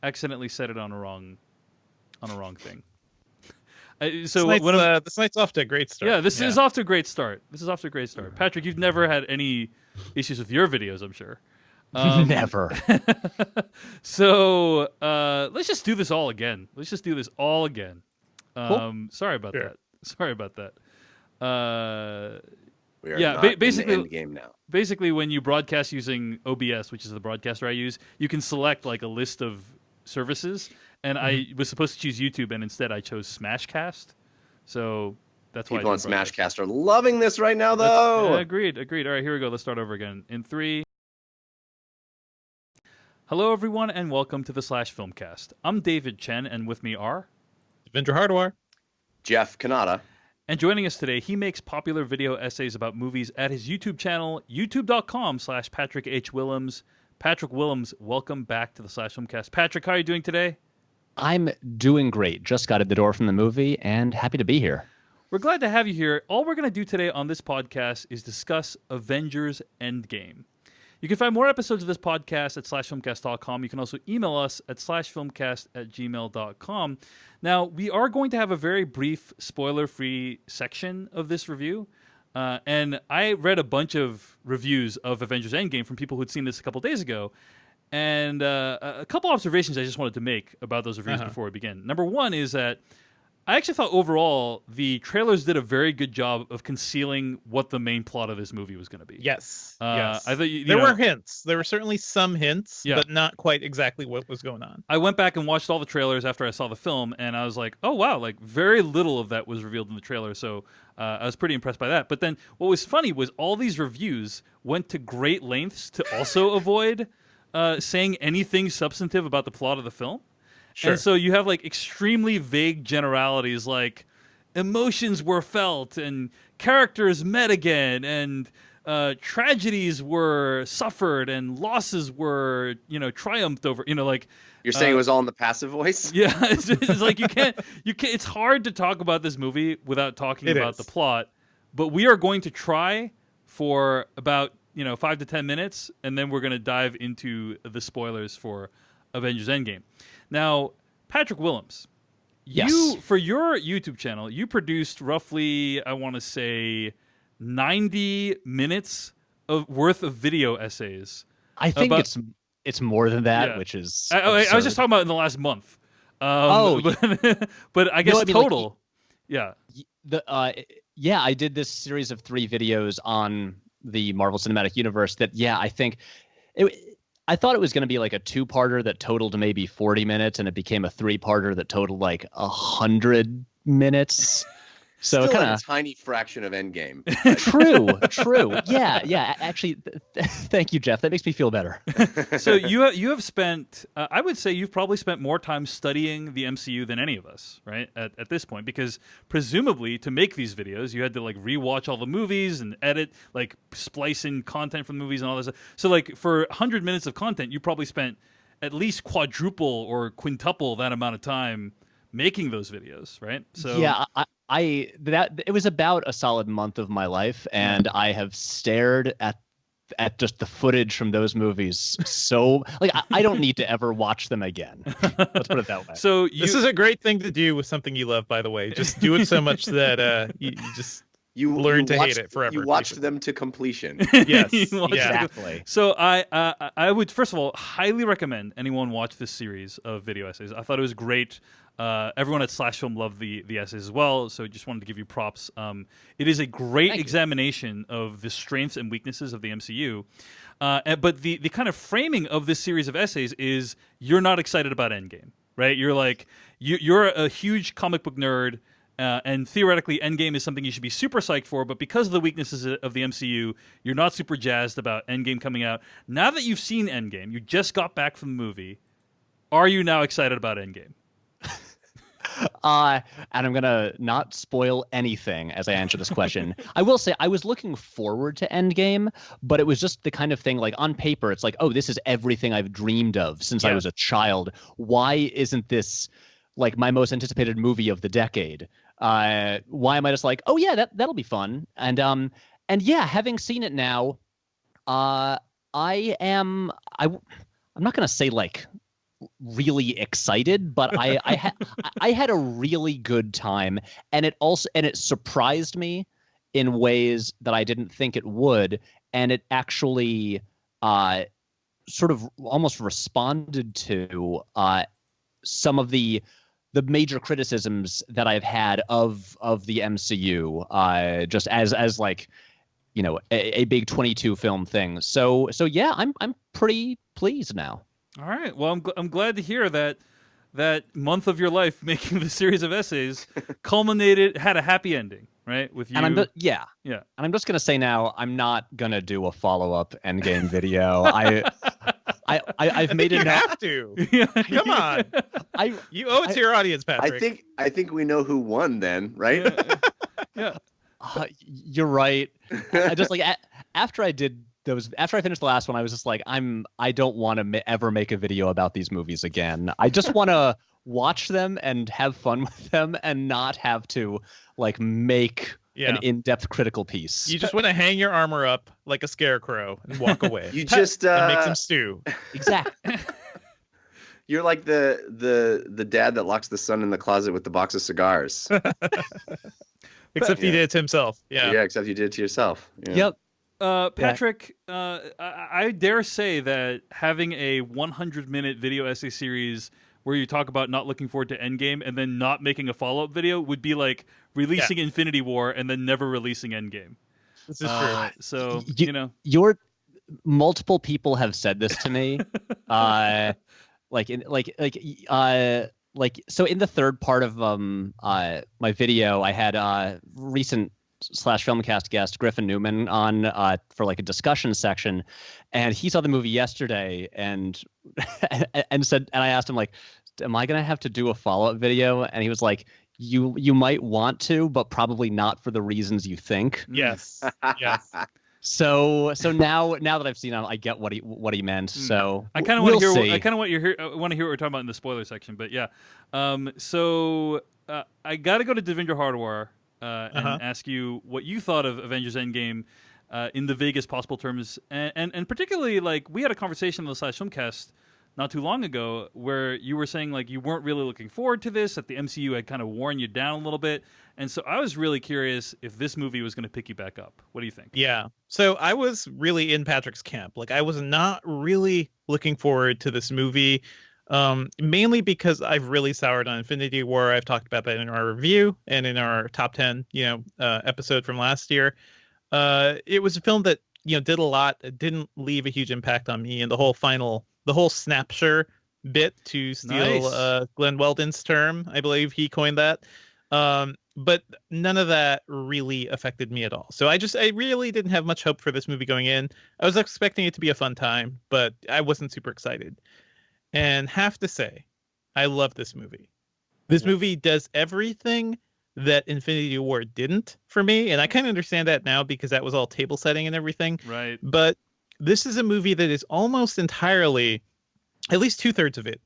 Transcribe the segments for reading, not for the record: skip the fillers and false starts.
accidentally set it on a wrong thing. This night's off to a great start. Yeah, this is off to a great start. Patrick, you've never had any issues with your videos, I'm sure. Never. So let's just do this all again. Cool. Sorry about that. We are not basically in the Endgame now. Basically, when you broadcast using OBS, which is the broadcaster I use, you can select like a list of services. And I was supposed to choose YouTube, and instead I chose Smashcast. So that's why people on Smashcast are loving this right now, though. Agreed. All right, here we go. Let's start over again. In 3. Hello, everyone, and welcome to the Slash Filmcast. I'm David Chen, and with me are Devendra Hardwar, Jeff Kanata. And joining us today, he makes popular video essays about movies at his YouTube channel, youtube.com/Patrick H. Willlems. Patrick Willlems, welcome back to the Slash Filmcast. Patrick, how are you doing today? I'm doing great. Just got at the door from the movie and happy to be here. We're glad to have you here. All we're going to do today on this podcast is discuss Avengers Endgame. You can find more episodes of this podcast at slashfilmcast.com. You can also email us at slashfilmcast@gmail.com. Now, we are going to have a very brief, spoiler-free section of this review. And I read a bunch of reviews of Avengers Endgame from people who'd seen this a couple days ago. And a couple observations I just wanted to make about those reviews before we begin. Number one is that I actually thought overall the trailers did a very good job of concealing what the main plot of this movie was going to be. Yes. I thought there were hints. There were certainly some hints, but not quite exactly what was going on. I went back and watched all the trailers after I saw the film, and I was like, oh, wow, like very little of that was revealed in the trailer. So I was pretty impressed by that. But then what was funny was all these reviews went to great lengths to also avoid saying anything substantive about the plot of the film. Sure. And so you have like extremely vague generalities like emotions were felt and characters met again and tragedies were suffered and losses were, triumphed over, like. You're saying it was all in the passive voice? Yeah. It's like you can't, it's hard to talk about this movie without talking about the plot, but we are going to try for about, 5 to 10 minutes, and then we're going to dive into the spoilers for Avengers Endgame. Now, Patrick Willlems, yes. For your YouTube channel, you produced roughly, I want to say, 90 minutes worth of video essays. I think it's more than that, which is I was just talking about in the last month. But I guess total. I did this series of 3 videos on the Marvel Cinematic Universe that, I think I thought it was going to be like a 2-parter that totaled maybe 40 minutes, and it became a 3-parter that totaled like 100 minutes. So still kind of a tiny fraction of Endgame. True. Yeah. Actually, thank you, Jeff. That makes me feel better. So you have spent, I would say you've probably spent more time studying the MCU than any of us, right? At this point, because presumably to make these videos, you had to like rewatch all the movies and edit, like splice in content from the movies and all this stuff. So like for 100 minutes of content, you probably spent at least quadruple or quintuple that amount of time making those videos, right? So yeah, it was about a solid month of my life, and I have stared at just the footage from those movies. So like I don't need to ever watch them again. Let's put it that way. So this is a great thing to do with something you love, by the way. Just do it so much that you learn to hate it forever. You watched them to completion. Yes, exactly. So I would first of all highly recommend anyone watch this series of video essays. I thought it was great. Everyone at Slash Film loved the essays as well, so just wanted to give you props. It is a great examination of the strengths and weaknesses of the MCU. But the kind of framing of this series of essays is you're not excited about Endgame, right? You're like you're a huge comic book nerd. And theoretically, Endgame is something you should be super psyched for, but because of the weaknesses of the MCU, you're not super jazzed about Endgame coming out. Now that you've seen Endgame, you just got back from the movie, are you now excited about Endgame? And I'm going to not spoil anything as I answer this question. I will say I was looking forward to Endgame, but it was just the kind of thing like on paper, it's like, oh, this is everything I've dreamed of since I was a child. Why isn't this like my most anticipated movie of the decade? Why am I just like, oh yeah, that'll be fun. And yeah, having seen it now, I'm not going to say like really excited, but I had a really good time, and it surprised me in ways that I didn't think it would, and it actually sort of almost responded to some of the major criticisms that I've had of the MCU, just as like, you know, a big 22 film thing. So yeah, I'm pretty pleased now. All right. Well, I'm glad to hear that month of your life making the series of essays had a happy ending, right? With you. And yeah. And I'm just gonna say now, I'm not gonna do a follow-up Endgame video. I've made it. You have to. Come on. You owe it to your audience, Patrick. I think we know who won then, right? Yeah. You're right. I just like after I finished the last one, I was just like, I don't want to ever make a video about these movies again. I just want to watch them and have fun with them and not have to like make an in-depth critical piece. You just want to hang your armor up like a scarecrow and walk away. You just and make some stew. Exactly. You're like the dad that locks the son in the closet with the box of cigars. Except he did it to himself. Yeah. Yeah, except you did it to yourself. Yeah. Yep. Patrick, I dare say that having a 100-minute video essay series where you talk about not looking forward to Endgame and then not making a follow-up video would be like releasing Infinity War and then never releasing Endgame. This is true. So, your multiple people have said this to me. So in the third part of my video, I had recent /Filmcast guest Griffin Newman on for like a discussion section, and he saw the movie yesterday and said, and I asked him like, am I gonna have to do a follow-up video? And he was like, you might want to, but probably not for the reasons you think. Yes. Yes. So now that I've seen him, I get what he meant. So I kind of want to hear. I kind of want to hear what we're talking about in the spoiler section. But yeah, so I got to go to Devendra Hardwar and ask you what you thought of Avengers Endgame in the vaguest possible terms, and particularly like we had a conversation on the /Filmcast not too long ago where you were saying like you weren't really looking forward to this, that the MCU had kind of worn you down a little bit. And so I was really curious if this movie was going to pick you back up. What do you think? Yeah. So I was really in Patrick's camp. Like I was not really looking forward to this movie, mainly because I've really soured on Infinity War. I've talked about that in our review and in our top 10, episode from last year. It was a film that, did a lot. It didn't leave a huge impact on me. And the whole snapshot bit, to steal Glenn Weldon's term, I believe he coined that. But none of that really affected me at all. So I really didn't have much hope for this movie going in. I was expecting it to be a fun time, but I wasn't super excited. And have to say, I love this movie. This movie does everything that Infinity War didn't for me. And I kind of understand that now because that was all table setting and everything. Right. But this is a movie that is almost entirely, at least 2/3 of it,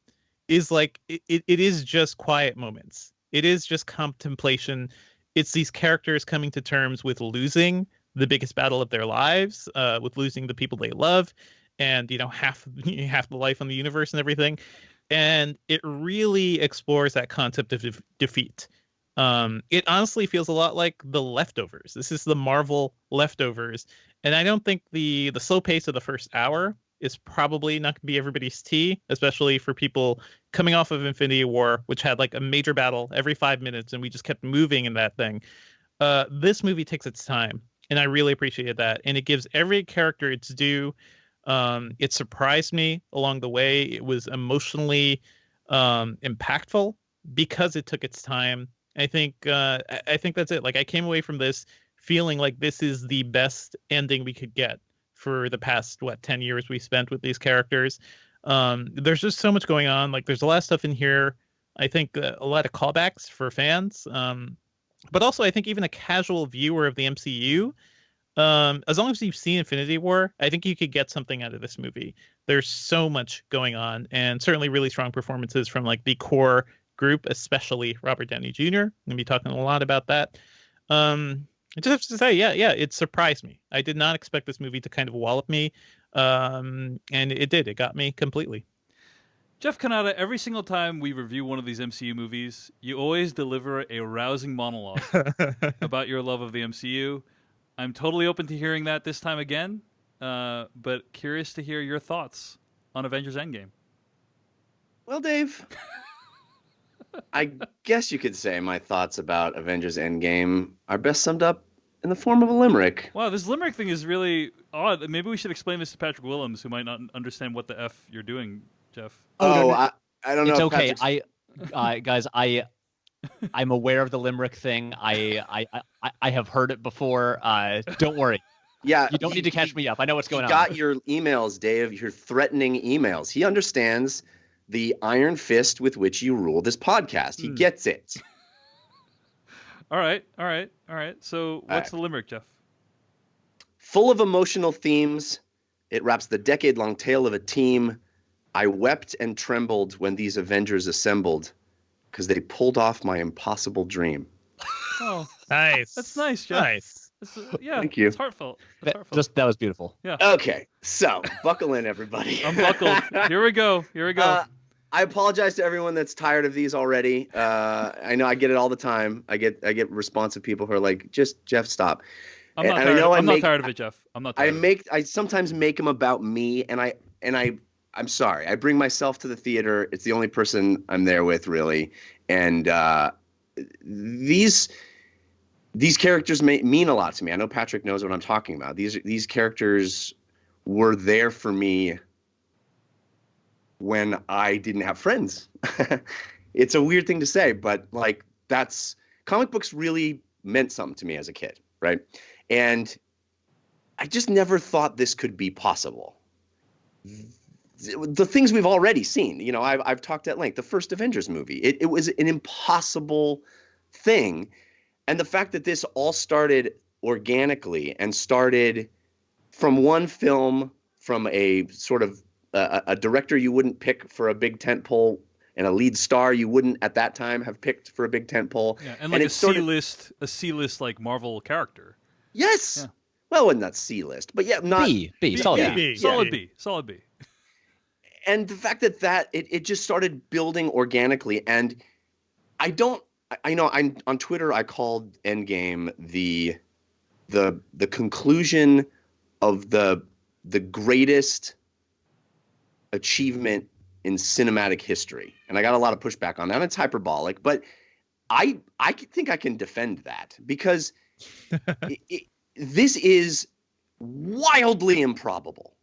is like, it is just quiet moments. It is just contemplation. It's these characters coming to terms with losing the biggest battle of their lives, with losing the people they love, and half the life on the universe and everything. And it really explores that concept of defeat. It honestly feels a lot like The Leftovers. This is the Marvel Leftovers, and I don't think the slow pace of the first hour is probably not going to be everybody's tea, especially for people coming off of Infinity War, which had like a major battle every 5 minutes, and we just kept moving in that thing. This movie takes its time, and I really appreciated that. And it gives every character its due. It surprised me along the way. It was emotionally impactful because it took its time. I think that's it. Like I came away from this feeling like this is the best ending we could get for the past 10 years we spent with these characters. There's just so much going on. Like there's a lot of stuff in here. I think a lot of callbacks for fans, but also I think even a casual viewer of the MCU, as long as you've seen Infinity War, I think you could get something out of this movie. There's so much going on, and certainly really strong performances from like the core group, especially Robert Downey Jr. I'm gonna be talking a lot about that. I just have to say, yeah, it surprised me. I did not expect this movie to kind of wallop me, and it did. It got me completely. Jeff Kanata, every single time we review one of these MCU movies, you always deliver a rousing monologue about your love of the MCU. I'm totally open to hearing that this time again, but curious to hear your thoughts on Avengers Endgame. Well, Dave, I guess you could say my thoughts about Avengers Endgame are best summed up in the form of a limerick. Wow, this limerick thing is really odd. Maybe we should explain this to Patrick Willems, who might not understand what the F you're doing, Jeff. No. I don't know. It's if okay. Patrick's- Guys, I'm aware of the limerick thing. I have heard it before. Don't worry. Yeah, You don't need to catch me up. I know what's going He on. got your emails, Dave, your threatening emails. He understands the iron fist with which you rule this podcast. He gets it. All right. So what's the limerick, Jeff? Full of emotional themes, it wraps the decade-long tale of a team. I wept and trembled when these Avengers assembled because they pulled off my impossible dream. Oh, Nice. that's nice, Jeff. Nice. Yeah, Thank you. It's heartfelt. That's heartfelt. That was beautiful. Yeah, Okay, so buckle in, everybody. I'm buckled. Here we go. I apologize to everyone that's tired of these already. I know I get it all the time. I get responsive people who are like, "Just Jeff, stop." I'm not And tired. I know I'm not tired of it, Jeff. I'm not tired. I sometimes make them about me, and I'm sorry. I bring myself to the theater. It's the only person I'm there with, really. And these characters mean a lot to me. I know Patrick knows what I'm talking about. These characters were there for me when I didn't have friends. It's a weird thing to say, but like that's comic books really meant something to me as a kid, right? And I just never thought this could be possible. The things we've already seen, you know, I've talked at length. The first Avengers movie, it was an impossible thing. And the fact that this all started organically and started from one film, from a sort of a director you wouldn't pick for a big tentpole and a lead star you wouldn't at that time have picked for a big tentpole. Yeah, and like a C-list like Marvel character. Yes. Yeah. Well, wasn't that C-list, but yeah, not B, solid B. Solid B. And the fact that it just started building organically, and I know I'm on Twitter. I called Endgame the conclusion of the greatest achievement in cinematic history, and I got a lot of pushback on that. It's hyperbolic, but I think I can defend that because this is wildly improbable.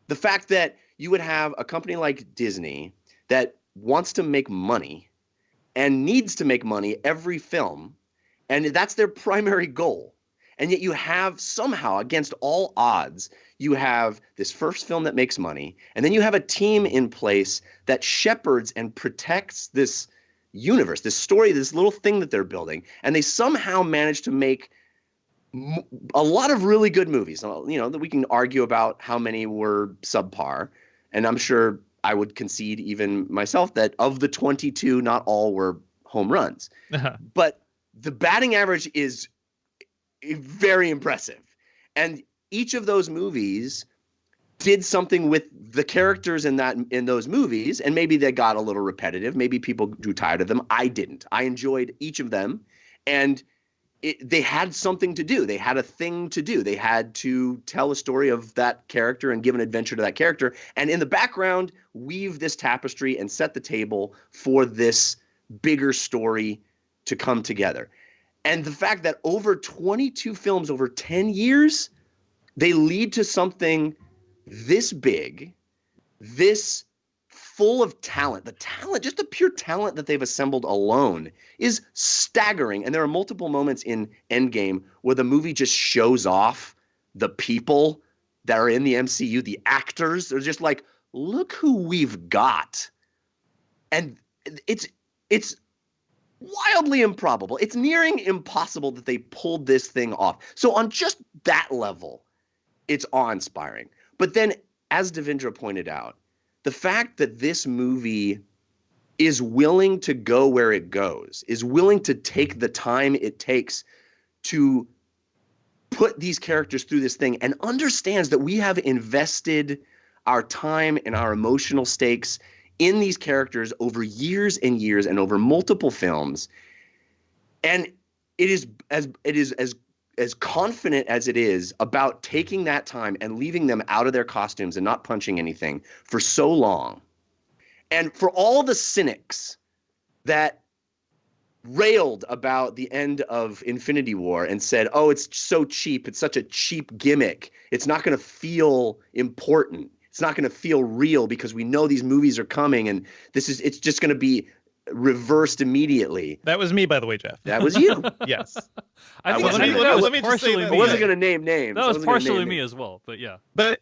The fact that you would have a company like Disney that wants to make money and needs to make money every film, and that's their primary goal. And yet you have somehow, against all odds, you have this first film that makes money, and then you have a team in place that shepherds and protects this universe, this story, this little thing that they're building, and they somehow manage to make a lot of really good movies. You know, that we can argue about how many were subpar, and I'm sure I would concede even myself that of the 22, not all were home runs. But the batting average is very impressive. And each of those movies did something with the characters in those movies, and maybe they got a little repetitive. Maybe people grew tired of them. I didn't. I enjoyed each of them, and they had something to do. They had a thing to do. They had to tell a story of that character and give an adventure to that character, and in the background, weave this tapestry and set the table for this bigger story to come together. And the fact that over 22 films over 10 years, they lead to something this big, this full of talent. The talent, just the pure talent that they've assembled alone is staggering. And there are multiple moments in Endgame where the movie just shows off the people that are in the MCU, the actors. They're just like, look who we've got. And it's wildly improbable. It's nearing impossible that they pulled this thing off. So on just that level, it's awe-inspiring. But then, as Devindra pointed out, the fact that this movie is willing to go where it goes, is willing to take the time it takes to put these characters through this thing, and understands that we have invested our time and our emotional stakes in these characters over years and years and over multiple films. And it is as confident as it is about taking that time and leaving them out of their costumes and not punching anything for so long. And for all the cynics that railed about the end of Infinity War and said, oh, it's so cheap. It's such a cheap gimmick. It's not going to feel important. It's not going to feel real because we know these movies are coming and it's just going to be reversed immediately. That was me, by the way, Jeff. That was you. Yes. I think let me just say that I wasn't going to name names. That was partially me as well, but yeah. But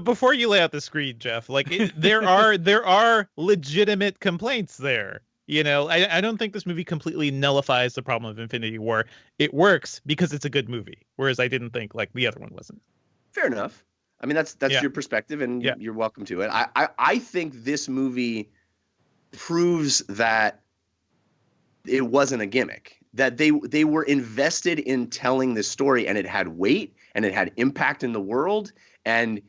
before you lay out the screed, Jeff, like there are legitimate complaints there. You know, I don't think this movie completely nullifies the problem of Infinity War. It works because it's a good movie, whereas I didn't think like the other one wasn't. Fair enough. I mean, that's your perspective, and you're welcome to it. I think this movie proves that it wasn't a gimmick, that they were invested in telling this story, and it had weight, and it had impact in the world, and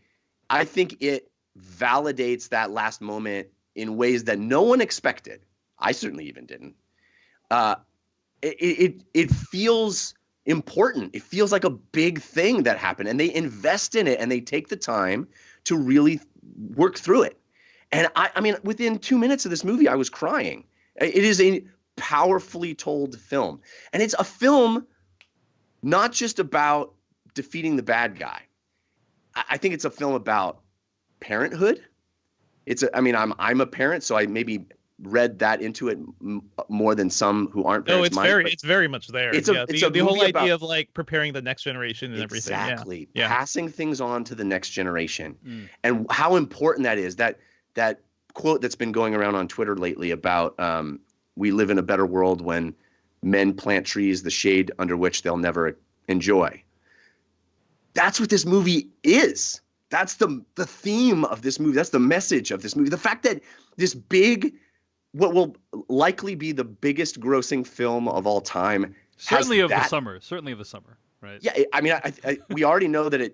I think it validates that last moment in ways that no one expected. I certainly even didn't. It feels important. It feels like a big thing that happened, and they invest in it, and they take the time to really work through it. And I mean, within 2 minutes of this movie, I was crying. It is a powerfully told film, and it's a film not just about defeating the bad guy. I think it's a film about parenthood. I'm a parent, so I maybe read that into it more than some who aren't parents. No, it's very much there. It's the whole idea of like preparing the next generation and everything. Exactly. Yeah. Passing things on to the next generation. And how important that is. That quote that's been going around on Twitter lately about we live in a better world when men plant trees, the shade under which they'll never enjoy. That's what this movie is. That's the theme of this movie. That's the message of this movie. The fact that this big, what will likely be the biggest grossing film of all time. Certainly of the summer, right? Yeah, I mean, we already know that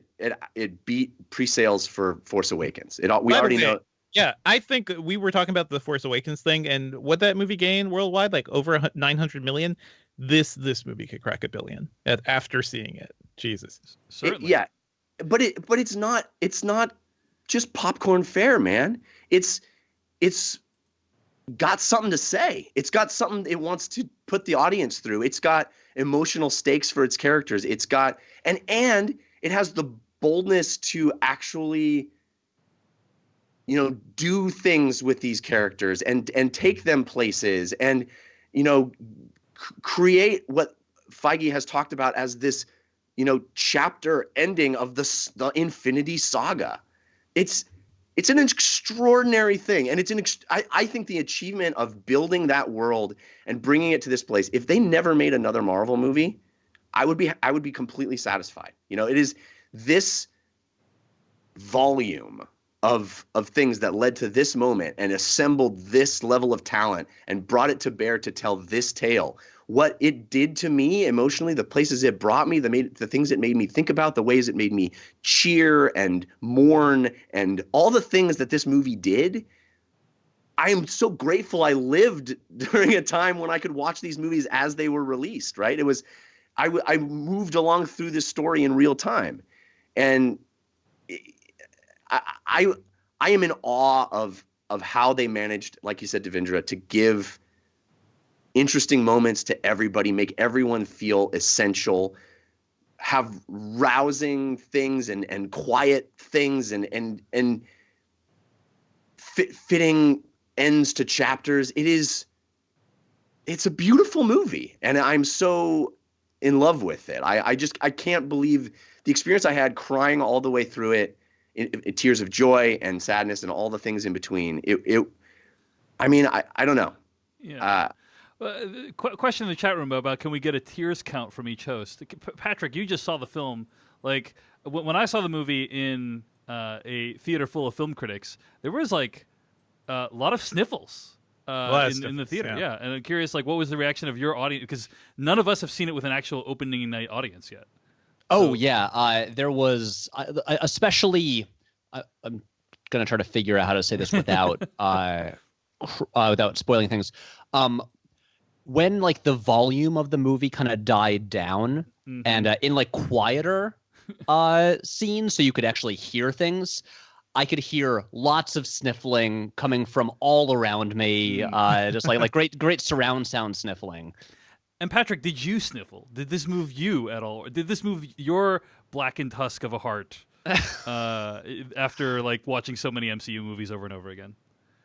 it beat pre-sales for Force Awakens. We already know. Yeah, I think we were talking about the Force Awakens thing and what that movie gained worldwide, like over 900 million. This movie could crack $1 billion after seeing it. Jesus. Certainly. But it's not just popcorn fare, man. It's got something to say. It's got something it wants to put the audience through. It's got emotional stakes for its characters. It's got and it has the boldness to actually, do things with these characters and take them places and, create what Feige has talked about as this, chapter ending of the Infinity Saga. It's an extraordinary thing, and I think the achievement of building that world and bringing it to this place. If they never made another Marvel movie, I would be completely satisfied. It is this volume of things that led to this moment and assembled this level of talent and brought it to bear to tell this tale. What it did to me emotionally, the places it brought me, the things it made me think about, the ways it made me cheer and mourn, and all the things that this movie did. I am so grateful I lived during a time when I could watch these movies as they were released, right? I moved along through this story in real time. And I am in awe of how they managed, like you said, Devindra, to give interesting moments to everybody, make everyone feel essential, have rousing things and quiet things and fitting ends to chapters. It's a beautiful movie, and I'm so in love with it. I can't believe the experience I had crying all the way through it, in tears of joy and sadness and all the things in between. I don't know. Yeah. Question in the chat room about can we get a tears count from each host? Patrick, you just saw the film. Like when I saw the movie in a theater full of film critics, there was like a lot of sniffles in the theater. Yeah, and I'm curious, like, what was the reaction of your audience? Because none of us have seen it with an actual opening night audience yet. Oh, yeah. There was especially I'm going to try to figure out how to say this without without spoiling things, when like the volume of the movie kind of died down and in like quieter scenes, so you could actually hear things, I could hear lots of sniffling coming from all around me, just like great surround sound sniffling. And Patrick, did you sniffle? Did this move you at all? Or did this move your blackened husk of a heart after like watching so many MCU movies over and over again?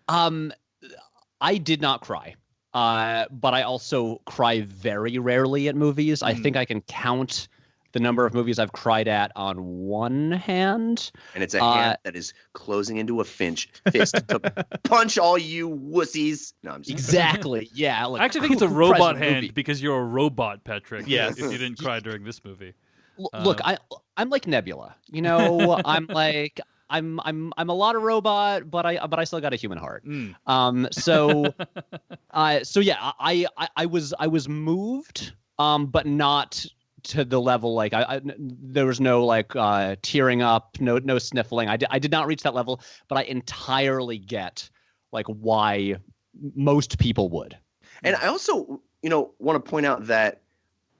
I did not cry, but I also cry very rarely at movies. I think I can count the number of movies I've cried at on one hand. And it's a hand that is closing into a fist to punch all you wussies. No, I'm just exactly. Yeah. Like, I actually think it's a robot hand because you're a robot, Patrick. Yes. If you didn't cry during this movie. Look, I'm like Nebula. You know, I'm a lot of robot, but I still got a human heart. So yeah, I was moved, but not to the level like there was no like tearing up, no sniffling. I did not reach that level, but I entirely get like why most people would. And I also, want to point out that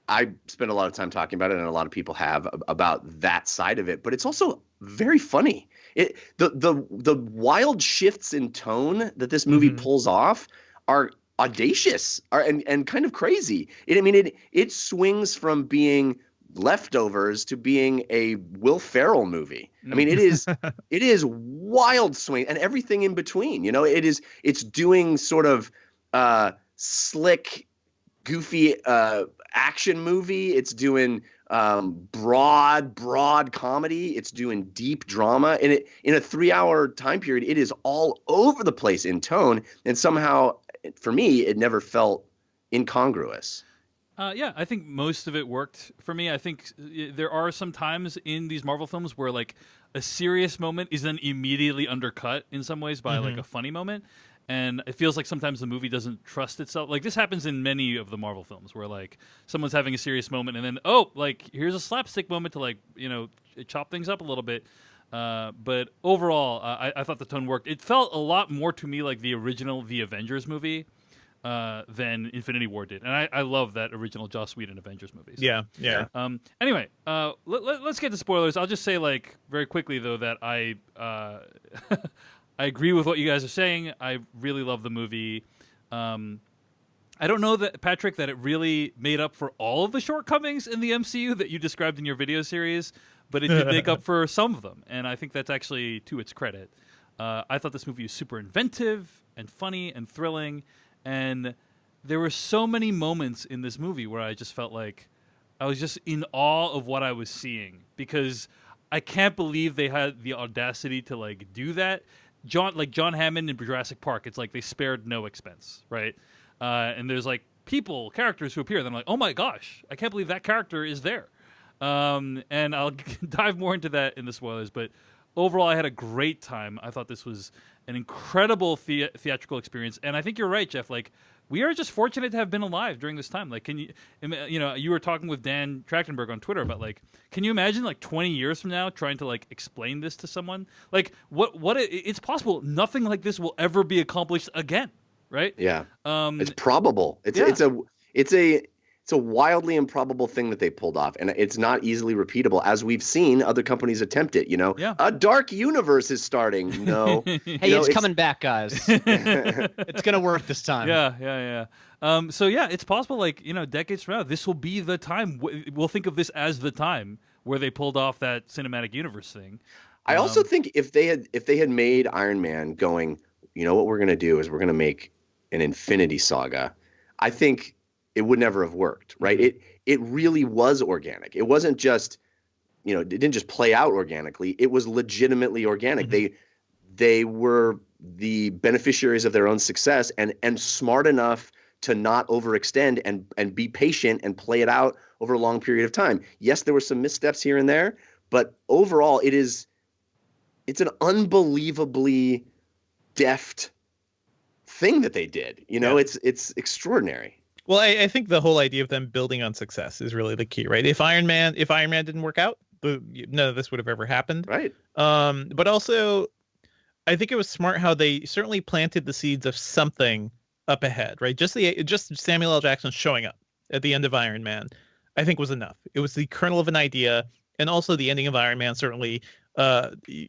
I spend a lot of time talking about it, and a lot of people have about that side of it. But it's also very funny. The wild shifts in tone that this movie pulls off are audacious and kind of crazy. It swings from being Leftovers to being a Will Ferrell movie. It is wild swing and everything in between. It's doing sort of slick, goofy action movie. It's doing broad comedy. It's doing deep drama. And in a 3-hour time period, it is all over the place in tone. And somehow, for me, it never felt incongruous. Yeah, I think most of it worked for me. I think there are some times in these Marvel films where like a serious moment is then immediately undercut in some ways by like a funny moment. And it feels like sometimes the movie doesn't trust itself. Like this happens in many of the Marvel films where like someone's having a serious moment and then, like here's a slapstick moment to like, chop things up a little bit. But overall, I thought the tone worked. It felt a lot more to me like the original The Avengers movie than Infinity War did. And I love that original Joss Whedon Avengers movie. So. Yeah. Anyway, let's get to spoilers. I'll just say like very quickly though that I agree with what you guys are saying. I really love the movie. I don't know that, Patrick, that it really made up for all of the shortcomings in the MCU that you described in your video series, but it did make up for some of them, and I think that's actually to its credit. I thought this movie was super inventive and funny and thrilling, and there were so many moments in this movie where I just felt like I was just in awe of what I was seeing, because I can't believe they had the audacity to like do that. John Hammond in Jurassic Park, it's like they spared no expense, right? And there's like characters who appear, and I'm like, oh my gosh, I can't believe that character is there. And I'll dive more into that in the spoilers, but overall, I had a great time. I thought this was an incredible theatrical experience, and I think you're right, Jeff. Like, we are just fortunate to have been alive during this time. Like, you were talking with Dan Trachtenberg on Twitter about like, can you imagine like 20 years from now trying to like explain this to someone? Like, it's possible nothing like this will ever be accomplished again, right? Yeah. It's probable. It's a wildly improbable thing that they pulled off, and it's not easily repeatable, as we've seen other companies attempt it. A dark universe is starting. No, hey, it's coming back, guys. It's gonna work this time. Yeah. So yeah, it's possible. Like decades from now, this will be the time. We'll think of this as the time where they pulled off that cinematic universe thing. I also think if they had made Iron Man going, what we're gonna do is we're gonna make an Infinity Saga. I think it would never have worked, right? It really was organic. It wasn't just, it didn't just play out organically. It was legitimately organic. They were the beneficiaries of their own success and smart enough to not overextend and be patient and play it out over a long period of time. Yes, there were some missteps here and there, but overall it's an unbelievably deft thing that they did. It's extraordinary. Well, I think the whole idea of them building on success is really the key, right? If Iron Man didn't work out, none of this would have ever happened. Right. But also, I think it was smart how they certainly planted the seeds of something up ahead, right? Just Samuel L. Jackson showing up at the end of Iron Man, I think was enough. It was the kernel of an idea, and also the ending of Iron Man certainly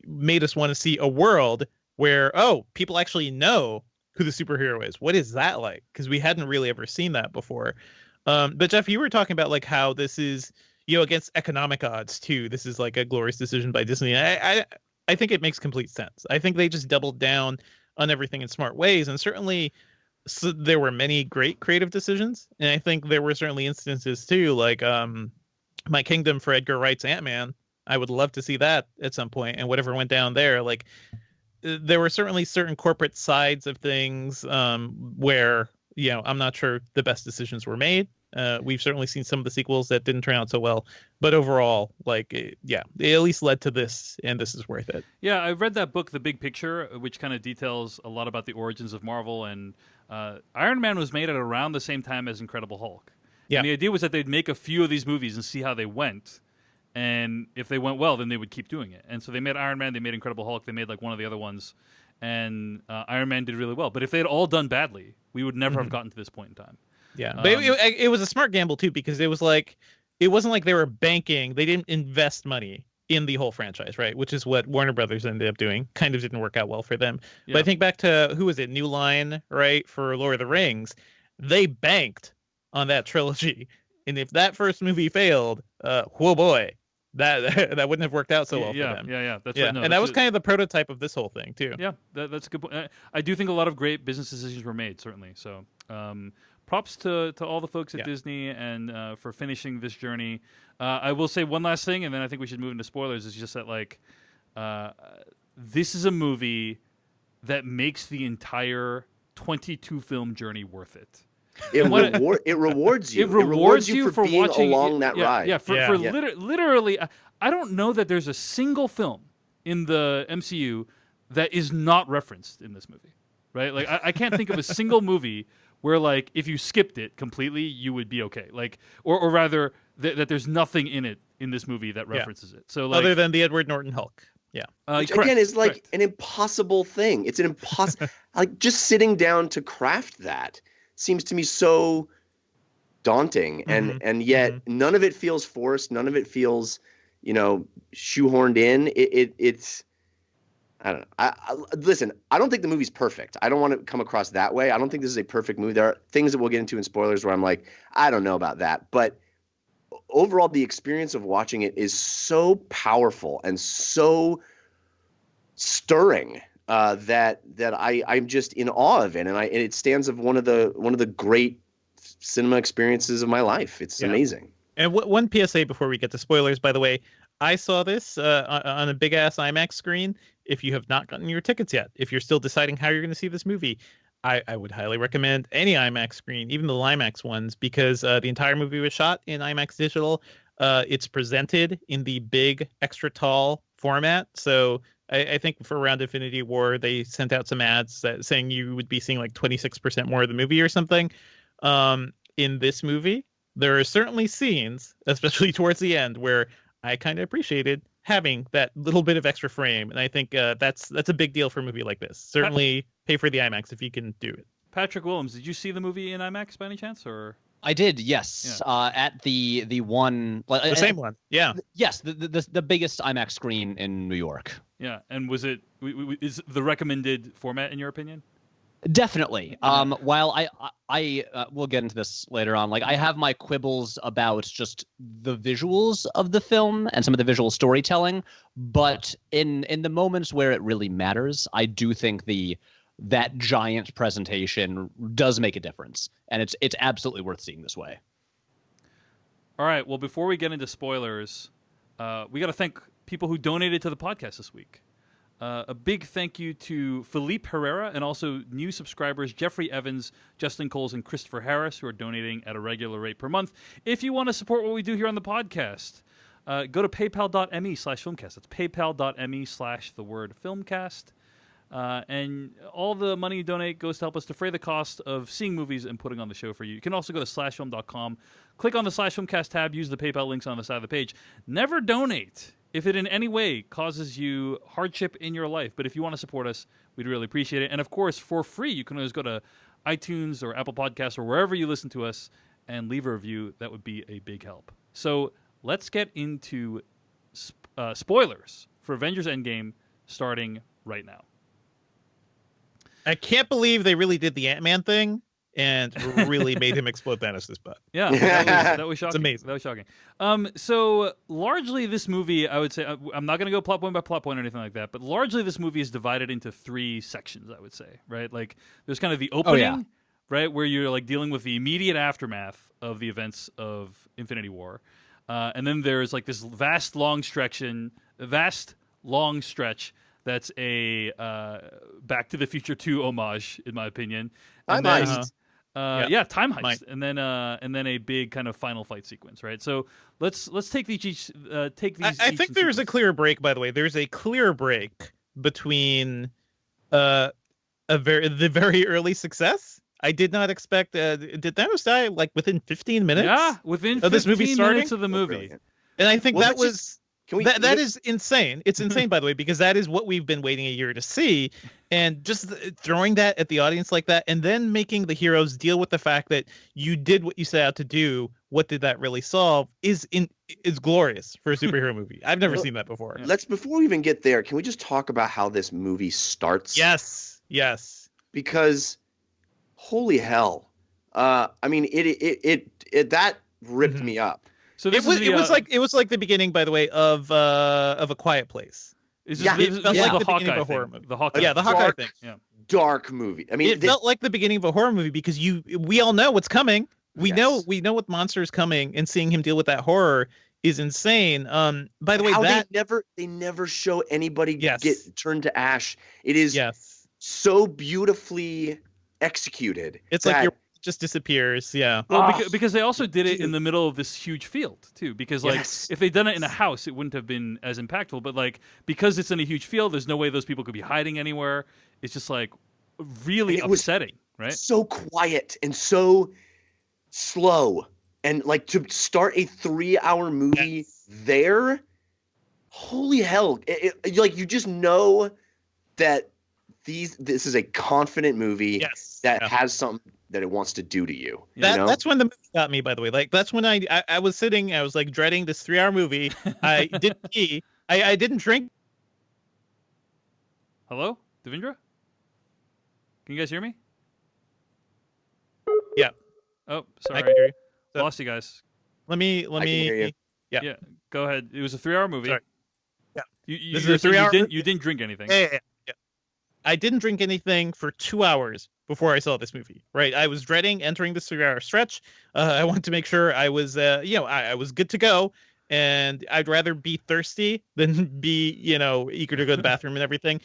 made us want to see a world where people actually know who the superhero is. What is that like? Because we hadn't really ever seen that before. But Jeff, you were talking about like how this is against economic odds too. This is like a glorious decision by Disney. I think it makes complete sense. I think they just doubled down on everything in smart ways, and certainly there were many great creative decisions. And I think there were certainly instances too, like My Kingdom for Edgar Wright's Ant-Man. I would love to see that at some point, and whatever went down there. Like there were certainly certain corporate sides of things where I'm not sure the best decisions were made. We've certainly seen some of the sequels that didn't turn out so well, but overall, it at least led to this, and this is worth it. Yeah, I read that book, The Big Picture, which kind of details a lot about the origins of Marvel, and Iron Man was made at around the same time as Incredible Hulk. Yeah. And the idea was that they'd make a few of these movies and see how they went, and if they went well, then they would keep doing it. And so they made Iron Man, they made Incredible Hulk, they made like one of the other ones, and Iron Man did really well. But if they had all done badly, we would never have gotten to this point in time. Yeah, but it was a smart gamble too, because it wasn't like they were banking. They didn't invest money in the whole franchise, right? Which is what Warner Brothers ended up doing. Kind of didn't work out well for them. Yeah. But I think back to who was it, New Line, right, for Lord of the Rings. They banked on that trilogy, and if that first movie failed, whoa boy, that wouldn't have worked out so well for them. Yeah. That's yeah. Right. No, and that was kind of the prototype of this whole thing too. Yeah, that's a good point. I do think a lot of great business decisions were made, certainly. So. Props to all the folks at Disney and for finishing this journey. I will say one last thing, and then I think we should move into spoilers. Is just that this is a movie that makes the entire 22 film journey worth it. It rewards you. It rewards you for being watching along that ride. Yeah, for literally, I don't know that there's a single film in the MCU that is not referenced in this movie. Right? Like I can't think of a single movie where like if you skipped it completely, you would be okay. Like, or rather that there's nothing in it in this movie that references it. So like, other than the Edward Norton Hulk, which again is like an impossible thing. It's an impossible like just sitting down to craft that seems to me so daunting, and yet none of it feels forced. None of it feels shoehorned in. It's. I don't know. Listen, I don't think the movie's perfect. I don't want to come across that way. I don't think this is a perfect movie. There are things that we'll get into in spoilers where I'm like, I don't know about that. But overall, the experience of watching it is so powerful and so stirring that I'm just in awe of it. And it stands as one of the great cinema experiences of my life. It's amazing. And one PSA before we get to spoilers, by the way, I saw this on a big-ass IMAX screen. If you have not gotten your tickets yet, if you're still deciding how you're going to see this movie, I would highly recommend any IMAX screen, even the IMAX ones, because the entire movie was shot in IMAX digital. It's presented in the big, extra tall format. So I think for around Infinity War, they sent out some ads saying you would be seeing like 26% more of the movie or something. In this movie, there are certainly scenes, especially towards the end, where I kind of appreciated having that little bit of extra frame, and I think that's a big deal for a movie like this. Certainly pay for the IMAX if you can do it. Patrick Willem, did you see the movie in IMAX by any chance, or? I did, yes. Yeah. At the one, the same one, yeah. Yes, the biggest IMAX screen in New York. Yeah, and was it is the recommended format in your opinion? Definitely. While I we'll get into this later on. Like I have my quibbles about just the visuals of the film and some of the visual storytelling, but in the moments where it really matters, I do think that giant presentation does make a difference, and it's absolutely worth seeing this way. All right. Well, before we get into spoilers, we got to thank people who donated to the podcast this week. A big thank you to Philippe Herrera and also new subscribers Jeffrey Evans, Justin Coles, and Christopher Harris, who are donating at a regular rate per month. If you want to support what we do here on the podcast, go to paypal.me/filmcast. That's paypal.me/filmcast. And all the money you donate goes to help us defray the cost of seeing movies and putting on the show for you. You can also go to /film.com, click on the /filmcast tab, use the PayPal links on the side of the page. Never donate if it in any way causes you hardship in your life. But if you want to support us, we'd really appreciate it. And of course, for free, you can always go to iTunes or Apple Podcasts or wherever you listen to us and leave a review. That would be a big help. So let's get into spoilers for Avengers Endgame starting right now. I can't believe they really did the Ant-Man thing and really made him explode Thanos' butt. Yeah, that was shocking. It's amazing. That was shocking. So largely this movie, I would say, I'm not going to go plot point by plot point or anything like that, but largely this movie is divided into 3 sections, I would say, right? Like there's kind of the opening, right, where you're like dealing with the immediate aftermath of the events of Infinity War. And then there's like this vast long stretch that's a Back to the Future 2 homage, in my opinion. Time Heist. Time Heist, and then a big kind of final fight sequence, right? So let's take these take these. I think there's a clear break. By the way, there's a clear break between the very early success. I did not expect. Did Thanos die like within 15 minutes? Yeah, within 15 this movie starting? minutes of the movie. And I think that was. That is insane. It's insane, by the way, because that is what we've been waiting a year to see. And just throwing that at the audience like that and then making the heroes deal with the fact that you did what you set out to do. What did that really solve is glorious for a superhero movie. I've never seen that before. Before we even get there, can we just talk about how this movie starts? Yes. Because holy hell. I mean, it that ripped me up. So it was like the beginning, by the way, of A Quiet Place. It felt like the beginning of a horror movie. The Hawkeye thing. Yeah. Dark movie. I mean, it felt like the beginning of a horror movie because we all know what's coming. We know what monster is coming, and seeing him deal with that horror is insane. By the way, they never show anybody get turned to ash. It is so beautifully executed. It's like you're just disappears. Yeah. Well, because they also did it in the middle of this huge field too. Because like if they'd done it in a house, it wouldn't have been as impactful. But like because it's in a huge field, there's no way those people could be hiding anywhere. It's just like really upsetting, right? So quiet and so slow, and like to start a 3-hour movie there. Holy hell! Like you just know that this is a confident movie that has something that it wants to do to you. That's when the movie got me, by the way. Like that's when I was sitting, I was like dreading this 3-hour movie. I didn't pee. I didn't drink. Hello, Devindra? Can you guys hear me? Yeah. Oh, sorry. I can hear you. So, lost you guys. Let me hear you. Yeah. Go ahead. It was a 3-hour movie. Sorry. Yeah. This is a 3-hour. You didn't drink anything. Yeah. I didn't drink anything for 2 hours before I saw this movie. Right. I was dreading entering this 3-hour stretch. I wanted to make sure I was, I was good to go. And I'd rather be thirsty than be, eager to go to the bathroom and everything.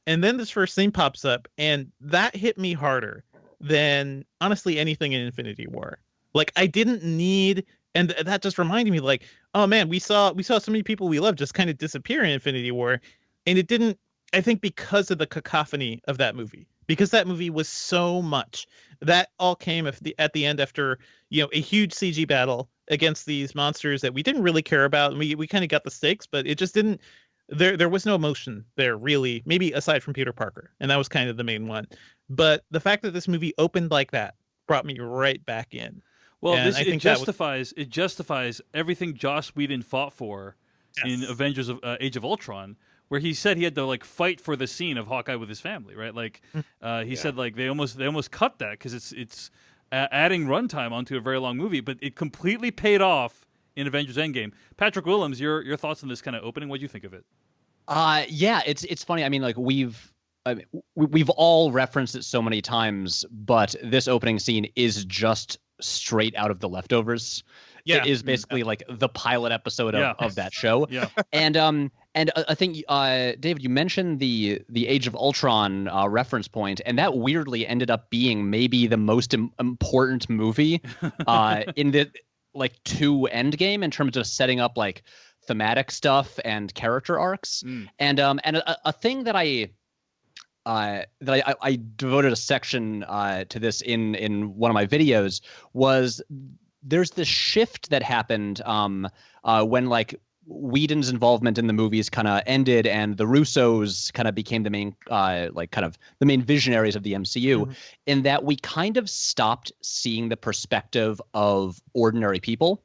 And then this first scene pops up, and that hit me harder than honestly anything in Infinity War. Like I didn't need, and that just reminded me, like, oh man, we saw so many people we love just kind of disappear in Infinity War, and it didn't. I think because of the cacophony of that movie, because that movie was so much. That all came at the end after a huge CG battle against these monsters that we didn't really care about. We kind of got the stakes, but it just didn't. There was no emotion there, really, maybe aside from Peter Parker. And that was kind of the main one. But the fact that this movie opened like that brought me right back in. Well, it justifies everything Joss Whedon fought for in Avengers of Age of Ultron, where he said he had to like fight for the scene of Hawkeye with his family, right? Like he said like they almost cut that because it's adding runtime onto a very long movie, but it completely paid off in Avengers Endgame. Patrick Willem, your thoughts on this kind of opening? What do you think of it? It's funny. I mean, like we've all referenced it so many times, but this opening scene is just straight out of The Leftovers. Yeah. It is basically like the pilot episode of that show. Yeah. And I think David, you mentioned the Age of Ultron reference point, and that weirdly ended up being maybe the most important movie in the to Endgame in terms of setting up like thematic stuff and character arcs. And a thing that I devoted a section to this in one of my videos was there's this shift that happened when like Whedon's involvement in the movies kind of ended, and the Russos kind of became the main, the main visionaries of the MCU, in that we kind of stopped seeing the perspective of ordinary people,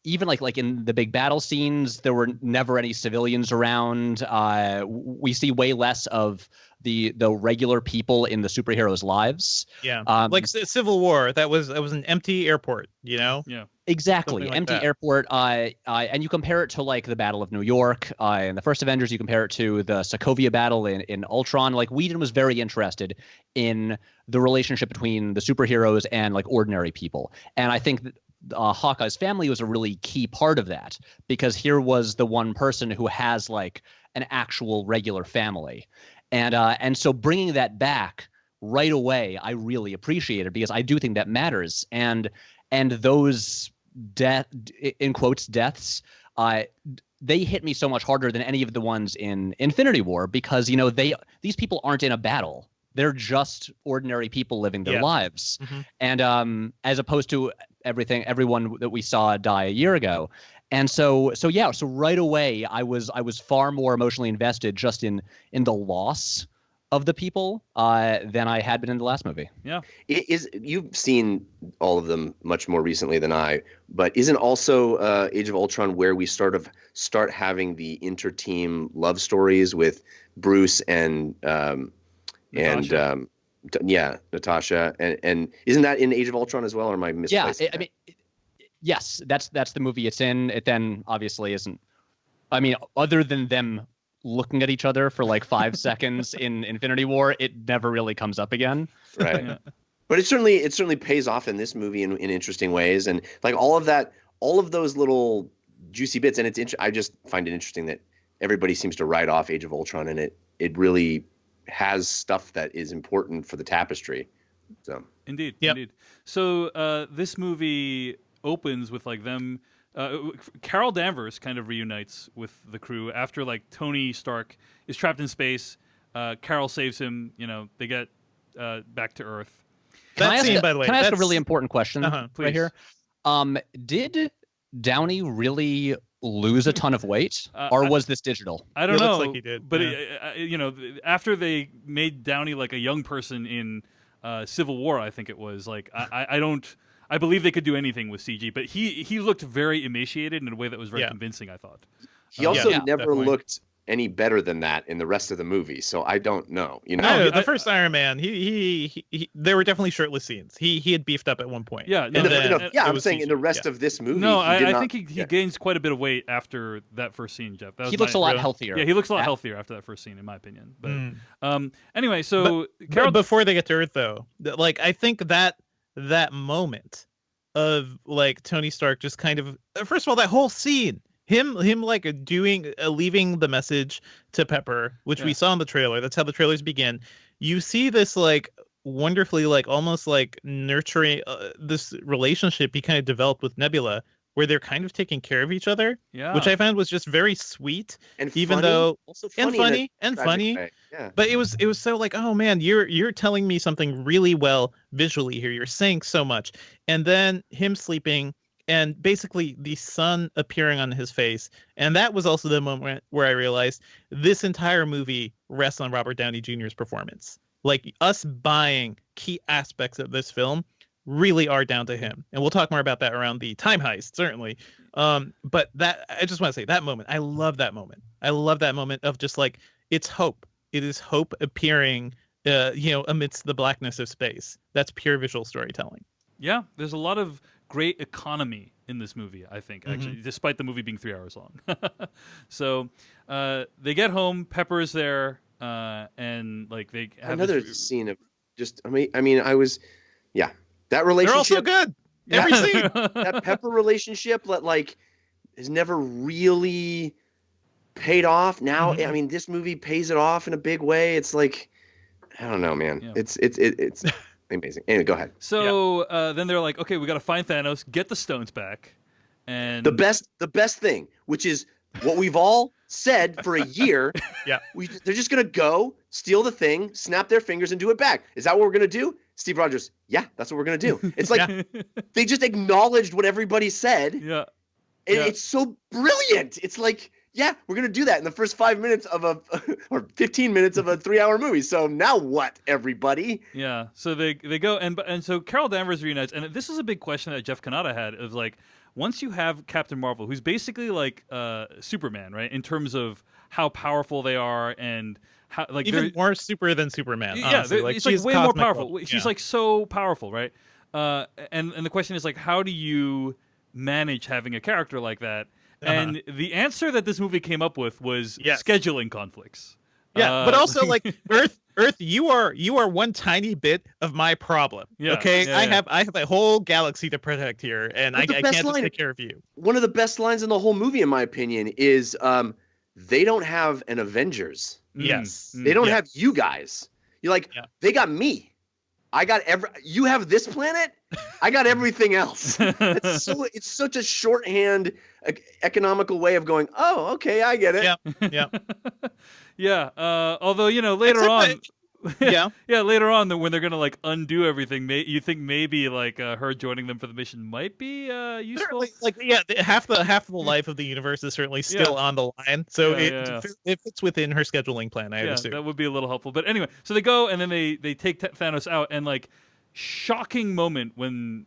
even like in the big battle scenes, there were never any civilians around. We see way less of the regular people in the superheroes' lives. Yeah, like Civil War, that was an empty airport, you know? Yeah, exactly, like empty that. airport. And you compare it to like the Battle of New York in the first Avengers. You compare it to the Sokovia battle in Ultron. Like Whedon was very interested in the relationship between the superheroes and like ordinary people, and I think that Hawkeye's family was a really key part of that, because here was the one person who has like an actual regular family. And so bringing that back right away, I really appreciate it, because I do think that matters. And those in quotes deaths, they hit me so much harder than any of the ones in Infinity War, because these people aren't in a battle. They're just ordinary people living their lives. And as opposed to everyone that we saw die a year ago. And so right away I was far more emotionally invested just in the loss of the people than I had been in the last movie. Yeah. You've seen all of them much more recently than I, but isn't also Age of Ultron where we start having the inter-team love stories with Bruce and Natasha, and isn't that in Age of Ultron as well, or am I misplacing? Yeah, I mean, yes, that's the movie it's in. It then obviously isn't. I mean, other than them looking at each other for like 5 seconds in Infinity War, it never really comes up again. Right. Yeah. But it certainly pays off in this movie in interesting ways, and like all of those little juicy bits. And I just find it interesting that everybody seems to write off Age of Ultron, and it really has stuff that is important for the tapestry. So indeed. So this movie opens with like them. Carol Danvers kind of reunites with the crew after like Tony Stark is trapped in space. Carol saves him. They get back to Earth. Can I ask a really important question right here? Did Downey really lose a ton of weight, or was this digital? I don't know. Looks like he did. But after they made Downey like a young person in Civil War, I think it was like I believe they could do anything with CG, but he looked very emaciated in a way that was very convincing, I thought. He also never looked any better than that in the rest of the movie, so I don't know. No, the first Iron Man, he there were definitely shirtless scenes. He had beefed up at one point. Yeah, I'm saying in the rest of this movie. No, I think he gains quite a bit of weight after that first scene, Jeff. He looks a lot healthier. Yeah, he looks a lot healthier after that first scene, in my opinion. But anyway, so Carol, before they get to Earth, though, like I think that moment of like Tony Stark just kind of, first of all, that whole scene. Him like leaving the message to Pepper, which we saw in the trailer. That's how the trailers begin. You see this like wonderfully like almost like nurturing this relationship he kind of developed with Nebula, where they're kind of taking care of each other. Yeah, which I found was just very sweet, and even funny, though also funny. Yeah. But it was so like, oh man, you're telling me something really well visually here. You're saying so much, and then him sleeping. And basically the sun appearing on his face. And that was also the moment where I realized this entire movie rests on Robert Downey Jr.'s performance. Like us buying key aspects of this film really are down to him. And we'll talk more about that around the time heist, certainly. But that, I just want to say that moment, I love that moment. I love that moment of just like, it's hope. It is hope appearing, amidst the blackness of space. That's pure visual storytelling. Yeah, there's a lot of great economy in this movie, I think, actually, despite the movie being 3 hours long. So they get home, Pepper's there, and like they have another scene of just, that relationship. They're all so good. Every scene. That Pepper relationship that like has never really paid off. Now, I mean, this movie pays it off in a big way. It's like, I don't know, man. Yeah. It's amazing. Anyway, go ahead. So then they're like, okay, we got to find Thanos, get the stones back, and the best thing, which is what we've all said for a year. Yeah, they're just gonna go steal the thing, snap their fingers, and do it back. Is that what we're gonna do? Steve Rogers, yeah, that's what we're going to do. It's like they just acknowledged what everybody said. Yeah. And it's so brilliant. It's like, yeah, we're going to do that in the first 5 minutes of or 15 minutes of a 3-hour movie. So now what, everybody? Yeah. So they go, and so Carol Danvers reunites. And this is a big question that Jeff Kanata had of like, once you have Captain Marvel, who's basically like Superman, right? In terms of how powerful they are and how like even more super than Superman. Yeah, honestly. Like, it's like way more powerful. Level. She's like so powerful, right? And the question is like, how do you manage having a character like that? And the answer that this movie came up with was scheduling conflicts. Yeah, but also like Earth, you are one tiny bit of my problem. Yeah, okay, I have a whole galaxy to protect here, and I can't just take care of you. One of the best lines in the whole movie, in my opinion, is they don't have an Avengers. Yes, they don't have you guys. You're like, they got me. I got you have this planet. I got everything else. It's such a shorthand, economical way of going. Oh, okay, I get it. Yeah. Yeah. Although later on, later on, when they're gonna like undo everything, you think maybe like her joining them for the mission might be useful. Half the life of the universe is certainly still on the line, so it fits within her scheduling plan. I assume that would be a little helpful. But anyway, so they go and then they take Thanos out, and like shocking moment when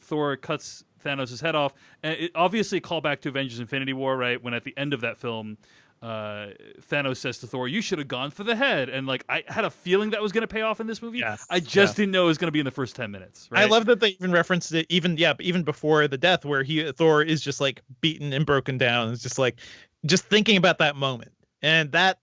Thor cuts Thanos' head off, and it obviously a callback to Avengers: Infinity War, right? When at the end of that film, Thanos says to Thor, "You should have gone for the head," and like I had a feeling that was going to pay off in this movie. Yes, I just didn't know it was going to be in the first 10 minutes. Right? I love that they even referenced it, even before the death, where Thor is just like beaten and broken down. It's just like just thinking about that moment and that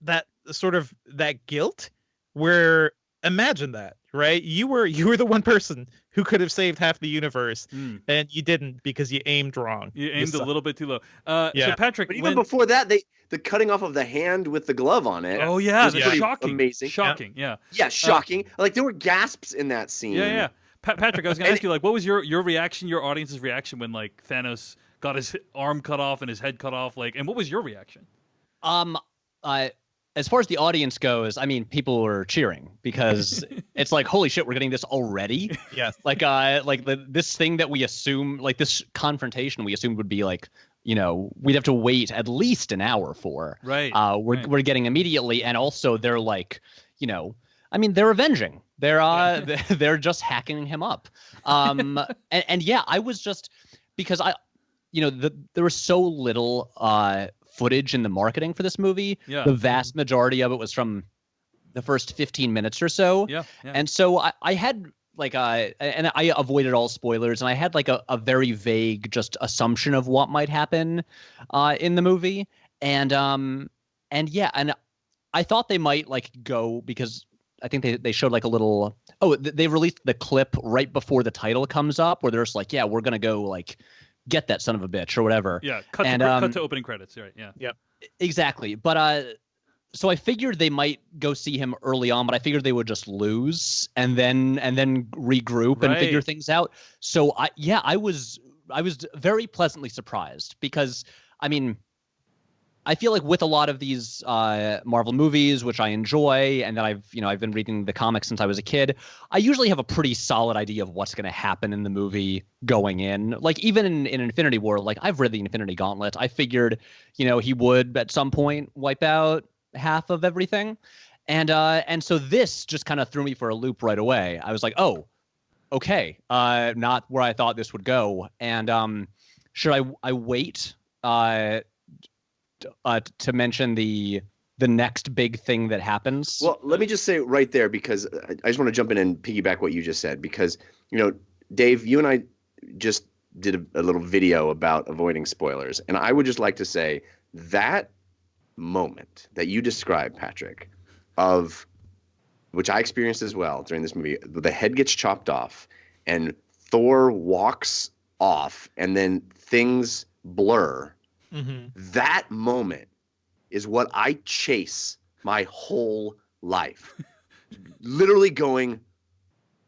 sort of that guilt. Where imagine that, right? You were the one person who could have saved half the universe, and you didn't because you aimed wrong. You aimed a little bit too low. So Patrick, but even before that, the cutting off of the hand with the glove on it. Oh yeah, that's shocking. Amazing. Shocking. Yeah, shocking. Like there were gasps in that scene. Yeah. Patrick, I was going to ask you, like, what was your reaction, your audience's reaction when like Thanos got his arm cut off and his head cut off, like, and what was your reaction? As far as the audience goes, I mean, people were cheering because it's like, holy shit, we're getting this already. Yes. Like this thing that we assume, like this confrontation we assumed would be like, we'd have to wait at least an hour for. Right. We're getting immediately, and also they're like, I mean, they're avenging. They're just hacking him up. And yeah, I was just because there was so little footage in the marketing for this movie. Yeah. The vast majority of it was from the first 15 minutes or so. Yeah. And so I had like and I avoided all spoilers, and I had like a very vague just assumption of what might happen in the movie. And I thought they might like go because I think they showed like a little they released the clip right before the title comes up where they're just like, yeah, we're gonna go like get that son of a bitch or whatever. Yeah, cut to opening credits, right? Yeah. Yep. Exactly. But so I figured they might go see him early on, but I figured they would just lose and then regroup and figure things out. So I was very pleasantly surprised because I mean, I feel like with a lot of these Marvel movies, which I enjoy, and that I've been reading the comics since I was a kid, I usually have a pretty solid idea of what's going to happen in the movie going in. Like even in Infinity War, like I've read the Infinity Gauntlet. I figured, he would at some point wipe out half of everything, and so this just kind of threw me for a loop right away. I was like, oh, okay, not where I thought this would go. And should I wait? To mention the next big thing that happens. Well, let me just say right there, because I just want to jump in and piggyback what you just said, because, Dave, you and I just did a little video about avoiding spoilers. And I would just like to say that moment that you described, Patrick, of which I experienced as well during this movie, the head gets chopped off and Thor walks off and then things blur. Mm-hmm. That moment is what I chase my whole life. Literally going,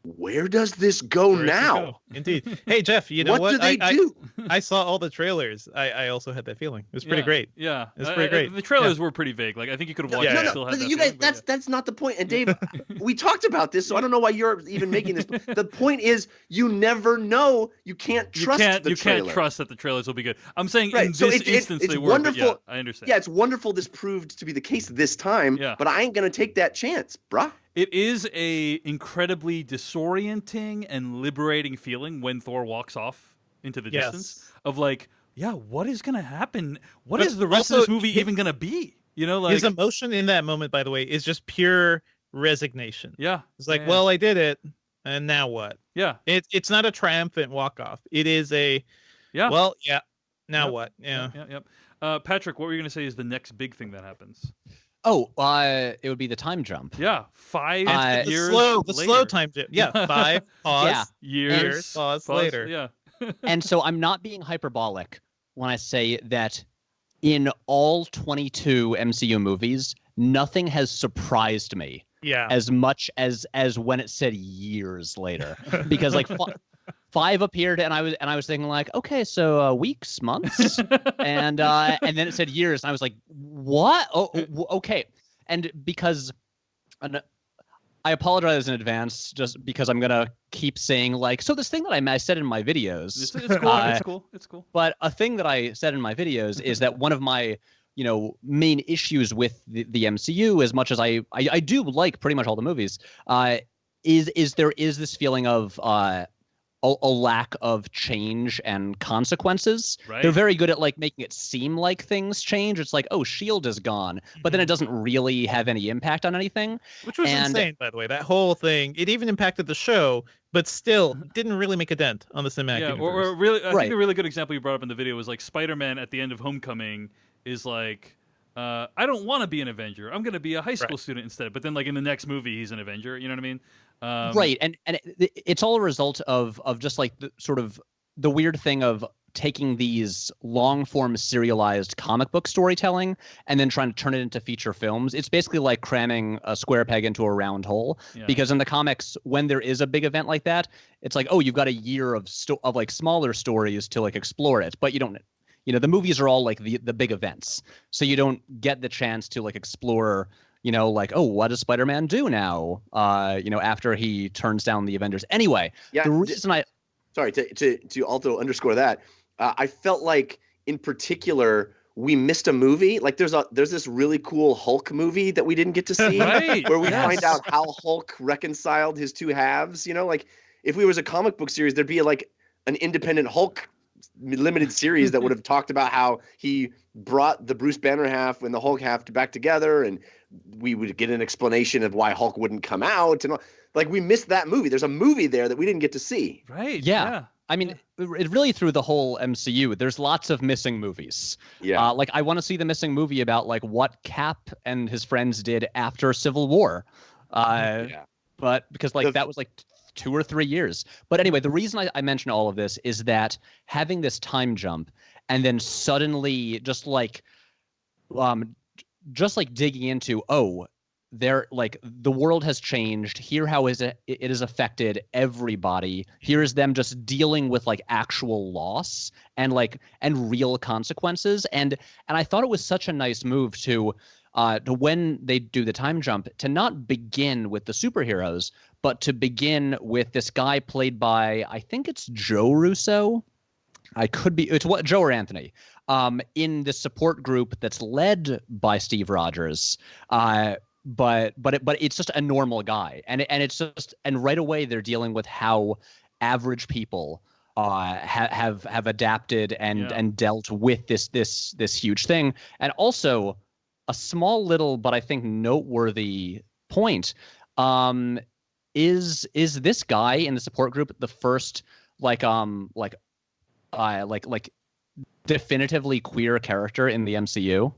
where does this go Where does it now? go? Indeed. Hey, Jeff, you know What what? do they do? I saw all the trailers. I also had that feeling. It was pretty great. Yeah, It's pretty great. The trailers were pretty vague. Like I think you could have watched Yeah, it and yeah. still had Listen, that you guys, feeling, but that's not the point. And Dave, we talked about this, so I don't know why you're even making this. The point is, you never know. You can't trust the trailer. Can't trust that the trailers will be good. I'm saying Right. in So this instance it's they were. wonderful. But yeah, I understand. Yeah, it's wonderful this proved to be the case this time. Yeah. But I ain't gonna take that chance, bruh. It is a incredibly disorienting and liberating feeling when Thor walks off into the distance of like, yeah, what is gonna happen? What But is the rest of also, this movie even gonna be? You know, like His emotion in that moment, by the way, is just pure resignation. yeah, It's like, yeah, well, I did it, and now what? yeah, It's not a triumphant walk off. It is a yeah. well, yeah. Now Yep. what? Yeah. Yep. Patrick, what were you gonna say is the next big thing that happens? Oh, it would be the time jump. Yeah, 5 The years. The later. slow time. Yeah, 5 pause. Yeah. years. Pause later. Yeah. And so I'm not being hyperbolic when I say that in all 22 MCU movies, nothing has surprised me Yeah. as much as when it said years later, because like 5 appeared and I was thinking like, okay, so weeks, months, and then it said years and I was like, what? Okay, and because. I apologize in advance, just because I'm gonna keep saying like, so this thing that I said in my videos. It's cool. It's cool. It's cool. But a thing that I said in my videos is that one of my, main issues with the MCU, as much as I do like pretty much all the movies, is there is this feeling of a lack of change and consequences. Right. They're very good at like making it seem like things change. It's like, oh, S.H.I.E.L.D. is gone, but then it doesn't really have any impact on anything. Which was insane, by the way. That whole thing, it even impacted the show, but still didn't really make a dent on the cinematic Yeah, universe. or really, I think a really good example you brought up in the video was like Spider-Man at the end of Homecoming is like, I don't want to be an Avenger. I'm going to be a high school student instead. But then, like in the next movie, he's an Avenger. You know what I mean? Right, and it's all a result of just like the sort of the weird thing of taking these long form serialized comic book storytelling and then trying to turn it into feature films. It's basically like cramming a square peg into a round hole. Yeah. Because in the comics, when there is a big event like that, it's like, oh, you've got a year of like smaller stories to like explore it, but you don't. The movies are all like the big events, so you don't get the chance to like explore. Like, oh, what does Spider-Man do now? After he turns down the Avengers. Anyway, Yeah, the reason sorry to also underscore that, I felt like in particular we missed a movie. Like there's this really cool Hulk movie that we didn't get to see, Right, where we yes. find out how Hulk reconciled his two halves. Like if we was a comic book series, there'd be like an independent Hulk limited series that would have talked about how he brought the Bruce Banner half and the Hulk half back together, and we would get an explanation of why Hulk wouldn't come out, and like we missed that movie. There's a movie there that we didn't get to see. Right. Yeah. I mean, it really through the whole MCU, there's lots of missing movies. Yeah. Like I want to see the missing movie about like what Cap and his friends did after Civil War. Yeah. But because like that was like 2 or 3 years. But anyway, the reason I mention all of this is that having this time jump and then suddenly just like digging into, oh, they're like the world has changed. Here how is it has affected everybody. Here's them just dealing with like actual loss and real consequences. And I thought it was such a nice move to when they do the time jump to not begin with the superheroes, but to begin with this guy played by, I think it's Joe Russo. It's what Joe or Anthony, in the support group that's led by Steve Rogers. But it's just a normal guy, and it's just, and right away they're dealing with how average people have adapted and dealt with this huge thing, and also a small little but I think noteworthy point is this guy in the support group the first definitively queer character in the MCU?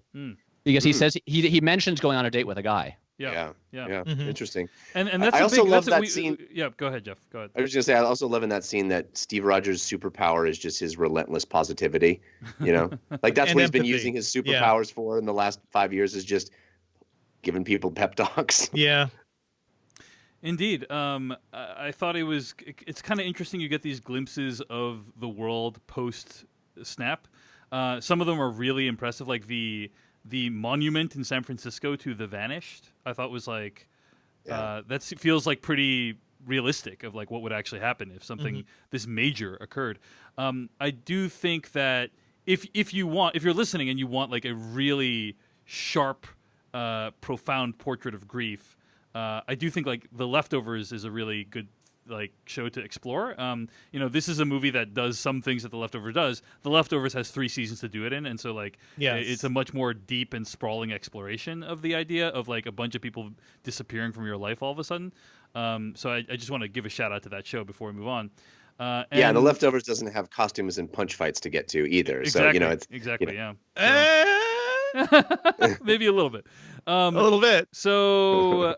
Because he says he mentions going on a date with a guy. Yeah. Mm-hmm. Interesting. And that's I also love that scene. Yeah, go ahead, Jeff. Go ahead. I was just gonna say I also love in that scene that Steve Rogers' superpower is just his relentless positivity. Like that's what he's been using his superpowers for in the last 5 years, is just giving people pep talks. Yeah. Indeed. I thought it's kind of interesting. You get these glimpses of the world post Snap. Some of them are really impressive, like the monument in San Francisco to the Vanished. I thought was like that feels like pretty realistic of like what would actually happen if something this major occurred. I do think that if you're listening and you want like a really sharp, profound portrait of grief. I do think like The Leftovers is a really good like show to explore. This is a movie that does some things that The Leftovers does. The Leftovers has 3 seasons to do it in, and so like it's a much more deep and sprawling exploration of the idea of like a bunch of people disappearing from your life all of a sudden. So I just want to give a shout out to that show before we move on. The Leftovers doesn't have costumes and punch fights to get to either. Exactly, so it's exactly. So. Maybe a little bit. A little bit. So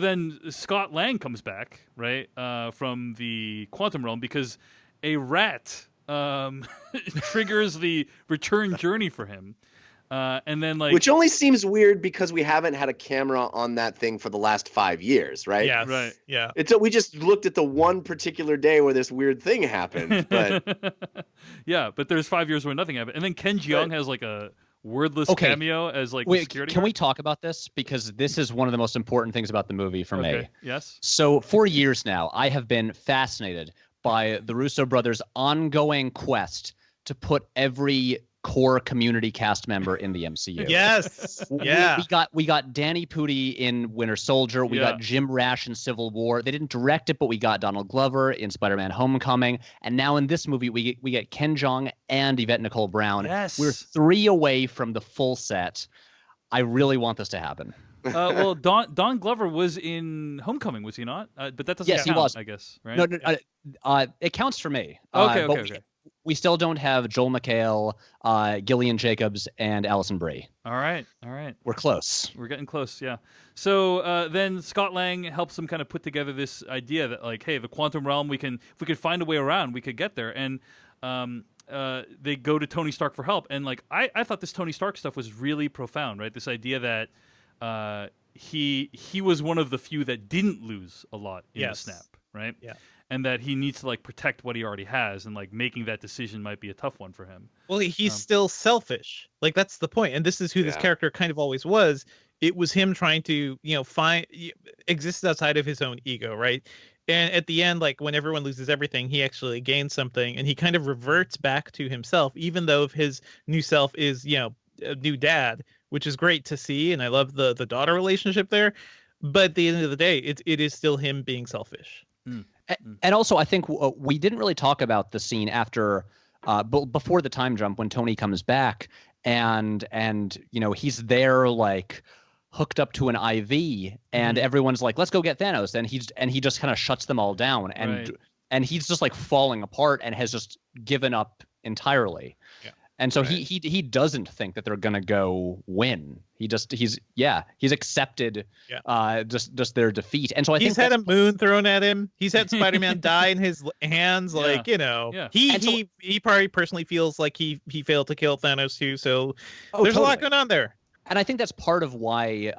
then Scott Lang comes back, right, from the quantum realm because a rat triggers the return journey for him. And then like, which only seems weird because we haven't had a camera on that thing for the last 5 years, right? Yes. Right. Yeah. We just looked at the one particular day where this weird thing happened, but yeah, but there's 5 years where nothing happened, and then Ken Jeong has like a wordless cameo as like the security Can guard. we talk about this? Because this is one of the most important things about the movie for me. Yes. So for years now, I have been fascinated by the Russo brothers' ongoing quest to put every core Community cast member in the MCU. Yes. Yeah. We got Danny Pudi in Winter Soldier. We got Jim Rash in Civil War. They didn't direct it, but we got Donald Glover in Spider-Man: Homecoming. And now in this movie, we get Ken Jeong and Yvette Nicole Brown. Yes. We're 3 away from the full set. I really want this to happen. Well, Don Glover was in Homecoming, was he not? But that doesn't count, he was. I guess, right? No, it counts for me. Okay. We still don't have Joel McHale, Gillian Jacobs, and Alison Brie. All right. We're close. We're getting close, yeah. So then Scott Lang helps them kind of put together this idea that, like, hey, the quantum realm, if we could find a way around, we could get there. And they go to Tony Stark for help. And, like, I thought this Tony Stark stuff was really profound, right? This idea that he was one of the few that didn't lose a lot in the snap, right? Yeah. And that he needs to like protect what he already has, and like making that decision might be a tough one for him. Well, he's still selfish. Like that's the point. And this is who this character kind of always was. It was him trying to, exist outside of his own ego, right? And at the end, like when everyone loses everything, he actually gains something, and he kind of reverts back to himself, even though his new self is, a new dad, which is great to see. And I love the daughter relationship there. But at the end of the day, it is still him being selfish. And also, I think we didn't really talk about the scene after, before the time jump when Tony comes back, and he's there like hooked up to an IV, and everyone's like, "Let's go get Thanos," and he just kind of shuts them all down, and he's just like falling apart and has just given up entirely. Yeah. And so he doesn't think that they're gonna go win. He's accepted just their defeat. And so I think he's had a moon thrown at him. He's had Spider-Man die in his hands. He probably personally feels like he failed to kill Thanos too. So there's a lot going on there. And I think that's part of why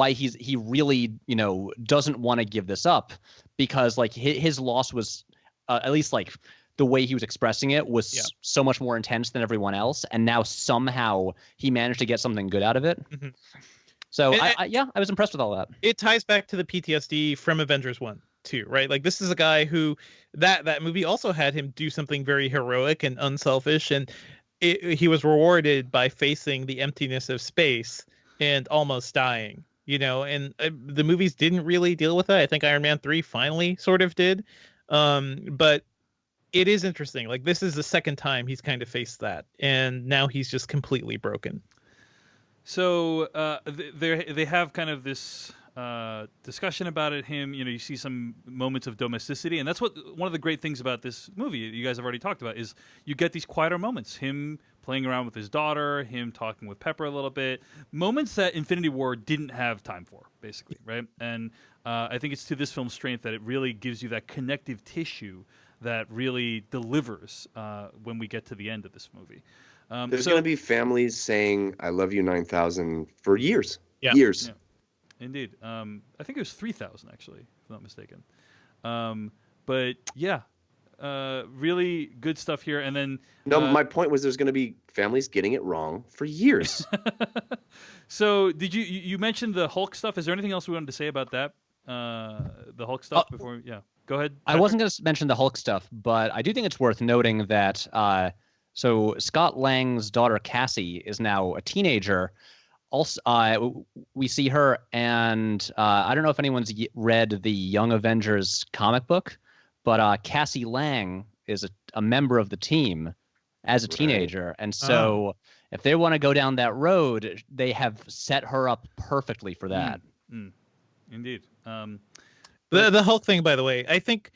he really doesn't want to give this up, because like his loss was at least like the way he was expressing it was so much more intense than everyone else, and now somehow he managed to get something good out of it. Mm-hmm. So I was impressed with all that. It ties back to the PTSD from Avengers 1 too, right? Like this is a guy who that movie also had him do something very heroic and unselfish, and he was rewarded by facing the emptiness of space and almost dying. And the movies didn't really deal with that. I think Iron Man 3 finally sort of did, but it is interesting. Like this is the second time he's kind of faced that, and now he's just completely broken. So they have kind of this discussion about it. You see some moments of domesticity, and that's one of the great things about this movie you guys have already talked about is you get these quieter moments. Him playing around with his daughter, him talking with Pepper a little bit, moments that Infinity War didn't have time for, basically, right? And I think it's to this film's strength that it really gives you that connective tissue that really delivers when we get to the end of this movie. There's going to be families saying "I love you 9000" for years. Yeah. Years. Indeed. I think it was 3,000 actually, if I'm not mistaken. But yeah, really good stuff here. And then No, my point was there's going to be families getting it wrong for years. So did you mentioned the Hulk stuff? Is there anything else we wanted to say about that? The Hulk stuff before? Yeah, go ahead. I wasn't going to mention the Hulk stuff, but I do think it's worth noting that so Scott Lang's daughter Cassie is now a teenager. Also, we see her, and I don't know if anyone's read the Young Avengers comic book, but Cassie Lang is a member of the team as a teenager, and so if they want to go down that road, they have set her up perfectly for that. Indeed. The Hulk thing, by the way, I think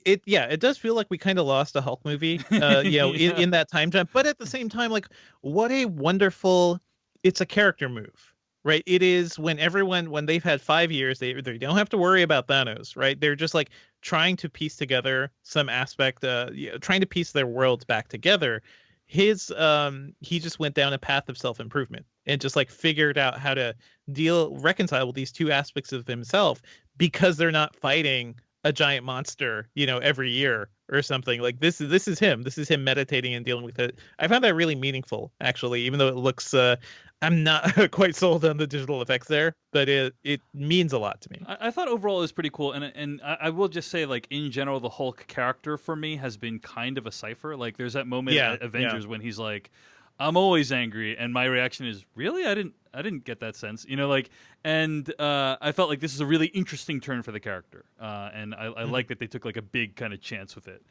it does feel like we kind of lost a Hulk movie, in that time jump. But at the same time, like, what a wonderful, it's a character move, right? It is when they've had 5 years, they don't have to worry about Thanos, right? They're just like trying to piece together some aspect, trying to piece their worlds back together. He just went down a path of self-improvement and just like figured out how to reconcile with these two aspects of himself, because they're not fighting a giant monster, every year or something. Like this is him meditating and dealing with it. I found that really meaningful, actually, even though it looks, I'm not quite sold on the digital effects there, but it means a lot to me. I thought overall it was pretty cool, and I will just say, like, in general, the Hulk character for me has been kind of a cipher. Like, there's that moment at Avengers when he's like, "I'm always angry," and my reaction is, "Really? I didn't get that sense," and I felt like this is a really interesting turn for the character, and I like that they took like a big kind of chance with it.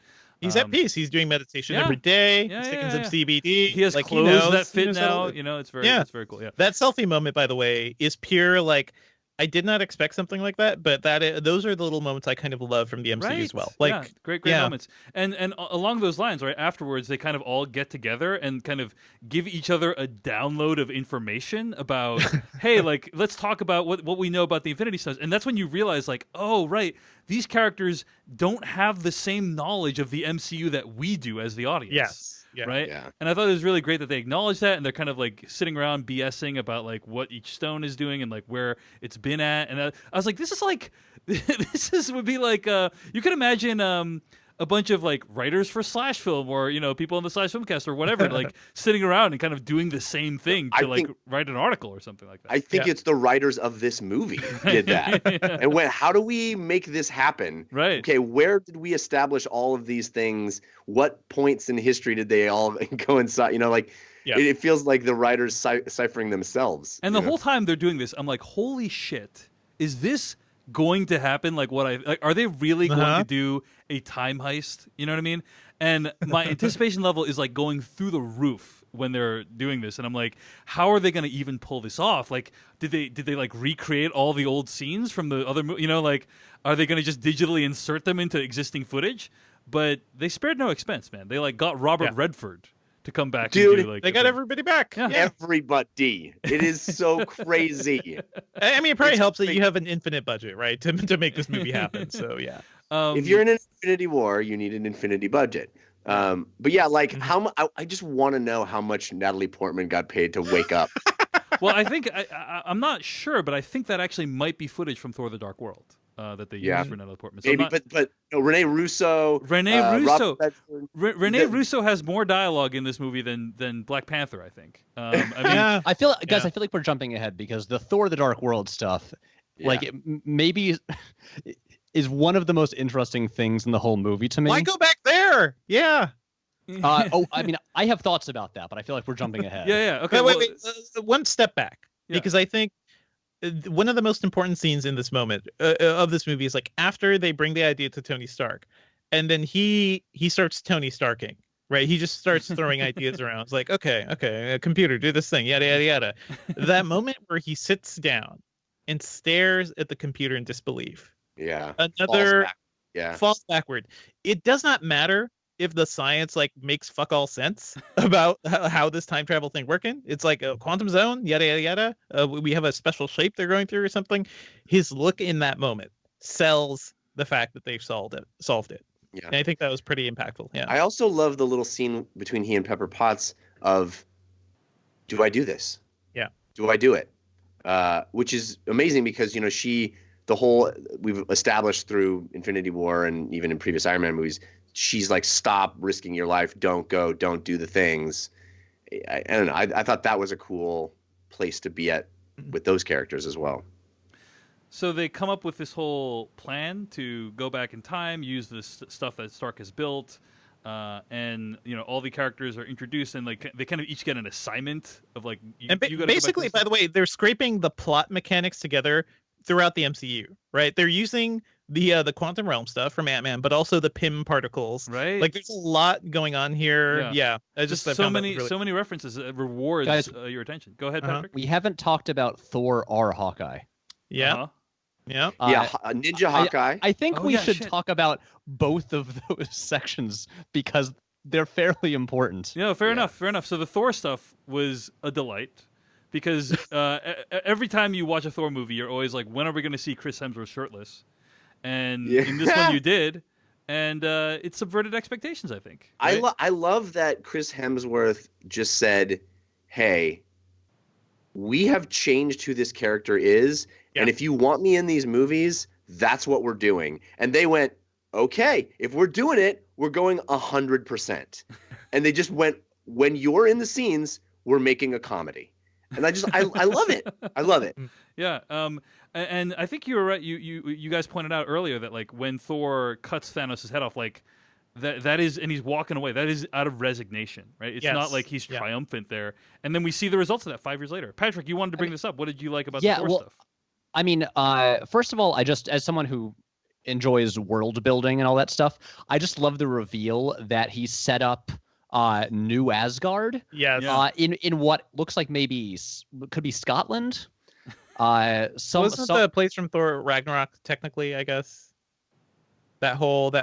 He's at peace. He's doing meditation every day. He's taking some CBD. He has clothes that fit now. It's very cool. Yeah. That selfie moment, by the way, is pure, like, I did not expect something like that, but those are the little moments I kind of love from the MCU as well. Like, great moments. And along those lines, right afterwards, they kind of all get together and kind of give each other a download of information about, hey, like, let's talk about what we know about the Infinity Stones. And that's when you realize, like, oh, right, these characters don't have the same knowledge of the MCU that we do as the audience. Yes. Yeah. Right. Yeah. And I thought it was really great that they acknowledged that, and they're kind of like sitting around BSing about like what each stone is doing and like where it's been at. And I was like, this would be like you could imagine a bunch of like writers for Slash Film or people in the Slash Filmcast or whatever like sitting around and kind of doing the same thing to write an article or something like that. I think it's the writers of this movie did that. And how do we make this happen? Right. Okay, where did we establish all of these things? What points in history did they all coincide? It feels like the writers ciphering themselves. And the whole time they're doing this, I'm like, holy shit, is this going to happen? Like, are they really going to do a time heist? You know what I mean? And my anticipation level is like going through the roof when they're doing this, and I'm like, how are they going to even pull this off? Like, did they like recreate all the old scenes from the other like, are they going to just digitally insert them into existing footage? But they spared no expense, man. They like got Robert Redford to come back. Dude, and do, like, they got everybody back. Yeah. Everybody. It is so crazy. I mean, it probably helps that you have an infinite budget, right, to make this movie happen. So yeah. If you're in an Infinity War, you need an infinity budget. But yeah, like I just want to know how much Natalie Portman got paid to wake up. Well, I think I'm not sure, but I think that actually might be footage from Thor: The Dark World. That they used for Natalie Portman. So maybe, but Rene Russo. Rene Russo has more dialogue in this movie than Black Panther, I think. I mean, I feel like we're jumping ahead because the Thor: The Dark World stuff, maybe is one of the most interesting things in the whole movie to me. Why go back there? Yeah. I mean, I have thoughts about that, but I feel like we're jumping ahead. Yeah. Okay. Wait. One step back, because I think one of the most important scenes in this moment of this movie is like after they bring the idea to Tony Stark, and then he starts Tony Starking, right? He just starts throwing ideas around. It's like, okay, computer, do this thing, yada, yada, yada. That moment where he sits down and stares at the computer in disbelief. Yeah. Another falls backward. It does not matter if the science like makes fuck all sense about how this time travel thing working. It's like a quantum zone, yada yada yada. We have a special shape they're going through or something. His look in that moment sells the fact that they've solved it. Yeah, and I think that was pretty impactful. Yeah. I also love the little scene between he and Pepper Potts of, do I do this? Yeah. Do I do it? which is amazing because we've established through Infinity War and even in previous Iron Man movies, she's like, stop risking your life, don't go, don't do the things. I don't know. I thought that was a cool place to be at with those characters as well. So they come up with this whole plan to go back in time, use this stuff that Stark has built, and all the characters are introduced, and like they kind of each get an assignment of like. Basically, by the way, they're scraping the plot mechanics together throughout the MCU, right? They're using the quantum realm stuff from Ant-Man, but also the Pym particles. Right. Like there's a lot going on here. Yeah. I so many references. It rewards Guys, your attention. Go ahead, Patrick. We haven't talked about Thor or Hawkeye. Yeah. Uh-huh. Yeah. Ninja Hawkeye. I think we should talk about both of those sections because they're fairly important. Yeah, fair enough. So the Thor stuff was a delight because every time you watch a Thor movie, you're always like, when are we going to see Chris Hemsworth shirtless? And in this one you did, and it subverted expectations, I think. Right? I love that Chris Hemsworth just said, hey, we have changed who this character is, and if you want me in these movies, that's what we're doing. And they went, okay, if we're doing it, we're going 100%. And they just went, when you're in the scenes, we're making a comedy. And I love it. I love it. Yeah. And I think you were right. You guys pointed out earlier that like when Thor cuts Thanos' head off, like that is, and he's walking away. That is out of resignation, right? It's not like he's triumphant there. And then we see the results of that 5 years later. Patrick, you wanted to bring this up. What did you like about the Thor stuff? I mean, first of all, as someone who enjoys world building and all that stuff, I just love the reveal that he set up New Asgard. In what looks like maybe could be Scotland. Wasn't the place from Thor Ragnarok technically? I guess that whole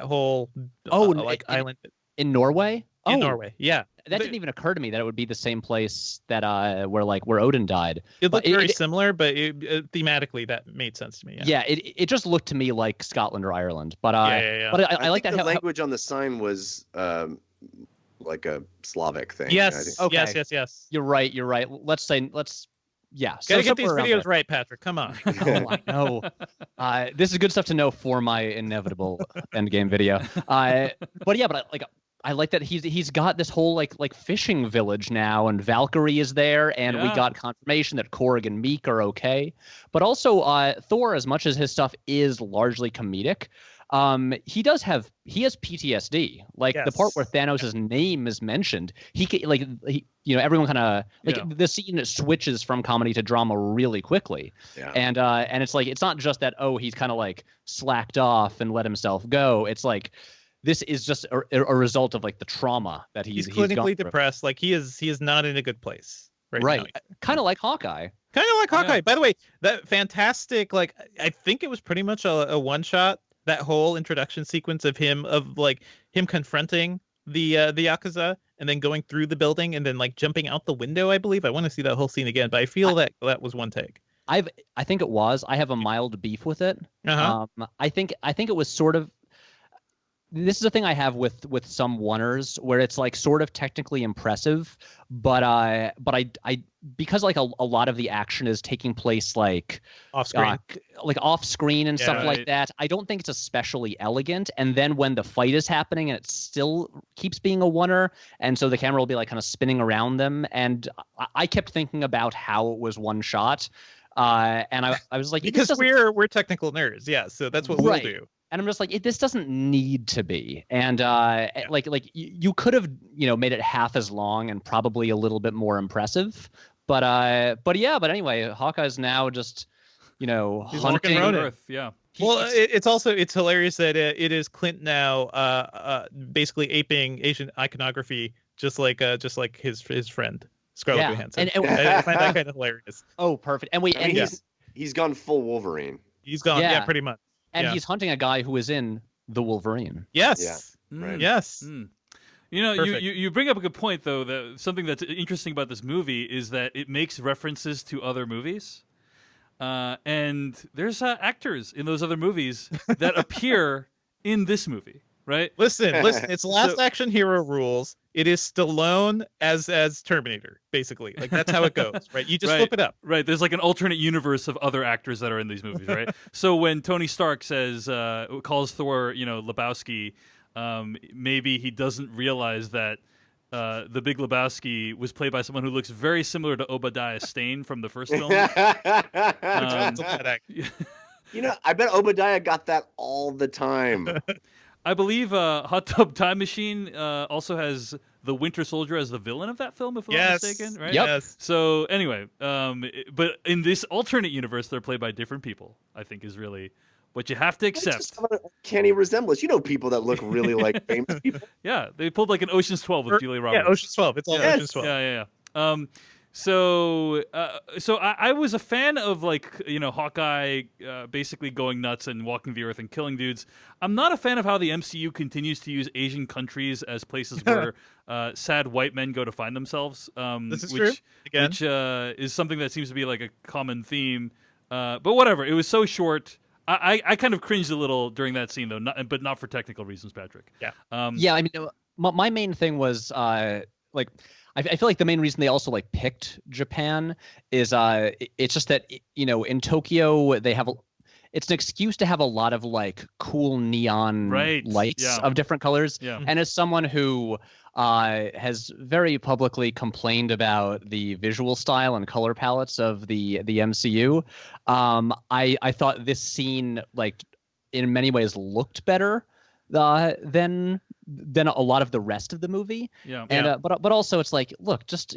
island in Norway. In Norway, yeah. That didn't even occur to me that it would be the same place that where Odin died. It looked very similar, but thematically that made sense to me. Yeah, it just looked to me like Scotland or Ireland. But But I like that the language on the sign was like a Slavic thing. Yes. Okay. Yes. You're right. Let's. Yeah. Gotta get these videos right, Patrick. Come on. I know. This is good stuff to know for my inevitable Endgame video. But I like that he's got this whole like fishing village now, and Valkyrie is there, and we got confirmation that Korg and Meek are okay. But also Thor, as much as his stuff is largely comedic, he has PTSD. Like the part where Thanos' name is mentioned, everyone kind of the scene switches from comedy to drama really quickly. Yeah. And it's like, it's not just that, he's kind of like slacked off and let himself go. It's like, this is just a result of like the trauma that he's clinically depressed. Like he is not in a good place right now. Kind of like Hawkeye. By the way, that fantastic, like, I think it was pretty much a one shot. That whole introduction sequence of him confronting the Yakuza and then going through the building and then like jumping out the window, I believe. I want to see that whole scene again, but I feel that was one take. I think it was. I have a mild beef with it. I think it was sort of. This is a thing I have with some oneers where it's like sort of technically impressive, but I because like a lot of the action is taking place like off screen and stuff like that. I don't think it's especially elegant. And then when the fight is happening and it still keeps being a oneer, and so the camera will be like kind of spinning around them, and I kept thinking about how it was one shot, and I was like, because we're technical nerds, so that's what we'll do. And I'm just like, this doesn't need to be. And you could have, made it half as long and probably a little bit more impressive. But anyway, Hawkeye's now just, hunting Earth. Yeah. It's hilarious that it is Clint now, basically aping Asian iconography, just like his friend Scarlett Johansson. And I find that kind of hilarious. Oh, perfect. He's gone full Wolverine. He's gone, pretty much. And he's hunting a guy who is in the Wolverine. Yes. Yeah. Right. Yes. You bring up a good point, though, that something that's interesting about this movie is that it makes references to other movies. And there's actors in those other movies that appear in this movie. right? Listen. It's Last Action Hero rules. It is Stallone as Terminator, basically. Like that's how it goes, right? You just Right. flip it up. Right. There's like an alternate universe of other actors that are in these movies, right? So when Tony Stark calls Thor, Lebowski, maybe he doesn't realize that the Big Lebowski was played by someone who looks very similar to Obadiah Stane from the first film. I bet Obadiah got that all the time. I believe Hot Tub Time Machine also has the Winter Soldier as the villain of that film, if I'm not mistaken, right? Yep. Yes. So anyway, but in this alternate universe, they're played by different people. I think is really what you have to accept. Just have an uncanny resemblance. You know, people that look really like famous people. Yeah, they pulled like an Ocean's 12 with Julia Roberts. Yeah, Ocean's 12. It's all Yes. Ocean's 12. Yeah. So I was a fan of Hawkeye basically going nuts and walking the earth and killing dudes. I'm not a fan of how the MCU continues to use Asian countries as places where sad white men go to find themselves. This is true. Again. Which is something that seems to be like a common theme. But whatever. It was so short. I kind of cringed a little during that scene though, but not for technical reasons, Patrick. Yeah. Yeah, I mean, my main thing was like. I feel like the main reason they also like picked Japan is it's just that in Tokyo they have it's an excuse to have a lot of like cool neon lights of different colors. Yeah. And as someone who has very publicly complained about the visual style and color palettes of the MCU, I thought this scene like in many ways looked better than a lot of the rest of the movie. Yeah. And but also it's like, look, just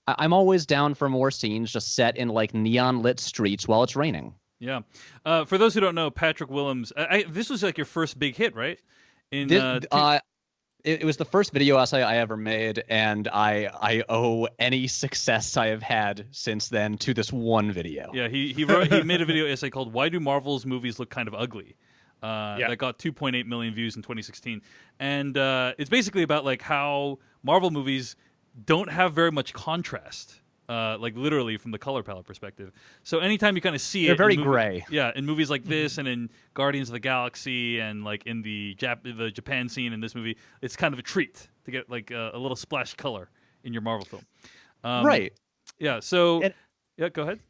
I'm always down for more scenes just set in like neon lit streets while it's raining. Yeah. For those who don't know, Patrick Willlems, this was like your first big hit, right? It was the first video essay I ever made, and I owe any success I have had since then to this one video. Yeah, he made a video essay called "Why Do Marvel's Movies Look Kind of Ugly?" That got 2.8 million views in 2016, and it's basically about like how Marvel movies don't have very much contrast, like literally from the color palette perspective. So anytime you kind of see they're it, very gray. Yeah, in movies like this, and in Guardians of the Galaxy, and like in the Japan scene in this movie, it's kind of a treat to get like a little splash color in your Marvel film. Right. Yeah. So yeah, go ahead.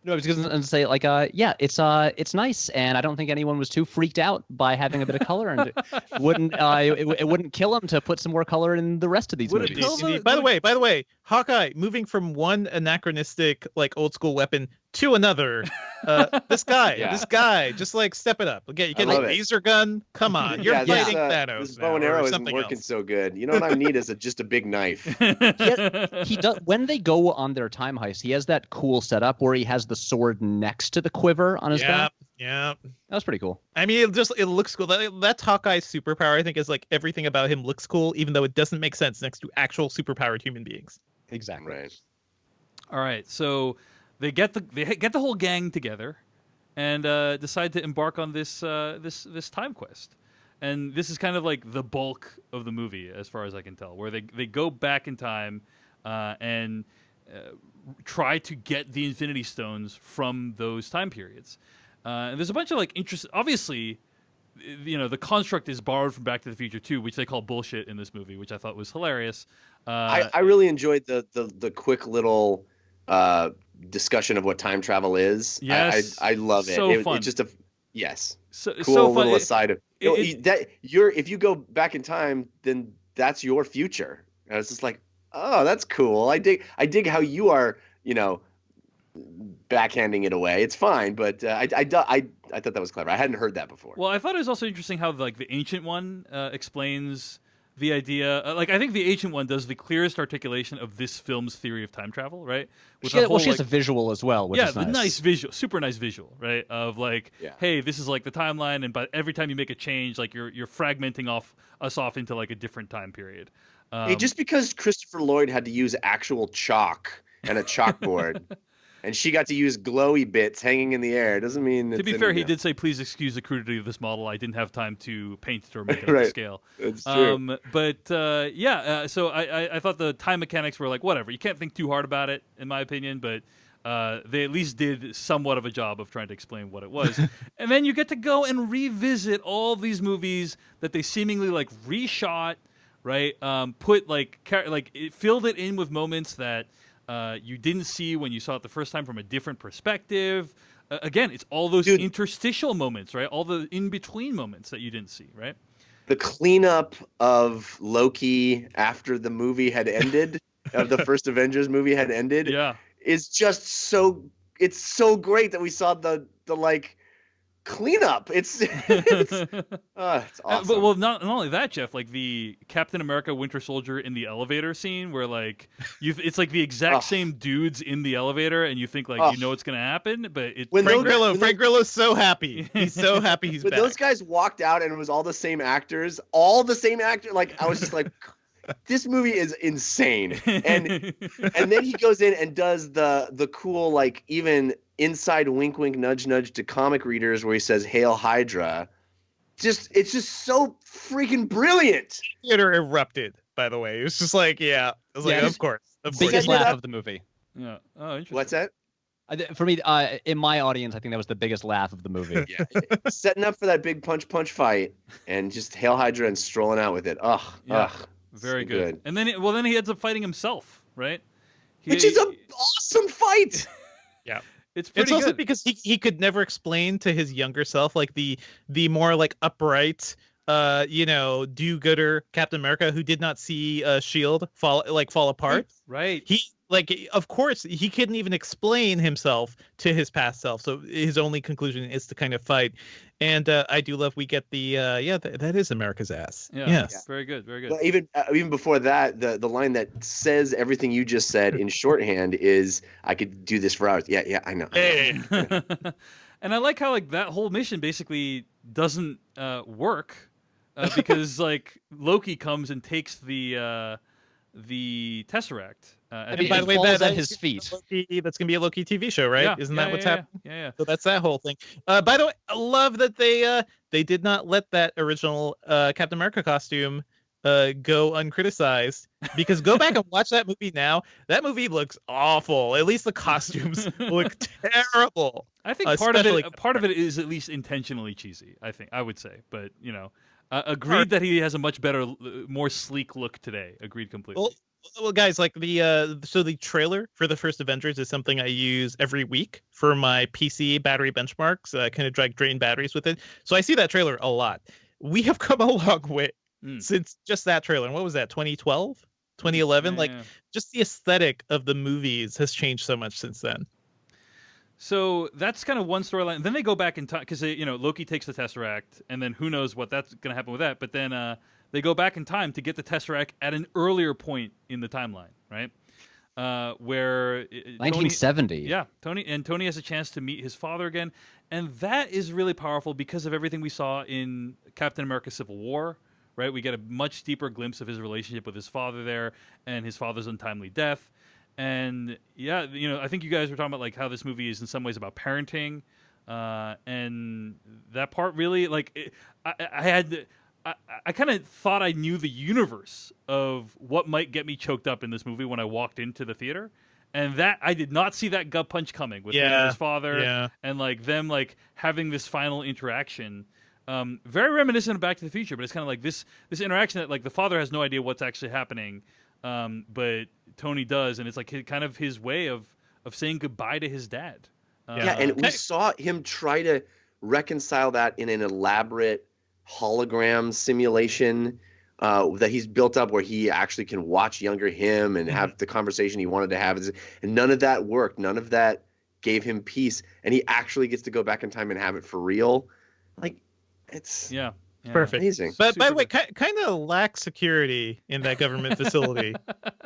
No, I was going to say, like, it's nice, and I don't think anyone was too freaked out by having a bit of color, and it wouldn't kill them to put some more color in the rest of these movies. By the way, Hawkeye moving from one anachronistic, like old school weapon to another. This guy, just like step it up. Okay, you get a laser gun. Come on, you're fighting Thanos. This bow and arrow isn't working so good. You know what I need is just a big knife. He does. When they go on their time heist, he has that cool setup where he has the sword next to the quiver on his back. Yeah, that was pretty cool. I mean, it looks cool. That's Hawkeye's superpower. I think is like everything about him looks cool, even though it doesn't make sense next to actual superpowered human beings. Exactly. Right. All right, so they get the whole gang together and decide to embark on this time quest. And this is kind of like the bulk of the movie, as far as I can tell, where they go back in time and try to get the Infinity Stones from those time periods. And there's a bunch of like interest. Obviously, the construct is borrowed from Back to the Future 2, which they call bullshit in this movie, which I thought was hilarious. I really enjoyed the quick little discussion of what time travel is. Yes, I love it. So fun. It's just cool so fun. little aside of if you go back in time, then that's your future. And it's just like, oh, that's cool. I dig how you are, backhanding it away. It's fine, but I thought that was clever. I hadn't heard that before. Well, I thought it was also interesting how like the Ancient One explains the idea. I think the Ancient One does the clearest articulation of this film's theory of time travel, right? She has a visual as well, which is nice. The nice visual, super nice visual, right? Of like, hey, this is like the timeline, and but every time you make a change, like you're fragmenting us off into like a different time period. Just because Christopher Lloyd had to use actual chalk and a chalkboard, and she got to use glowy bits hanging in the air, doesn't mean. To be fair, he did say, "Please excuse the crudity of this model. I didn't have time to paint it or make it up to scale." It's true. So I thought the time mechanics were like whatever. You can't think too hard about it, in my opinion. But they at least did somewhat of a job of trying to explain what it was. And then you get to go and revisit all these movies that they seemingly like reshot, right? Put like it filled it in with moments that you didn't see when you saw it the first time from a different perspective. Again, it's all those interstitial moments, right? All the in-between moments that you didn't see, right? The cleanup of Loki after the movie had ended, of the first Avengers movie had ended, is just it's so great that we saw the like cleanup. It's awesome. But well, not only that, Jeff, like the Captain America Winter Soldier in the elevator scene where like it's like the exact same dudes in the elevator and you think like you know what's gonna happen, but Frank Grillo's so happy. He's so happy he's when back. Those guys walked out and it was all the same actors, like I was just like this movie is insane. And then he goes in and does the cool like even inside wink wink nudge nudge to comic readers where he says Hail Hydra. It's just so freaking brilliant. Theater erupted, by the way. It was just like, of course. Biggest laugh of the movie. Yeah. Oh, interesting. What's that? For me, in my audience, I think that was the biggest laugh of the movie. Yeah. Setting up for that big punch fight and just Hail Hydra and strolling out with it. Very good. And then he ends up fighting himself, right? Which is an awesome fight. Yeah. It's pretty also good. because he could never explain to his younger self, like the more like upright, do-gooder Captain America who did not see Shield fall apart. Right. He of course he couldn't even explain himself to his past self. So his only conclusion is to kind of fight. And I do love we get the that is America's ass. Yeah. Yes. Yeah. Very good. Very good. Well, even before that, the line that says everything you just said in shorthand is, "I could do this for hours." Yeah, I know. Hey. And I like how like that whole mission basically doesn't work because like Loki comes and takes the Tesseract. And by the way, that's at his feet. That's gonna be a Loki TV show, right? Yeah, Isn't that what's happening? Yeah. So that's that whole thing. By the way, I love that they did not let that original Captain America costume go uncriticized, because go back and watch that movie now. That movie looks awful. At least the costumes look terrible. I think part of it is at least intentionally cheesy. I would say, but agreed that he has a much better, more sleek look today. Agreed completely. Well, guys, like the trailer for the first Avengers is something I use every week for my PC battery benchmarks. I kind of drain batteries with it, so I see that trailer a lot. We have come a long way since just that trailer. And what was that? 2012, 2011? Just the aesthetic of the movies has changed so much since then. So that's kind of one storyline. Then they go back in time because Loki takes the Tesseract, and then who knows what that's going to happen with that. But then they go back in time to get the Tesseract at an earlier point in the timeline, right? Where 1970. Tony has a chance to meet his father again, and that is really powerful because of everything we saw in Captain America: Civil War. Right, we get a much deeper glimpse of his relationship with his father there, and his father's untimely death. And I think you guys were talking about like how this movie is in some ways about parenting, and that part really I kind of thought I knew the universe of what might get me choked up in this movie when I walked into the theater, and that I did not see that gut punch coming with him and his father, and like them like having this final interaction. Very reminiscent of Back to the Future, but it's kind of like this interaction that like the father has no idea what's actually happening, but Tony does, and it's like kind of his way of saying goodbye to his dad. And we saw him try to reconcile that in an elaborate hologram simulation that he's built up, where he actually can watch younger him and have the conversation he wanted to have, and none of that worked. None of that gave him peace, and he actually gets to go back in time and have it for real. Like, it's perfect. Amazing. But by the way, kind of lacks security in that government facility.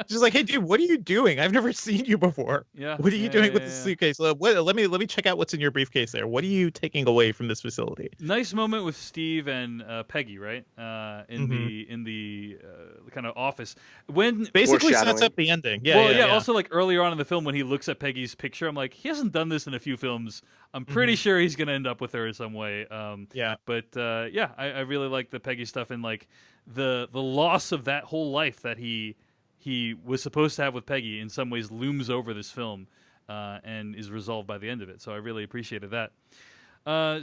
Just like, hey, dude, what are you doing? I've never seen you before. Yeah. What are you doing with the suitcase? Let me check out what's in your briefcase there. What are you taking away from this facility? Nice moment with Steve and Peggy, right? In the kind of office when basically sets up the ending. Also, like earlier on in the film when he looks at Peggy's picture, I'm like, he hasn't done this in a few films. I'm pretty sure he's gonna end up with her in some way. I really like the Peggy stuff, and like the loss of that whole life that he was supposed to have with Peggy in some ways looms over this film, and is resolved by the end of it. So I really appreciated that.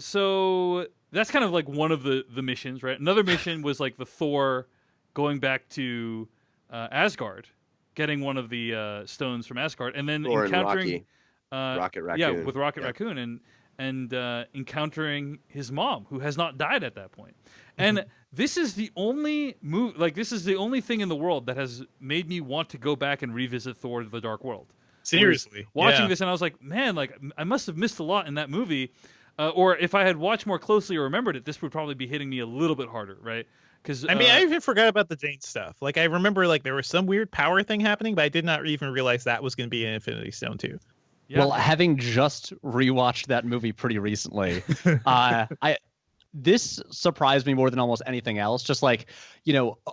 So that's kind of like one of the missions, right? Another mission was like the Thor going back to Asgard, getting one of the stones from Asgard, and then Thor encountering and Rocket Raccoon. yeah, with Rocket Raccoon, and encountering his mom, who has not died at that point. And this is the only this is the only thing in the world that has made me want to go back and revisit Thor: The Dark World. Seriously, Watching this, and I was like, man, like I must have missed a lot in that movie. Or if I had watched more closely or remembered it, this would probably be hitting me a little bit harder, right? Because I mean, I even forgot about the Jane stuff. Like, I remember like there was some weird power thing happening, but I did not even realize that was going to be an Infinity Stone too. Yeah. Well, having just rewatched that movie pretty recently, this surprised me more than almost anything else. Just like,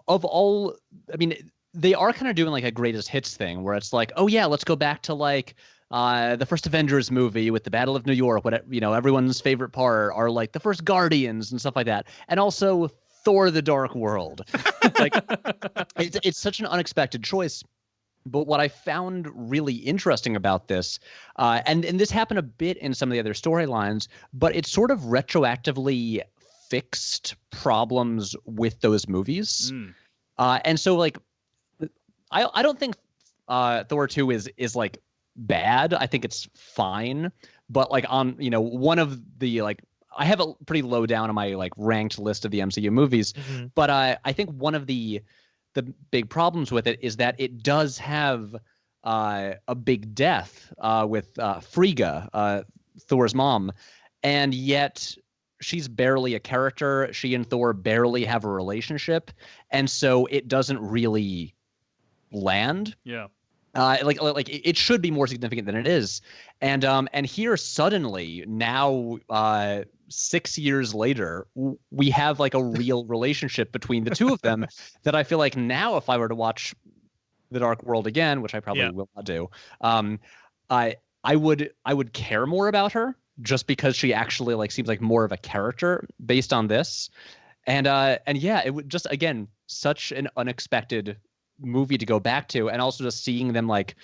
of all, I mean, they are kind of doing like a greatest hits thing where it's like, oh yeah, let's go back to like the first Avengers movie with the Battle of New York, what everyone's favorite part, are like the first Guardians and stuff like that, and also Thor: The Dark World. Like, it's such an unexpected choice. But what I found really interesting about this, and this happened a bit in some of the other storylines, but it sort of retroactively fixed problems with those movies. And so, like, I don't think Thor 2 is like bad. I think it's fine. But like on, one of the like, I have a pretty low down on my like ranked list of the MCU movies. But I think one of the big problems with it is that it does have a big death with Frigga, Thor's mom, and yet she's barely a character. She and Thor barely have a relationship, and so it doesn't really land. Yeah. Like it should be more significant than it is, and here suddenly now 6 years later we have like a real relationship between the two of them that I feel like now if I were to watch The Dark World again, which I probably will not do, I would care more about her just because she actually like seems like more of a character based on this, and yeah, it would just again such an unexpected movie to go back to, and also just seeing them like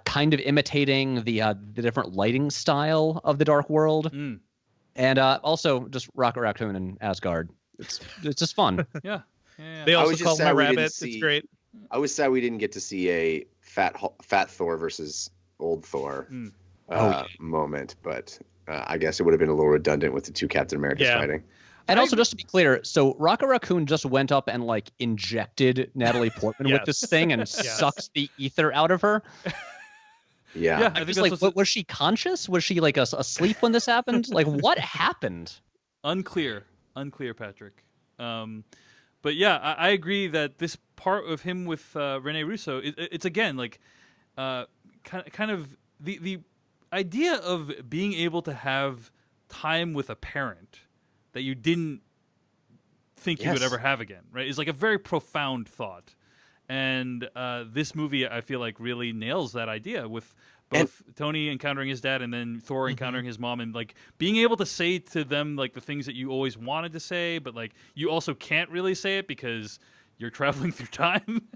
kind of imitating the different lighting style of The Dark World, and also just Rocket Raccoon and Asgard. It's just fun. Yeah. They also call my rabbit. It's great. I was sad we didn't get to see a fat Thor versus old Thor moment, but I guess it would have been a little redundant with the two Captain Americas fighting. And also, just to be clear, so Rocket Raccoon just went up and like injected Natalie Portman with this thing and sucked the ether out of her. Yeah. I was like, was she conscious? Was she like asleep when this happened? Like, what happened? Unclear, Patrick. But yeah, I agree that this part of him with Rene Russo, it's again like kind of the idea of being able to have time with a parent that you didn't think you would ever have again, right? Is like a very profound thought. And this movie, I feel like, really nails that idea with both Tony encountering his dad and then Thor encountering his mom, and like being able to say to them like the things that you always wanted to say, but like you also can't really say it because you're traveling through time.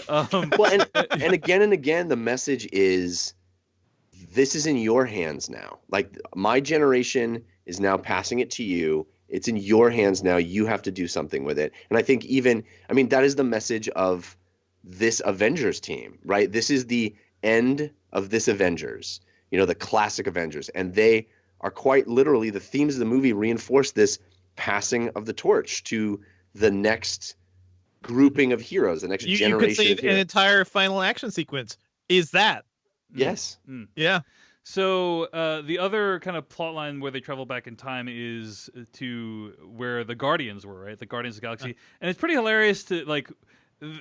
Well, and again, the message is this is in your hands now. Like my generation is now passing it to you. It's in your hands now. You have to do something with it. And I think that is the message of this Avengers team, right? This is the end of this Avengers, the classic Avengers. And they are quite literally, the themes of the movie reinforce this passing of the torch to the next grouping of heroes, the next generation. You could say an entire final action sequence is that. Yes. Yeah. So the other kind of plot line where they travel back in time is to where the Guardians were, right? The Guardians of the Galaxy. And it's pretty hilarious to like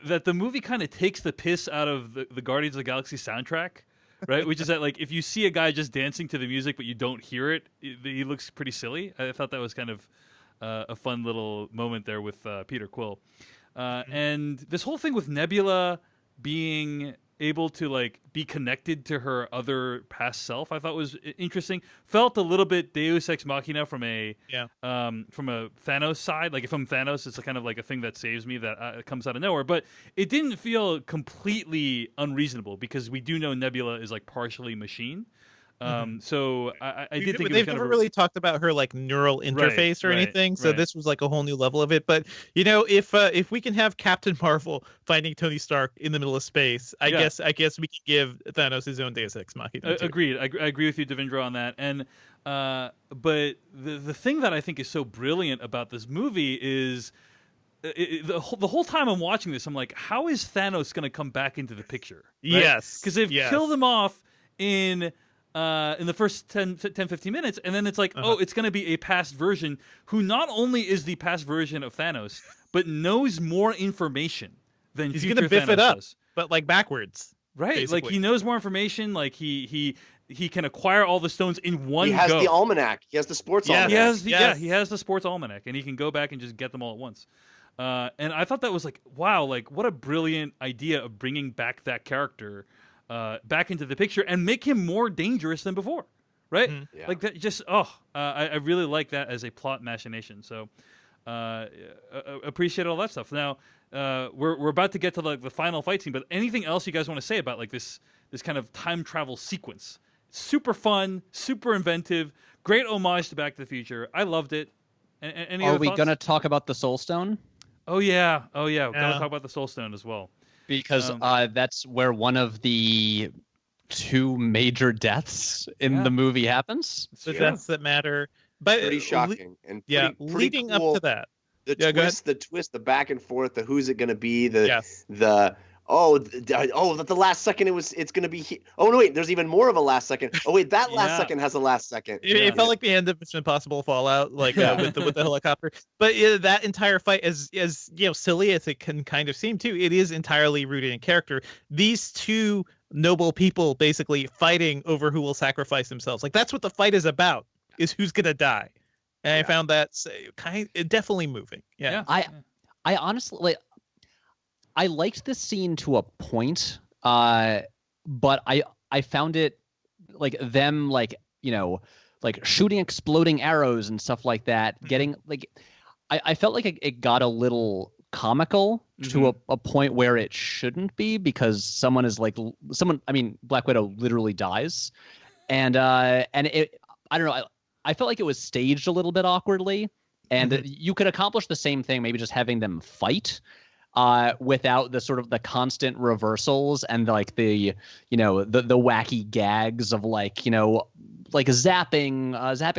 that the movie kind of takes the piss out of the Guardians of the Galaxy soundtrack, right? Which is that like if you see a guy just dancing to the music but you don't hear it, he looks pretty silly. I thought that was kind of a fun little moment there with Peter Quill. And this whole thing with Nebula being able to like be connected to her other past self, I thought was interesting. Felt a little bit Deus Ex Machina from a Thanos side. Like if I'm Thanos, it's a kind of like a thing that saves me that comes out of nowhere. But it didn't feel completely unreasonable because we do know Nebula is like partially machine. So I did think they've never really talked about her like neural interface or anything. So this was like a whole new level of it. But you know, if we can have Captain Marvel finding Tony Stark in the middle of space, I guess we can give Thanos his own Deus Ex Machina. Agreed. I agree with you, Devindra, on that. And but the thing that I think is so brilliant about this movie is the whole time I'm watching this, I'm like, how is Thanos going to come back into the picture? Right? Yes, because they've killed him off in the first 10, 15 minutes, and then it's like, oh, it's going to be a past version who not only is the past version of Thanos, but knows more information than he's future going to biff Thanos it up, does. But like backwards. Right, basically. like he knows more information, like he can acquire all the stones in one go. He has the almanac. He has the sports almanac. He has the sports almanac, and he can go back and just get them all at once. And I thought that was like, wow, like what a brilliant idea of bringing back that character back into the picture and make him more dangerous than before, right? Yeah. Like that, just I really like that as a plot machination. So appreciate all that stuff. Now we're about to get to like the final fight scene, but anything else you guys want to say about like this kind of time travel sequence? Super fun, super inventive, great homage to Back to the Future. I loved it. Are we gonna talk about the Soul Stone? Oh yeah. We're gonna talk about the Soul Stone as well. Because that's where one of the two major deaths in the movie happens. The deaths that matter. But pretty shocking. Pretty leading cool. up to that. The twist, the back and forth, the who's it going to be, the last second it's going to be oh no wait, there's even more of a last second. Oh wait, that last second has a last second. It felt like the end of Mission Impossible Fallout, like with the helicopter. But that entire fight, as silly as it can kind of seem too, it is entirely rooted in character. These two noble people basically fighting over who will sacrifice themselves. Like that's what the fight is about, is who's gonna die. And I found that definitely moving. I honestly I liked this scene to a point, but I found it like them like shooting exploding arrows and stuff like that. Getting like I felt like it got a little comical to a point where it shouldn't be, because Black Widow literally dies, and it I don't know. I felt like it was staged a little bit awkwardly, and you could accomplish the same thing, maybe just having them fight. Without the sort of the constant reversals and like the wacky gags of like zapping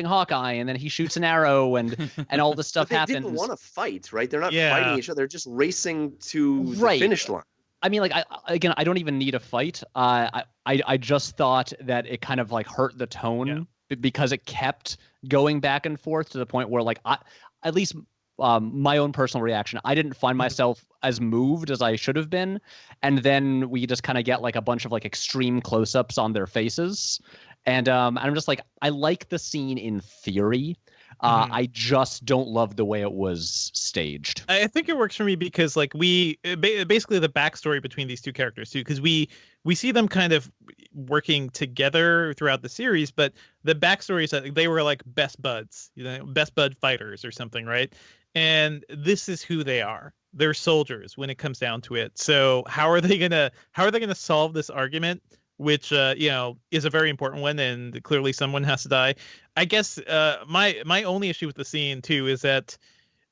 Hawkeye, and then he shoots an arrow and all this stuff happens. They didn't want to fight, right? They're not fighting each other. They're just racing to the finish line. I mean, like I don't even need a fight. I just thought that it kind of like hurt the tone because it kept going back and forth to the point where like at least my own personal reaction, I didn't find myself as moved as I should have been. And then we just kind of get like a bunch of like extreme close-ups on their faces. And I'm just like, I like the scene in theory. I just don't love the way it was staged. I think it works for me because like we basically the backstory between these two characters too, because we see them kind of working together throughout the series, but the backstory is that they were like best buds, best bud fighters or something, right? And this is who they are. They're soldiers when it comes down to it. So how are they gonna solve this argument, which is a very important one, and clearly someone has to die. I guess my only issue with the scene too is that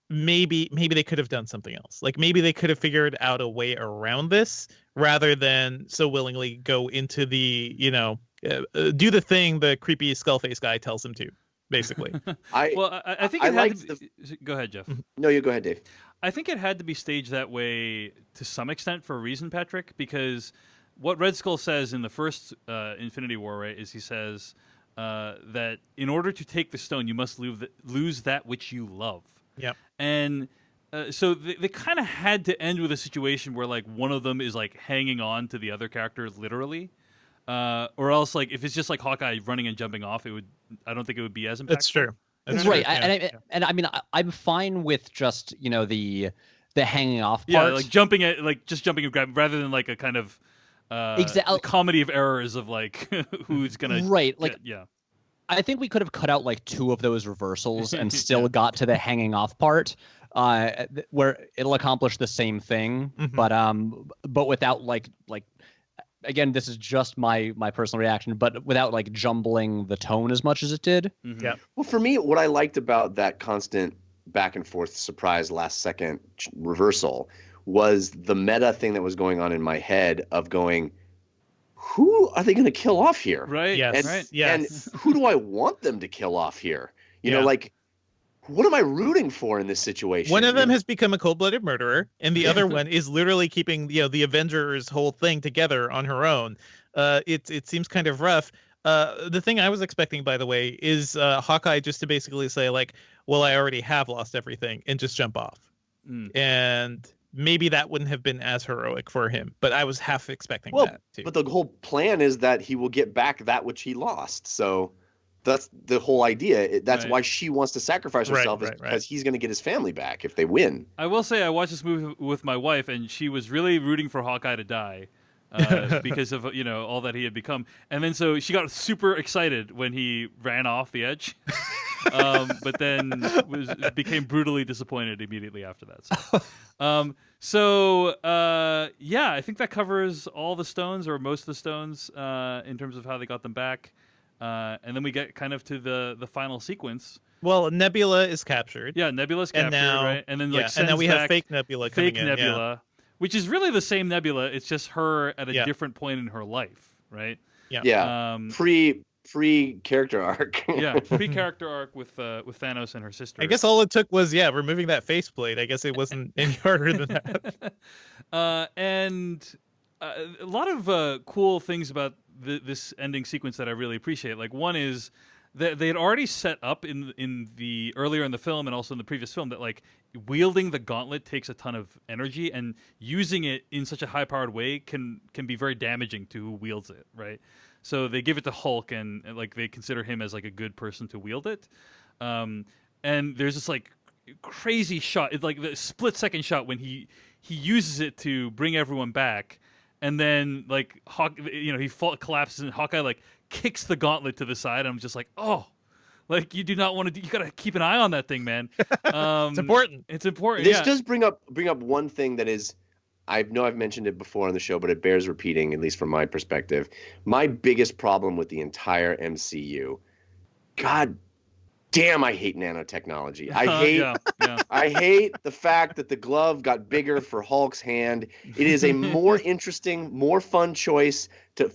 maybe they could have done something else. Like maybe they could have figured out a way around this rather than so willingly go into the do the thing the creepy skullface guy tells them to. Basically, I think it had to be... Go ahead, Jeff. No, you go ahead, Dave. I think it had to be staged that way to some extent for a reason, Patrick, because what Red Skull says in the first Infinity War, right, is he says that in order to take the stone, you must lose that which you love. Yeah, and so they kind of had to end with a situation where like one of them is like hanging on to the other character literally. Or else, like, if it's just like Hawkeye running and jumping off, I don't think it would be as impactful. That's true. That's right. True. And I mean, I'm fine with just the hanging off part. Yeah, like jumping and grab rather than like a kind of comedy of errors of like who's gonna yeah. I think we could have cut out like 2 of those reversals and still got to the hanging off part, where it'll accomplish the same thing, but without like again, this is just my personal reaction, but without like jumbling the tone as much as it did. Yeah. Well, for me, what I liked about that constant back and forth surprise last second reversal was the meta thing that was going on in my head of going, who are they going to kill off here? Right. Yes. And, Right. Yes. and who do I want them to kill off here? You know, like, what am I rooting for in this situation? One of them has become a cold-blooded murderer, and the other one is literally keeping the Avengers whole thing together on her own. It seems kind of rough. The thing I was expecting, by the way, is Hawkeye just to basically say like, well, I already have lost everything, and just jump off. And maybe that wouldn't have been as heroic for him, but I was half expecting that too. But the whole plan is that he will get back that which he lost. So that's the whole idea. That's why she wants to sacrifice herself, because he's going to get his family back if they win. I will say I watched this movie with my wife, and she was really rooting for Hawkeye to die because of all that he had become. And then so she got super excited when he ran off the edge, but then became brutally disappointed immediately after that. So, I think that covers all the stones, or most of the stones, in terms of how they got them back. And then we get kind of to the final sequence. Well, Nebula is captured. Yeah, Nebula's captured, right? And then and then we have fake Nebula coming in. Nebula, which is really the same Nebula. It's just her at a different point in her life, right? Yeah. Pre character arc. Pre character arc with Thanos and her sister. I guess all it took was removing that faceplate. I guess it wasn't any harder than that. And a lot of cool things about this ending sequence that I really appreciate. Like, one is that they had already set up in the earlier in the film and also in the previous film that like wielding the gauntlet takes a ton of energy, and using it in such a high powered way can be very damaging to who wields it, right? So they give it to Hulk, and like they consider him as like a good person to wield it. And there's this like crazy shot, it's like the split second shot when he uses it to bring everyone back. And then, like, he collapses, and Hawkeye, like, kicks the gauntlet to the side. And I'm just like, oh, like, you do not want to you got to keep an eye on that thing, man. It's important. It's important. This does bring up one thing that is, I know I've mentioned it before on the show, but it bears repeating, at least from my perspective. My biggest problem with the entire MCU, God damn, I hate nanotechnology. I hate the fact that the glove got bigger for Hulk's hand. It is a more interesting, more fun choice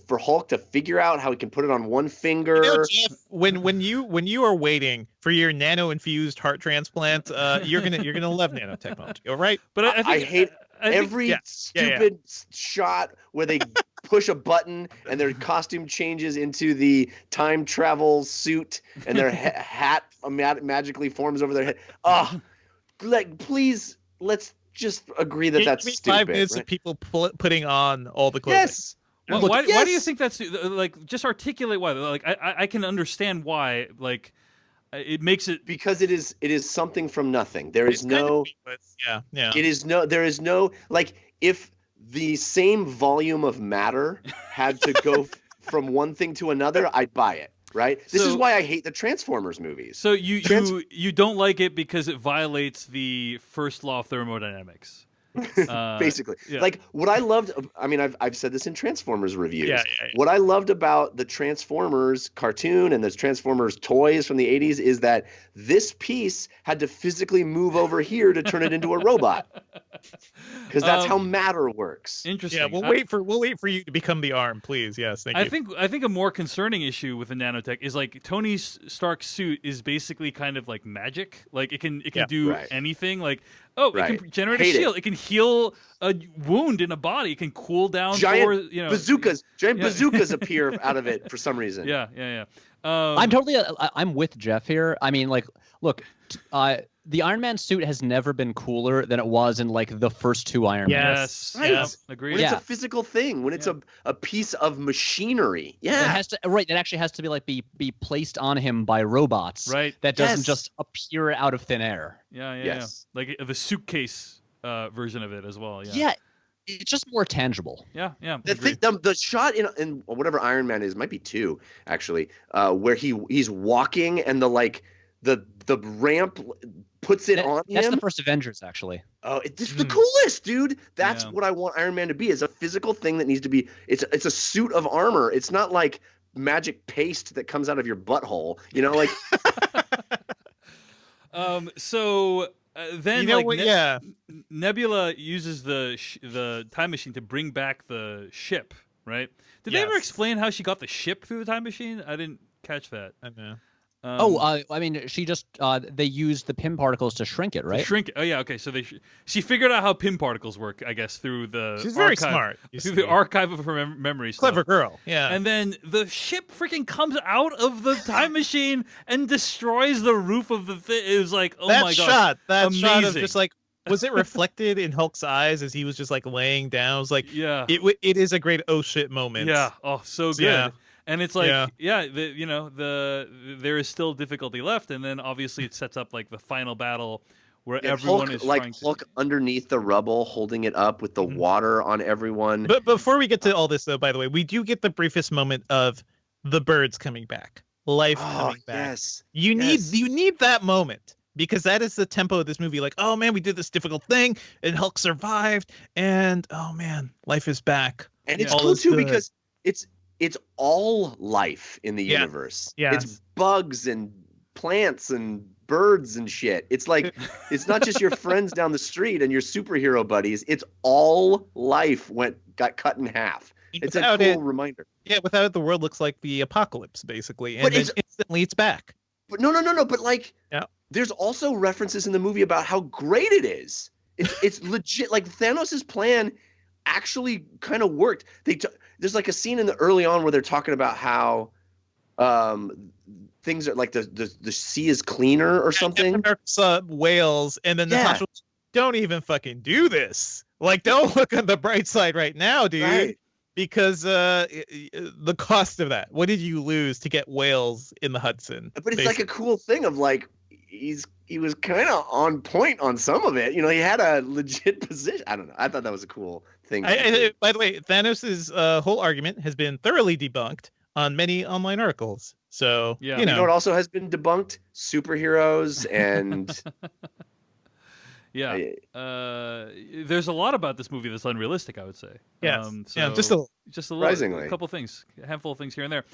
for Hulk to figure out how he can put it on one finger. Jeff, when you are waiting for your nano-infused heart transplant, you're gonna love nanotechnology, all right? But I hate every stupid shot where they push a button and their costume changes into the time travel suit, and their hat magically forms over their head. Please, let's just agree that that's stupid. 5 minutes of people putting on all the clothing. Yes. Well, why do you think that's like? Just articulate why. Like, I can understand why. Like, it makes it because it is something from nothing. There is no. It is no. There is no like if the same volume of matter had to go from one thing to another, I'd buy it. Right. This is why I hate the Transformers movies. So you don't like it because it violates the first law of thermodynamics. Basically, like what I loved, I mean, I've said this in Transformers reviews. What I loved about the Transformers cartoon and the Transformers toys from the 80s is that this piece had to physically move over here to turn it into a robot, because that's how matter works. Interesting. Yeah, we'll wait for you to become the arm, please. Yes, thank you. I think a more concerning issue with the nanotech is like Tony Stark's suit is basically kind of like magic. Like it can do anything. Like it can generate a shield. It can heal a wound in a body. It can cool down bazookas. Giant bazookas appear out of it for some reason. Yeah. I'm with Jeff here. I mean, like, look, the Iron Man suit has never been cooler than it was in like the first 2 Iron Man. Yes, right. Yeah, agreed. When it's a physical thing, when it's a piece of machinery. Yeah, it has to it actually has to be like be placed on him by robots. Right. That doesn't just appear out of thin air. Yeah. Like the suitcase version of it as well. Yeah. It's just more tangible. Yeah. The shot in whatever Iron Man is, might be 2 actually, where he's walking and the ramp puts it on him. That's the first Avengers, actually. Oh, it's the coolest, dude. That's what I want Iron Man to be, is a physical thing that needs to be. It's a suit of armor. It's not like magic paste that comes out of your butthole. You know, like. Then Nebula uses the time machine to bring back the ship, right? Did they ever explain how she got the ship through the time machine? I didn't catch that. I know. I mean, she just they used the Pym particles to shrink it, right? Shrink it. Oh yeah, okay. So she figured out how Pym particles work, I guess, through the She's very smart. Through the archive of her memory stuff. Clever girl. Yeah. And then the ship freaking comes out of the time machine and destroys the roof of the thing. It was like, my god, that shot of just like, was it reflected in Hulk's eyes as he was just like laying down? It was like, it is a great oh shit moment. Yeah. Oh, so good. Yeah. And it's like, there is still difficulty left, and then obviously it sets up like the final battle where everyone is trying to... Hulk underneath the rubble, holding it up with the water on everyone. But before we get to all this, though, by the way, we do get the briefest moment of the birds coming back, life coming back. Yes, you need that moment. Because that is the tempo of this movie. Like, oh man, we did this difficult thing, and Hulk survived, and oh man, life is back. And it's cool too because it's all life in the universe. Yeah. It's bugs and plants and birds and shit. It's like, it's not just your friends down the street and your superhero buddies. It's all life got cut in half. It's a cool reminder. Yeah, without it, the world looks like the apocalypse, basically. And then instantly it's back. But no. But like, there's also references in the movie about how great it is. It's legit. Like, Thanos' plan actually kind of worked. There's like a scene in the early on where they're talking about how things are like the sea is cleaner or something. Whales, and then Natasha, don't even fucking do this. Like, don't look on the bright side right now, dude. Right. Because the cost of that. What did you lose to get whales in the Hudson? But it's like a cool thing of like, he was kind of on point on some of it. You know, he had a legit position. I don't know. I thought that was a cool thing. By the way, Thanos' whole argument has been thoroughly debunked on many online articles. So, you know what also has been debunked? Superheroes and... there's a lot about this movie that's unrealistic, I would say. Yeah, just a couple things, a handful of things here and there.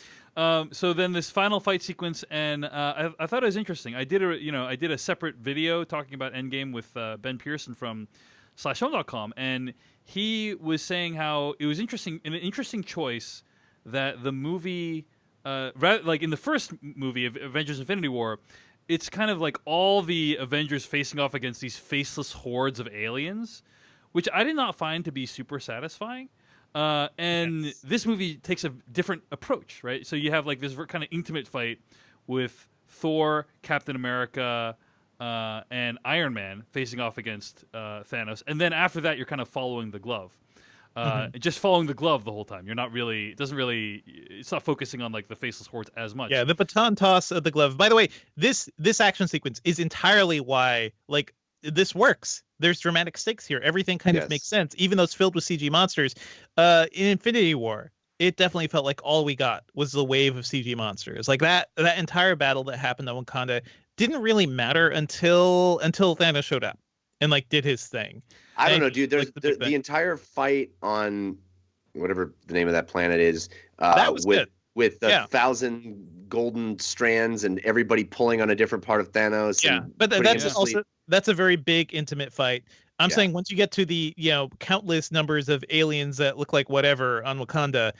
So then this final fight sequence, and I thought it was interesting. I did a separate video talking about Endgame with Ben Pearson from /home.com, and he was saying how it was an interesting choice that the movie, like in the first movie of Avengers: Infinity War, it's kind of like all the Avengers facing off against these faceless hordes of aliens, which I did not find to be super satisfying. This movie takes a different approach, right? So you have like this kind of intimate fight with Thor, Captain America, and Iron Man facing off against Thanos. And then after that, you're kind of following the glove. Just following the glove the whole time. You're not really, it's not focusing on like the faceless hordes as much. Yeah, the baton toss of the glove. By the way, this action sequence is entirely why like this works. There's dramatic stakes here. Everything kind of makes sense, even though it's filled with CG monsters. In Infinity War, it definitely felt like all we got was the wave of CG monsters. Like that entire battle that happened at Wakanda didn't really matter until Thanos showed up and like did his thing. I don't know, dude. There's like the entire fight on whatever the name of that planet is. That was good. With 1,000 golden strands and everybody pulling on a different part of Thanos. Yeah, but that's a very big, intimate fight. I'm saying once you get to the countless numbers of aliens that look like whatever on Wakanda,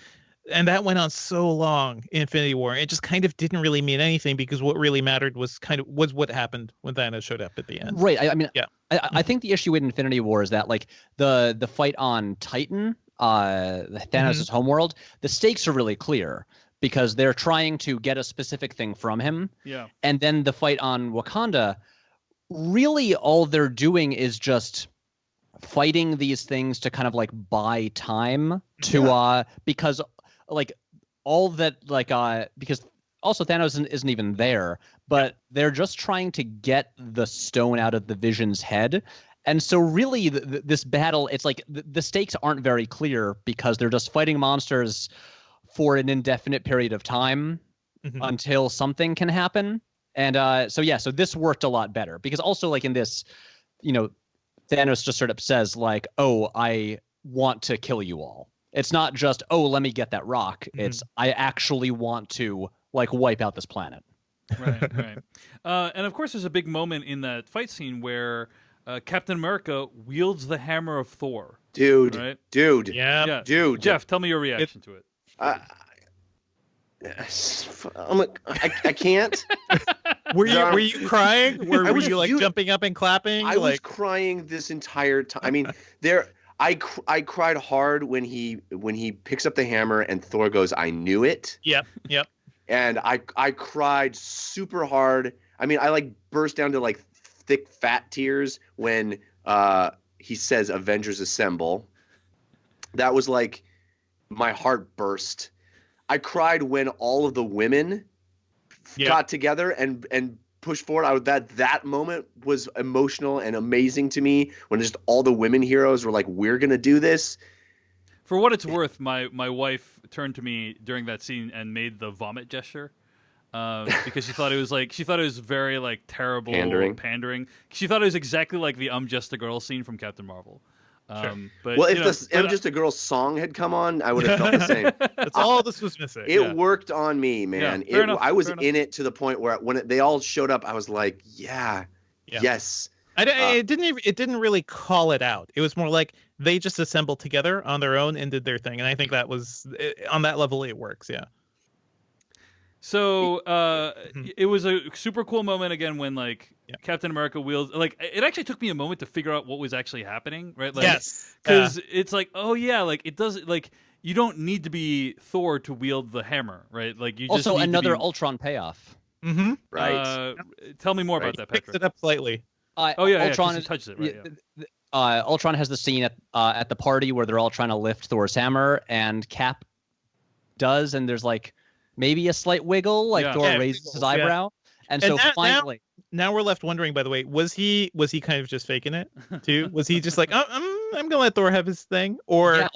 and that went on so long in Infinity War, it just kind of didn't really mean anything because what really mattered was what happened when Thanos showed up at the end. Right. I think the issue with Infinity War is that like the fight on Titan, Thanos' homeworld, the stakes are really clear because they're trying to get a specific thing from him. Yeah. And then the fight on Wakanda, really all they're doing is just fighting these things to kind of like buy time to because like all that like because also Thanos isn't even there, but they're just trying to get the stone out of the Vision's head, And so really this battle, it's like the stakes aren't very clear because they're just fighting monsters for an indefinite period of time until something can happen. And so this worked a lot better because also like in this, Thanos just sort of says like, oh, I want to kill you all. It's not just, oh, let me get that rock. It's I actually want to like wipe out this planet. Right. And of course, there's a big moment in that fight scene where Captain America wields the hammer of Thor. Dude. Yeah. Dude. Jeff, tell me your reaction to it. I can't. Were you crying? Were you like jumping up and clapping? I was crying this entire time. I mean, I cried hard when he picks up the hammer and Thor goes, "I knew it." Yep. And I cried super hard. I mean, I like burst down to like thick fat tears when he says Avengers Assemble. That was like my heart burst. I cried when all of the women got together and pushed forward. That moment was emotional and amazing to me when just all the women heroes were like, "We're gonna do this." For what it's worth, my wife turned to me during that scene and made the vomit gesture because she thought it was very like terrible pandering. She thought it was exactly like the "I'm Just a Girl" scene from Captain Marvel. But well, if "I'm Just a Girl" song had come on, I would have felt the same. That's all this was missing. It worked on me, man. I was in it to the point where when they all showed up, I was like, yes. It didn't really call it out. It was more like they just assembled together on their own and did their thing, and I think that was on that level it works. Yeah. So it was a super cool moment again when like Captain America wields like it actually took me a moment to figure out what was actually happening, right? Like, yes, because it's like like it does like you don't need to be Thor to wield the hammer, right? Like you just also need another to be... Ultron payoff. Right. Tell me more about that, Patrick. Picks it up slightly. Ultron touches it, right? Ultron has the scene at the party where they're all trying to lift Thor's hammer, and Cap does, and there's like maybe a slight wiggle, like Thor raises his eyebrow, and so finally. Now we're left wondering. By the way, was he kind of just faking it too? Was he just like, I'm gonna let Thor have his thing, or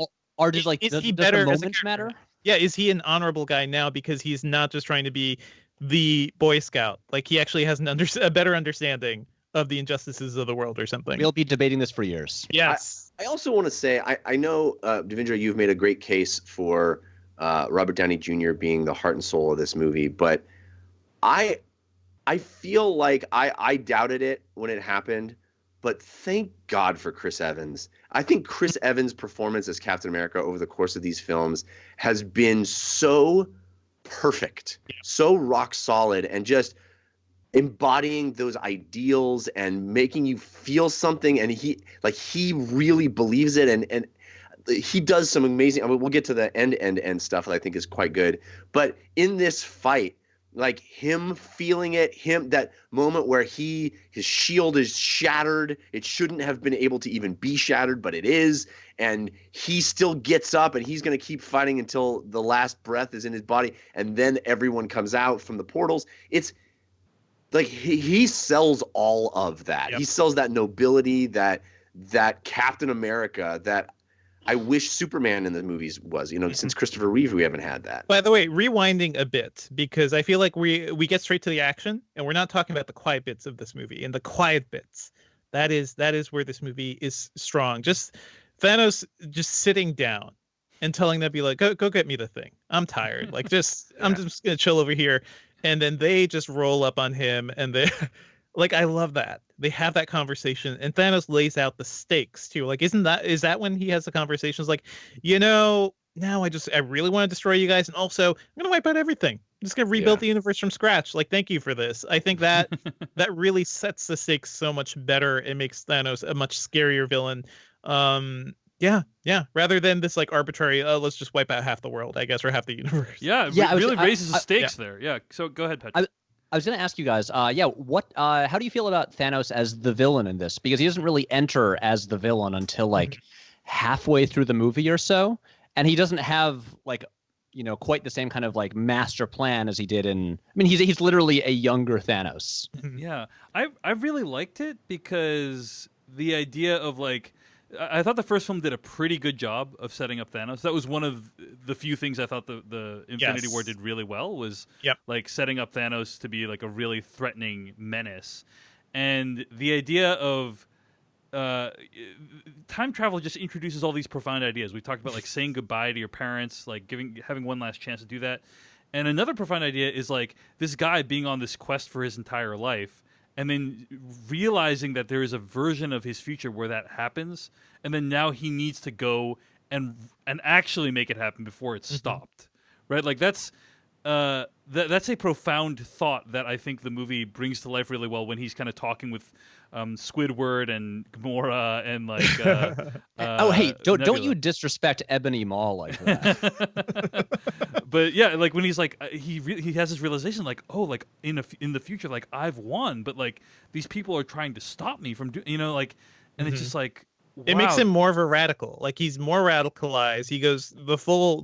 just like is does he the better moment matter? Yeah, is he an honorable guy now because he's not just trying to be the Boy Scout? Like he actually has a better understanding of the injustices of the world or something. We'll be debating this for years. Yes. I also want to say I know Devindra, you've made a great case for Robert Downey Jr. being the heart and soul of this movie, but I feel like I doubted it when it happened, but thank God for Chris Evans. I think Chris Evans' performance as Captain America over the course of these films has been so perfect, so rock solid, and just embodying those ideals and making you feel something. And he really believes it, and he does some amazing. I mean, we'll get to the end stuff that I think is quite good, but in this fight, like him feeling it, that moment where his shield is shattered. It shouldn't have been able to even be shattered, but it is. And he still gets up and he's going to keep fighting until the last breath is in his body. And then everyone comes out from the portals. It's like he sells all of that. He sells that nobility, that Captain America, that I wish Superman in the movies was, since Christopher Reeve, we haven't had that. By the way, rewinding a bit, because I feel like we get straight to the action, and we're not talking about the quiet bits of this movie. And the quiet bits, that is where this movie is strong. Just Thanos just sitting down and telling them, be like, go get me the thing. I'm tired. I'm just gonna chill over here. And then they just roll up on him, and they like, I love that. They have that conversation, and Thanos lays out the stakes too. Like, is that when he has the conversations like, now I really want to destroy you guys, and also I'm gonna wipe out everything. I'm just gonna rebuild the universe from scratch. Like, thank you for this. I think that that really sets the stakes so much better. It makes Thanos a much scarier villain. Rather than this like arbitrary, let's just wipe out half the world, I guess, or half the universe. It really raises the stakes there. Yeah. So go ahead, Patrick. I was going to ask you guys, how do you feel about Thanos as the villain in this? Because he doesn't really enter as the villain until like halfway through the movie or so, and he doesn't have like, quite the same kind of like master plan as he did in. I mean, he's literally a younger Thanos. Yeah, I really liked it because the idea of like, I thought the first film did a pretty good job of setting up Thanos. That was one of the few things I thought the Infinity War did really well, was like setting up Thanos to be like a really threatening menace. And the idea of time travel just introduces all these profound ideas. We talked about like saying goodbye to your parents, like having one last chance to do that. And another profound idea is like this guy being on this quest for his entire life, and then realizing that there is a version of his future where that happens, and then now he needs to go and actually make it happen before it's stopped, right? Like that's a profound thought that I think the movie brings to life really well when he's kind of talking with Squidward and Gamora and like. Oh, hey! Don't you disrespect Ebony Maw like that? But yeah, like when he's like he has this realization, like, oh, like in the future, like I've won, but like these people are trying to stop me from doing, like, and it's just like. Wow. It makes him more of a radical. Like he's more radicalized. He goes the full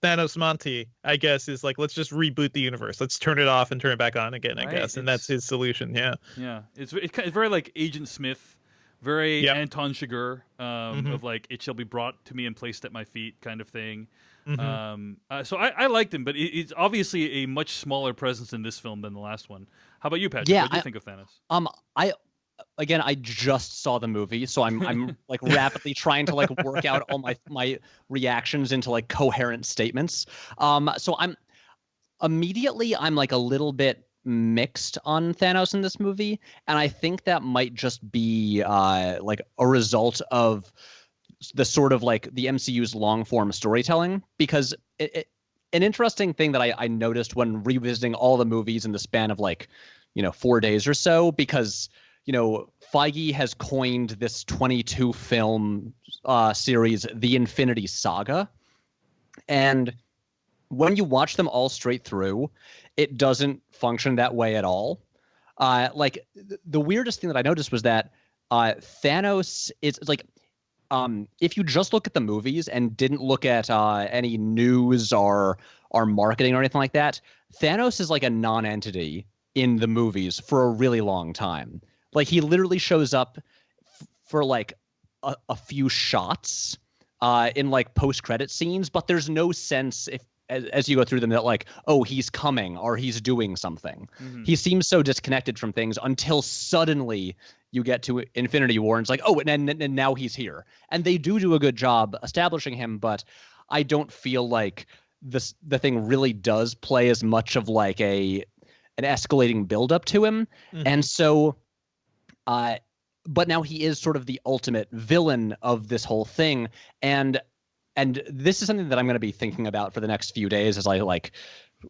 Thanos Monty, I guess, is like, let's just reboot the universe. Let's turn it off and turn it back on again, I guess. And that's his solution. Yeah. Yeah. It's very like Agent Smith, very Anton Chigurh, of like, it shall be brought to me and placed at my feet kind of thing. So I liked him, but it's obviously a much smaller presence in this film than the last one. How about you, Patrick? Yeah, what do you think of Thanos? I just saw the movie, so I'm like rapidly trying to like work out all my reactions into like coherent statements. So I'm like a little bit mixed on Thanos in this movie, and I think that might just be like a result of the sort of like the MCU's long form storytelling, because an interesting thing that I noticed when revisiting all the movies in the span of like 4 days or so, because Feige has coined this 22 film series, the Infinity Saga. And when you watch them all straight through, it doesn't function that way at all. Like the weirdest thing that I noticed was that Thanos is like, if you just look at the movies and didn't look at any news or marketing or anything like that, Thanos is like a non-entity in the movies for a really long time. Like he literally shows up for like a few shots in like post-credit scenes, but there's no sense as you go through them that like, oh, he's coming or he's doing something. He seems so disconnected from things until suddenly you get to Infinity War and it's like, oh, and now he's here. And they do a good job establishing him, but I don't feel like the thing really does play as much of like an escalating buildup to him. And so but now he is sort of the ultimate villain of this whole thing. And this is something that I'm going to be thinking about for the next few days as I like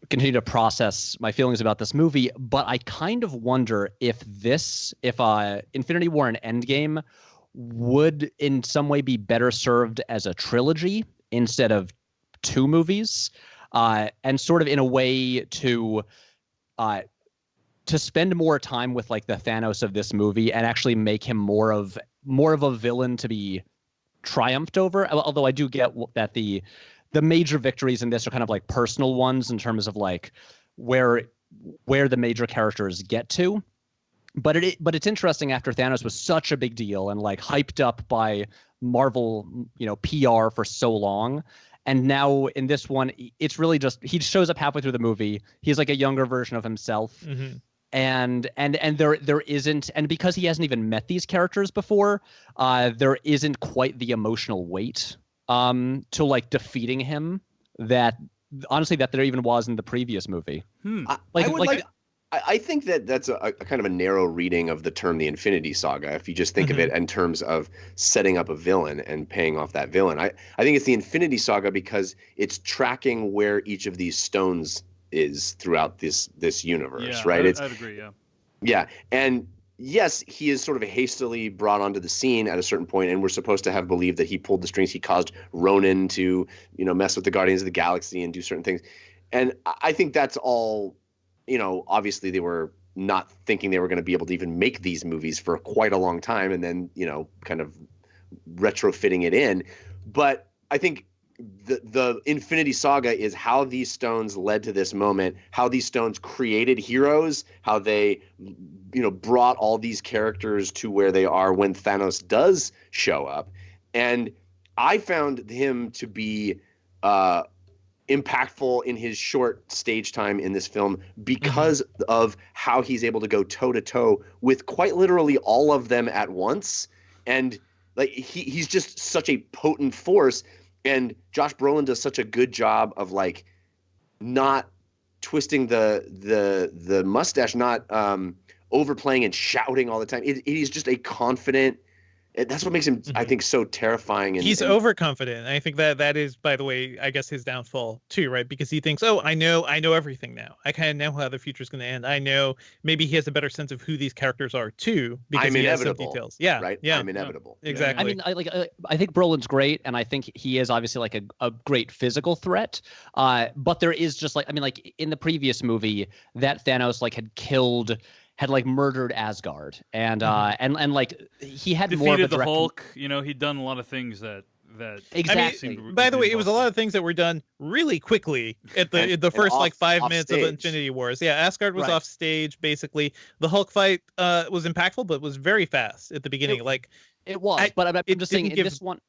continue to process my feelings about this movie. But I kind of wonder if Infinity War and Endgame would in some way be better served as a trilogy instead of 2 movies, and sort of in a way to spend more time with like the Thanos of this movie and actually make him more of a villain to be triumphed over. Although I do get that the major victories in this are kind of like personal ones in terms of like where the major characters get to. But it's interesting after Thanos was such a big deal and like hyped up by Marvel, PR for so long. And now in this one, it's really just he shows up halfway through the movie. He's like a younger version of himself. And there isn't, and because he hasn't even met these characters before, there isn't quite the emotional weight to like defeating him that honestly that there even was in the previous movie. I think that's a kind of a narrow reading of the term the Infinity Saga. If you just think of it in terms of setting up a villain and paying off that villain, I think it's the Infinity Saga because it's tracking where each of these stones is throughout this universe, right? I'd agree, yeah. Yeah, and yes, he is sort of hastily brought onto the scene at a certain point, and we're supposed to have believed that he pulled the strings. He caused Ronan to, mess with the Guardians of the Galaxy and do certain things. And I think that's all, obviously they were not thinking they were going to be able to even make these movies for quite a long time and then, kind of retrofitting it in. But I think the Infinity Saga is how these stones led to this moment, how these stones created heroes, how they brought all these characters to where they are when Thanos does show up. And I found him to be impactful in his short stage time in this film because of how he's able to go toe to toe with quite literally all of them at once. And like he's just such a potent force. And Josh Brolin does such a good job of like not twisting the mustache, not overplaying and shouting all the time. He's just a confident. That's what makes him, I think, so terrifying. He's overconfident. I think that is, by the way, I guess his downfall too, right? Because he thinks, oh, I know everything now. I kind of know how the future's going to end. I know. Maybe he has a better sense of who these characters are too, because he has some details. Yeah, right. Yeah, I'm inevitable. Exactly. I mean, I think Brolin's great, and I think he is obviously like a great physical threat. But there is just like in the previous movie, that Thanos had murdered Asgard, and like he had defeated more of a the Hulk. He'd done a lot of things that exactly. By the way, it was a lot of things that were done really quickly at the first 5 minutes of Infinity Wars. Yeah, Asgard was off stage basically. The Hulk fight was impactful, but was very fast at the beginning. It was, but I'm just saying in this one.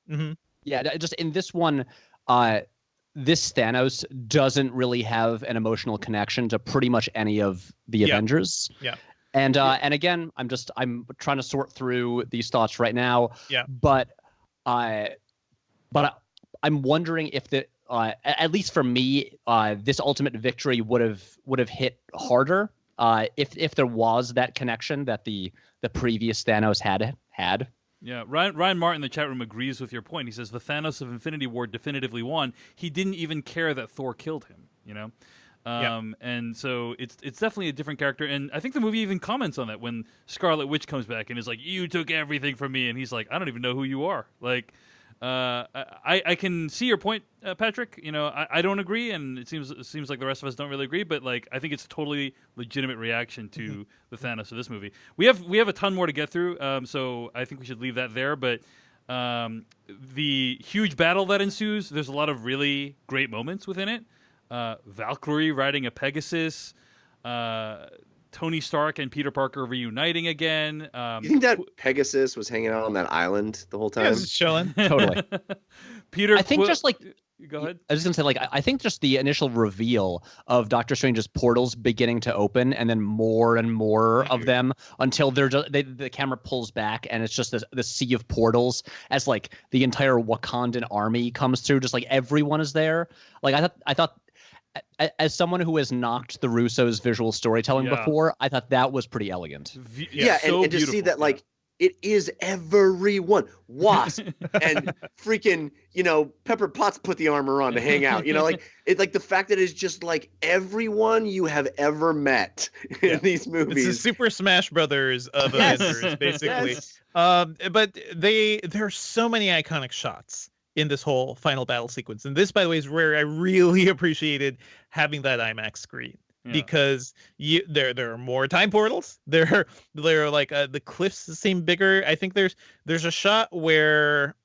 Yeah, just in this one. This Thanos doesn't really have an emotional connection to pretty much any of the Avengers. Yeah. And again, I'm trying to sort through these thoughts right now. Yeah. But I'm wondering if at least for me, this ultimate victory would have hit harder if there was that connection that the previous Thanos had. Yeah, Ryan Martin in the chat room agrees with your point. He says the Thanos of Infinity War definitively won. He didn't even care that Thor killed him, and so it's definitely a different character. And I think the movie even comments on that when Scarlet Witch comes back and is like, "You took everything from me," and he's like, "I don't even know who you are." Like, I can see your point, Patrick. I don't agree, and it seems like the rest of us don't really agree. But like, I think it's a totally legitimate reaction to the Thanos of this movie. We have a ton more to get through, so I think we should leave that there. But the huge battle that ensues, there's a lot of really great moments within it. Valkyrie riding a Pegasus. Tony Stark and Peter Parker reuniting again. You think that Pegasus was hanging out on that island the whole time? Yeah, just chilling. Totally. Peter, I think just like. Go ahead. I was just gonna say, I think just the initial reveal of Doctor Strange's portals beginning to open, and then more and more of them until the camera pulls back, and it's just the sea of portals as like the entire Wakandan army comes through. Just like everyone is there. Like I thought. As someone who has knocked the Russos' visual storytelling before, I thought that was pretty elegant. And to see that it is everyone. Wasp and freaking Pepper Potts put the armor on to hang out. It's like the fact that it's just like everyone you have ever met in these movies. It's the Super Smash Brothers of Avengers, basically. Yes. But there are so many iconic shots in this whole final battle sequence. And this, by the way, is where I really appreciated having that IMAX screen. Because there are more time portals. There are like the cliffs seem bigger. I think there's a shot where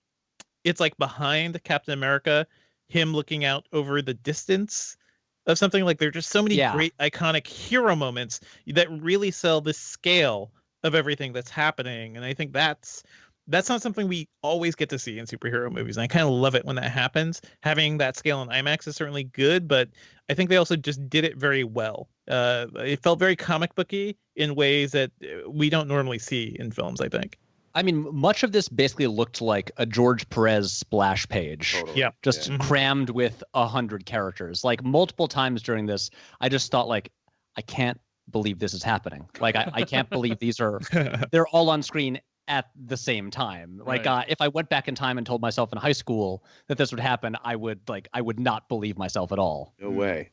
it's like behind Captain America, him looking out over the distance of something. Like there are just so many great iconic hero moments that really sell the scale of everything that's happening. And I think that's not something we always get to see in superhero movies. And I kind of love it when that happens. Having that scale on IMAX is certainly good, but I think they also just did it very well. It felt very comic booky in ways that we don't normally see in films, I think. I mean, much of this basically looked like a George Perez splash page. Totally. Yeah. Just crammed with 100 characters. Like multiple times during this, I just thought like, I can't believe this is happening. Like I can't believe they're all on screen at the same time. Like if I went back in time and told myself in high school that this would happen, I would not believe myself at all. No way.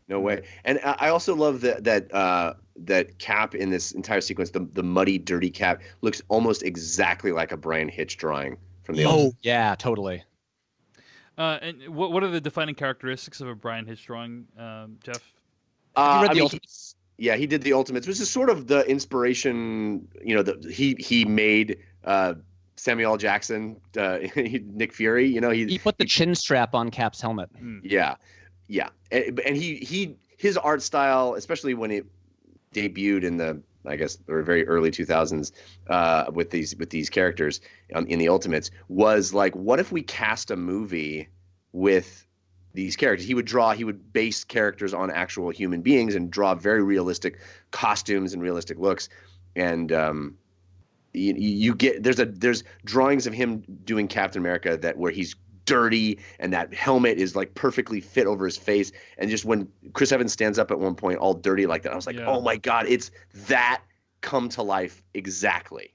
And I also love that Cap in this entire sequence, the muddy, dirty Cap, looks almost exactly like a Brian Hitch drawing from the old. Yeah, totally. And what are the defining characteristics of a Brian Hitch drawing, Jeff? Have you read the Ultimates? Yeah, he did the Ultimates, which is sort of the inspiration. He made Samuel L. Jackson, Nick Fury. He put the chin strap on Cap's helmet. Yeah, and his art style, especially when it debuted in the I guess, or very early 2000s, with these characters in the Ultimates, was like, what if we cast a movie with these characters? He would base characters on actual human beings and draw very realistic costumes and realistic looks, and you get there's drawings of him doing Captain America where he's dirty and that helmet is like perfectly fit over his face, and just when Chris Evans stands up at one point all dirty like that, I was like, oh my god, it's that come to life exactly.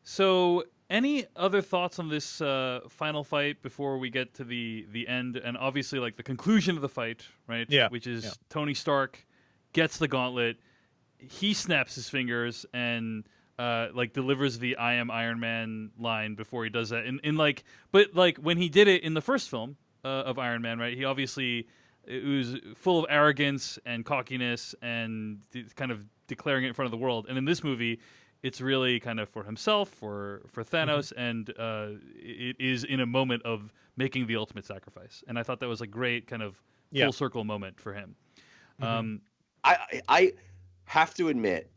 So any other thoughts on this final fight before we get to the end, and obviously like the conclusion of the fight, right? Yeah. Which is Tony Stark gets the gauntlet, he snaps his fingers and like delivers the "I am Iron Man" line before he does that. But when he did it in the first film of Iron Man, right? He obviously, it was full of arrogance and cockiness and kind of declaring it in front of the world. And in this movie, it's really kind of for himself, for Thanos, and it is in a moment of making the ultimate sacrifice. And I thought that was a great kind of full circle moment for him. I have to admit,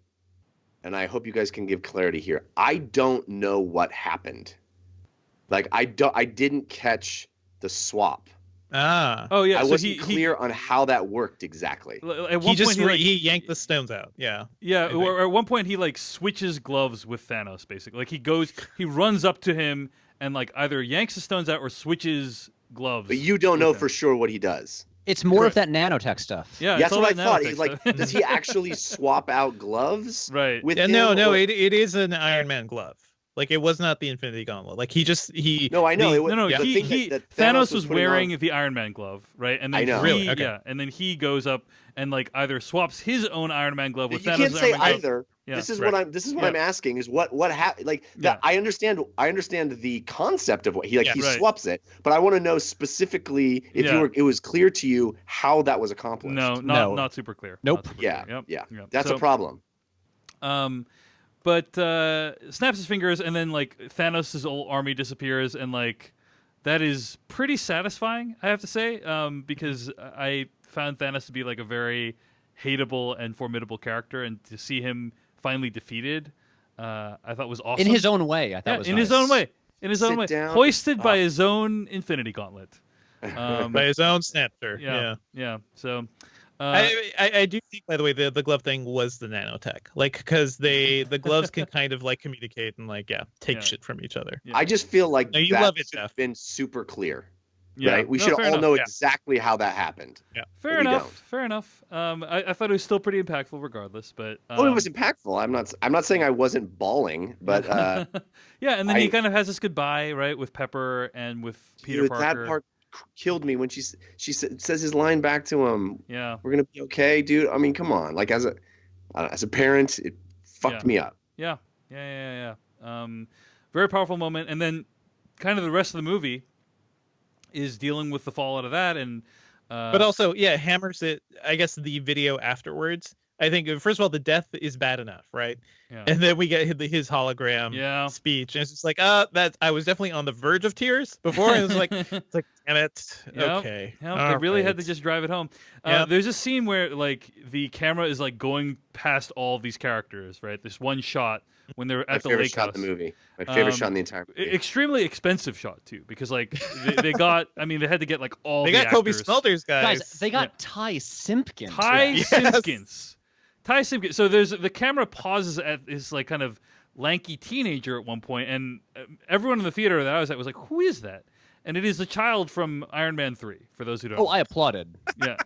and I hope you guys can give clarity here, I don't know what happened. Like, I didn't catch the swap. Oh yeah, I wasn't clear on how that worked exactly. At one point, he yanked the stones out. Yeah. Or at one point he like switches gloves with Thanos. Basically, like he runs up to him and like either yanks the stones out or switches gloves. But you don't know for sure what he does. It's more of that nanotech stuff. Yeah, that's what I thought. He's like, does he actually swap out gloves? Right. With no, it is an Iron Man glove. Like, it was not the Infinity Gauntlet. Like, No, I know. Thanos was wearing the Iron Man glove, right? And then I know. Really? Okay. And then he goes up and like either swaps his own Iron Man glove with you Thanos' can't say Iron Man either. glove. Yeah. This is what I'm asking is what happened. Like that, I understand the concept of what he swaps it, but I want to know specifically if it was clear to you how that was accomplished. No, not super clear. Nope. Super clear. Yep. That's a problem. But snaps his fingers, and then like Thanos' whole army disappears, and like that is pretty satisfying, I have to say, because I found Thanos to be like a very hateable and formidable character, and to see him finally defeated, I thought was awesome. In his own way, I thought was in nice. his own way. In his own way, down. hoisted by his own Infinity Gauntlet, by his own snapper. Yeah. So. I do think, by the way, the glove thing was the nanotech, like, because the gloves can kind of like communicate and like take shit from each other. I just feel like you that love it, should have Jeff. been super clear. Yeah. Right? We should all know exactly how that happened. Yeah. Fair enough. I thought it was still pretty impactful regardless, but it was impactful. I'm not saying I wasn't bawling, but yeah, and then he kind of has this goodbye, right, with Pepper and with Peter Parker. That part killed me when she says his line back to him. Yeah. We're going to be okay, dude. I mean, come on. Like, as a parent, it fucked me up. Yeah. Very powerful moment, and then kind of the rest of the movie is dealing with the fallout of that, and but also hammers it, I guess, the video afterwards. I think, first of all, the death is bad enough, right? Yeah. And then we get his hologram speech, and it's just like, that I was definitely on the verge of tears before, and it's like damn it. Okay. They really had to just drive it home. There's a scene where like the camera is like going past all these characters, right? This one shot when they're at the lake house. My favorite shot in the movie. My favorite shot in the entire movie. Extremely expensive shot too, because like they got, I mean, they had to get like all they the got Kobe actors. Smulders, guys. They got Ty Simpkins. Ty Simpkins. So there's the camera pauses at this like kind of lanky teenager at one point, and everyone in the theater that I was at was like, "Who is that?" And it is the child from Iron Man 3. For those who don't. Oh, I applauded. Yeah.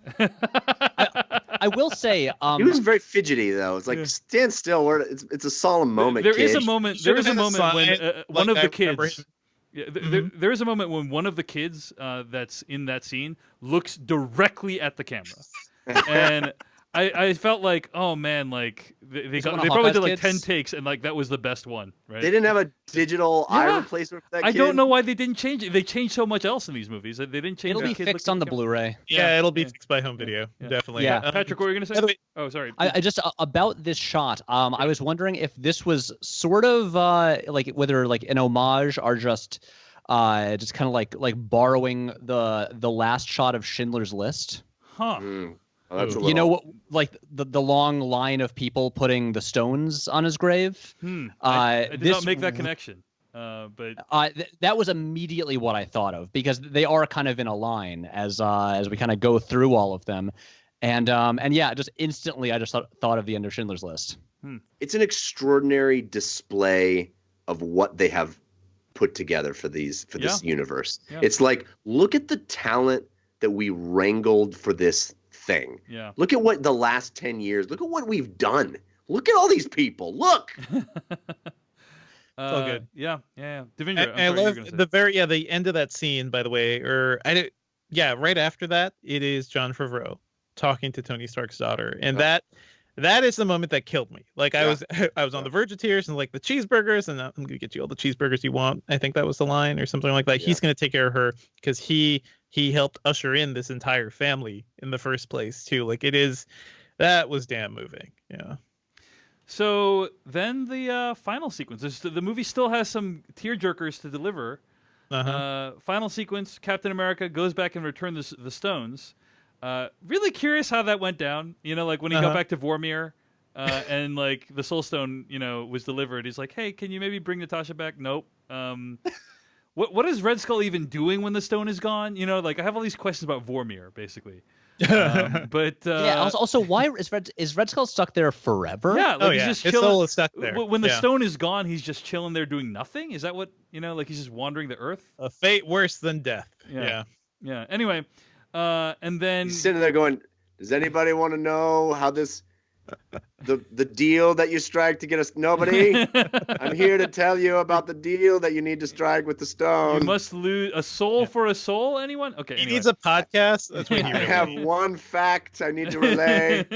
I will say, he was very fidgety though. It's like stand still. It's a solemn moment. There is a moment. There is a moment when one of the kids. There is a moment when one of the kids that's in that scene looks directly at the camera, and I felt like, oh man, like they probably did like 10 takes, and like that was the best one, right? They didn't have a digital eye replacement for that kid. I don't know why they didn't change it. They changed so much else in these movies. They didn't change. It'll be fixed on the Blu-ray. Yeah, it'll be fixed by home video, definitely. Yeah. Patrick, what were you gonna say? Oh, sorry. I just about this shot. I was wondering if this was sort of like whether like an homage or just kind of like borrowing the last shot of Schindler's List. Huh. Oh, that's a You know little. what? Like the long line of people putting the stones on his grave. I did This not make that connection. But that was immediately what I thought of, because they are kind of in a line as we kind of go through all of them, and yeah, just instantly I just thought of the end of Schindler's List. It's an extraordinary display of what they have put together for this universe. Yeah. It's like, look at the talent that we wrangled for this thing. Yeah. Look at what the last 10 years, look at what we've done. Look at all these people. Look. all good. Yeah. Devindra, I love the end of that scene, by the way, right after that, it is John Favreau talking to Tony Stark's daughter, and that is the moment that killed me. Like I was on the verge of tears, and like the cheeseburgers, and I'm gonna get you all the cheeseburgers you want. I think that was the line or something like that. Yeah. He's gonna take care of her because he helped usher in this entire family in the first place too. Like that was damn moving. Yeah. So then the final sequence. The movie still has some tearjerkers to deliver. Final sequence: Captain America goes back and returns the stones. Really curious how that went down. You know, like when he got back to Vormir, and like the Soul Stone, was delivered. He's like, "Hey, can you maybe bring Natasha back?" Nope. What is Red Skull even doing when the stone is gone? Like I have all these questions about Vormir, basically. But also, why is Red Skull stuck there forever? Yeah, like he's just chilling. His soul is stuck there. When the stone is gone, he's just chilling there doing nothing. Is that what like he's just wandering the earth? A fate worse than death. Yeah. Anyway. And then he's sitting there going, "Does anybody want to know how this, the deal that you strike to get us? Nobody. I'm here to tell you about the deal that you need to strike with the stone. You must lose a soul for a soul. Anyone? Okay. He needs a podcast. That's what I have one fact I need to relay."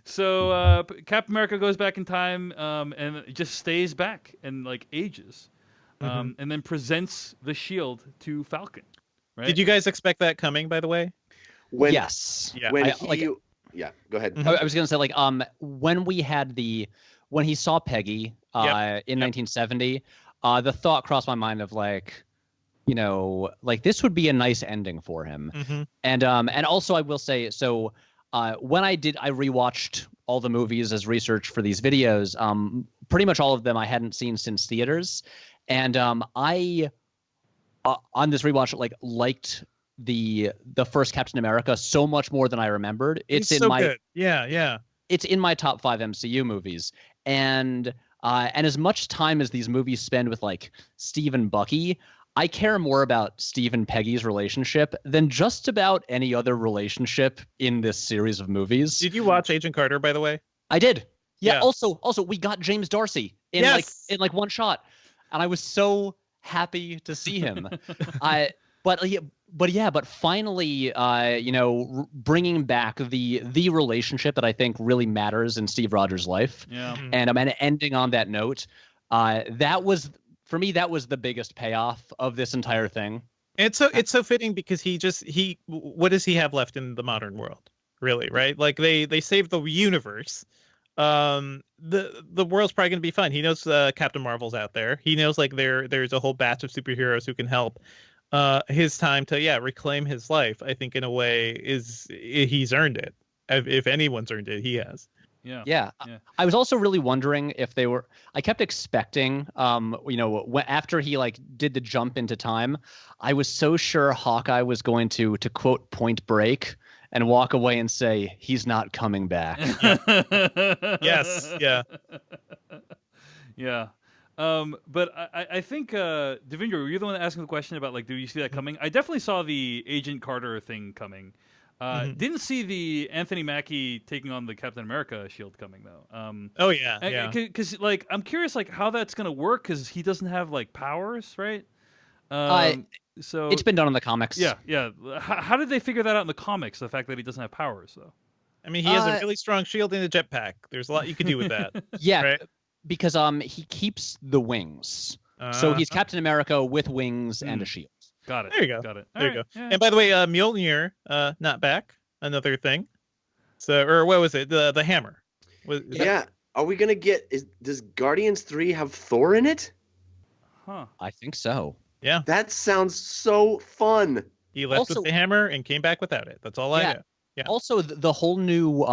So Captain America goes back in time, and just stays back and like ages, and then presents the shield to Falcon. Right? Did you guys expect that coming, by the way? Yes. Yeah. Go ahead. I was going to say, like, when he saw Peggy in 1970, the thought crossed my mind of like, like this would be a nice ending for him. And also I will say, so when I rewatched all the movies as research for these videos, pretty much all of them I hadn't seen since theaters, and I on this rewatch liked the first Captain America so much more than I remembered. It's He's in so my good. Yeah. It's in my top 5 MCU movies, and as much time as these movies spend with like Steve and Bucky, I care more about Steve and Peggy's relationship than just about any other relationship in this series of movies. Did you watch Agent Carter, by the way? I did. Yeah. Also, we got James Darcy in like one shot, and I was so happy to see him. But finally, bringing back the relationship that I think really matters in Steve Rogers' life. Yeah. And ending on that note, that was the biggest payoff of this entire thing. It's so fitting because he what does he have left in the modern world, really, right? Like they saved the universe. The world's probably going to be fine. He knows Captain Marvel's out there. He knows like there's a whole batch of superheroes who can help. His time to reclaim his life, I think in a way he's earned it. If anyone's earned it, he has. Yeah. I was also really wondering if they were. I kept expecting, after he like did the jump into time, I was so sure Hawkeye was going to quote Point Break and walk away and say he's not coming back. Yes. Yeah. Yeah. But I think Devindra, were you the one asking the question about like, do you see that coming? I definitely saw the Agent Carter thing coming. Didn't see the Anthony Mackie taking on the Captain America shield coming though. Oh yeah. Because like I'm curious like how that's gonna work because he doesn't have like powers, right? So it's been done in the comics. Yeah. How did they figure that out in the comics? The fact that he doesn't have powers though. I mean, he has a really strong shield and a jetpack. There's a lot you could do with that. Yeah. Right? Because he keeps the wings. So he's Captain America with wings and a shield. Got it. There you go. Got it. There you go. Yeah. And by the way, Mjolnir, not back. Another thing. So, or what was it? The hammer. Are we gonna get? Does Guardians 3 have Thor in it? Huh. I think so. Yeah. That sounds so fun. He left with the hammer and came back without it. That's all I know. Yeah. Also, the whole new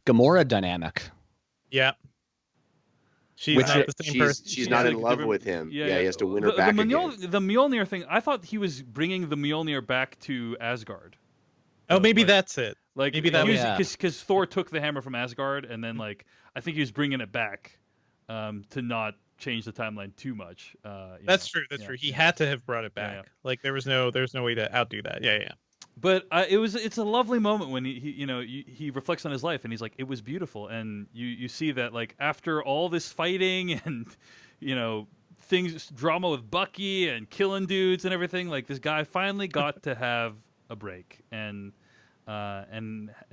Gamora dynamic. Yeah. She's Which not the same person. She's not in love with him. Yeah, he has to win her back again. The Mjolnir thing, I thought he was bringing the Mjolnir back to Asgard. Oh, maybe that's it. Like maybe that was because Thor took the hammer from Asgard, and then like I think he was bringing it back to not change the timeline too much. That's true. That's true. He had to have brought it back. Yeah. Like there was no way to outdo that. Yeah. But it's a lovely moment when he reflects on his life and he's like, it was beautiful, and you see that like after all this fighting and drama with Bucky and killing dudes and everything, like this guy finally got to have a break and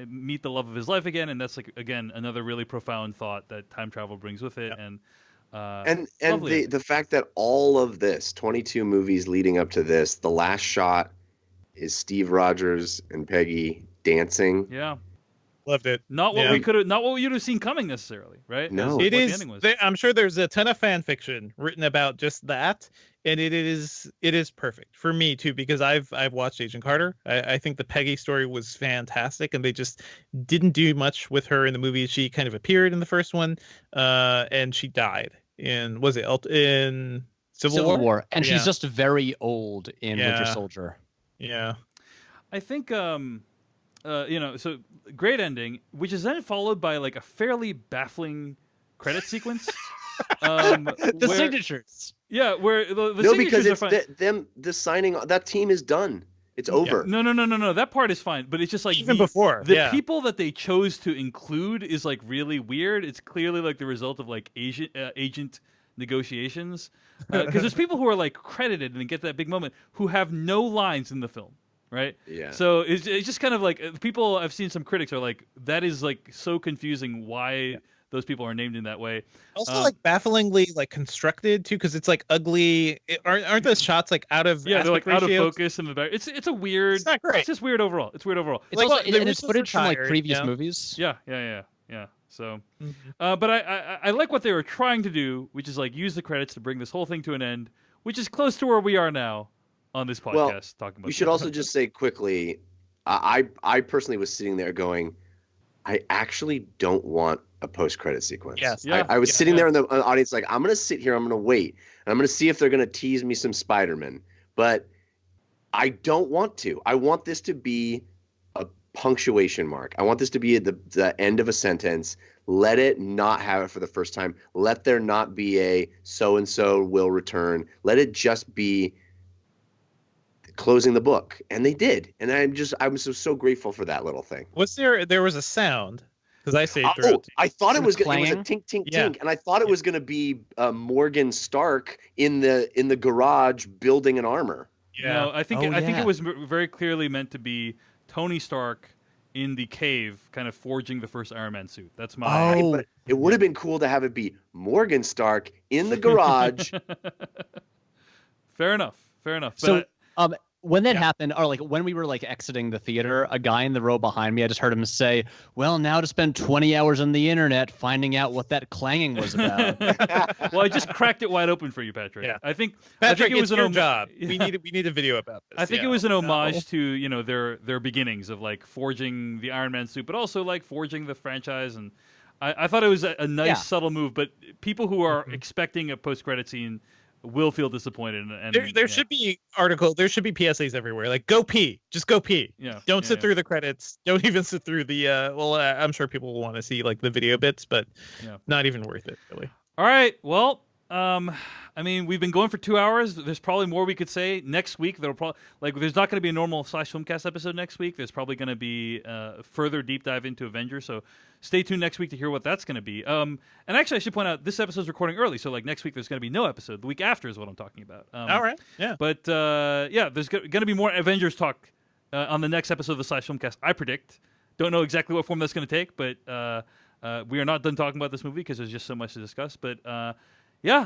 meet the love of his life again, and that's like again another really profound thought that time travel brings with it. And the fact that all of this 22 movies leading up to this, the last shot is Steve Rogers and Peggy dancing. Yeah, loved it. Not what you'd have seen coming necessarily, right? No, it is. I'm sure there's a ton of fan fiction written about just that, and it is perfect for me too, because I've watched Agent Carter. I think the Peggy story was fantastic, and they just didn't do much with her in the movie. She kind of appeared in the first one, and she died in Civil War, and she's just very old in Winter Soldier. Yeah, I think so great ending, which is then followed by like a fairly baffling credit sequence. The signatures. Yeah, where the no, signatures because are it's the signing. That team is done. It's over. Yeah. No. That part is fine, but it's just like even before the people that they chose to include is like really weird. It's clearly like the result of like agent negotiations, because there's people who are like credited and get that big moment who have no lines in the film, right? Yeah. So it's just kind of like people. I've seen some critics are like, that is like so confusing. Why those people are named in that way? Also, like bafflingly like constructed too, because it's like ugly. Aren't those shots like out of they're like out of focus in the back? It's a weird. It's not great. It's just weird overall. It's weird overall. It's also, and it's footage from like previous movies. Yeah. So, but I like what they were trying to do, which is like use the credits to bring this whole thing to an end, which is close to where we are now on this podcast talking about. We should also just say quickly, I personally was sitting there going, I actually don't want a post-credit sequence. Yes. Yeah. I was sitting there in the audience like, I'm going to sit here, I'm going to wait, and I'm going to see if they're going to tease me some Spider-Man. But I don't want to. I want this to be a punctuation mark. I want this to be at the end of a sentence. Let it not have it for the first time. Let there not be a so-and-so will return. Let it just be closing the book. And they did. And I was so grateful for that little thing. There was a sound. Because I say I thought it was a tink, tink, tink, and I thought it was going to be Morgan Stark in the garage building an armor. Yeah, no, I think it was very clearly meant to be Tony Stark in the cave, kind of forging the first Iron Man suit. That's my. But it would have been cool to have it be Morgan Stark in the garage. Fair enough. So, when that happened, or like when we were like exiting the theater, a guy in the row behind me, I just heard him say, "Well, now to spend 20 hours on the internet finding out what that clanging was about." Well, I just cracked it wide open for you, Patrick. Yeah. I think Patrick, it was your job. We need a video about this. I think it was an homage to their beginnings of like forging the Iron Man suit, but also like forging the franchise. And I thought it was a nice subtle move. But people who are expecting a post-credit scene will feel disappointed. And there should be there should be PSAs everywhere. Like, go pee. Just go pee. Yeah. Don't sit through the credits. Don't even sit through the I'm sure people will want to see like the video bits, but not even worth it, really. All right. Well, I mean, we've been going for 2 hours. There's probably more we could say next week. There's not going to be a normal /Filmcast episode next week. There's probably going to be a further deep dive into Avengers. So stay tuned next week to hear what that's going to be. And actually, I should point out this episode's recording early. So like next week, there's going to be no episode. The week after is what I'm talking about. All right. Yeah. But there's going to be more Avengers talk on the next episode of the /Filmcast. I predict. Don't know exactly what form that's going to take, but we are not done talking about this movie because there's just so much to discuss. But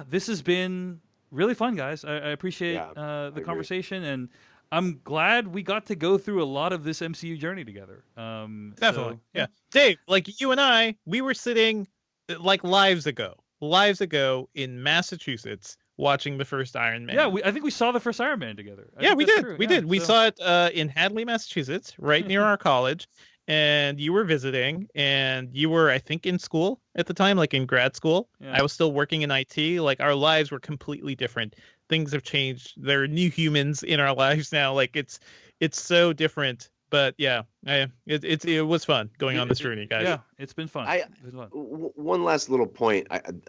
this has been really fun, guys. I appreciate the conversation, and I'm glad we got to go through a lot of this MCU journey together. Definitely. Yeah. Dave, like you and I, we were sitting like lives ago in Massachusetts watching the first Iron Man. Yeah, I think we saw the first Iron Man together. We did. We did. We saw it in Hadley, Massachusetts, right near our college. and you were visiting, and you were, I think, in school at the time, like in grad school. Yeah. I was still working in IT. Like our lives were completely different. Things have changed. There are new humans in our lives now. Like it's so different. But yeah, it was fun going on this journey, guys. Yeah, it's been fun. One last little point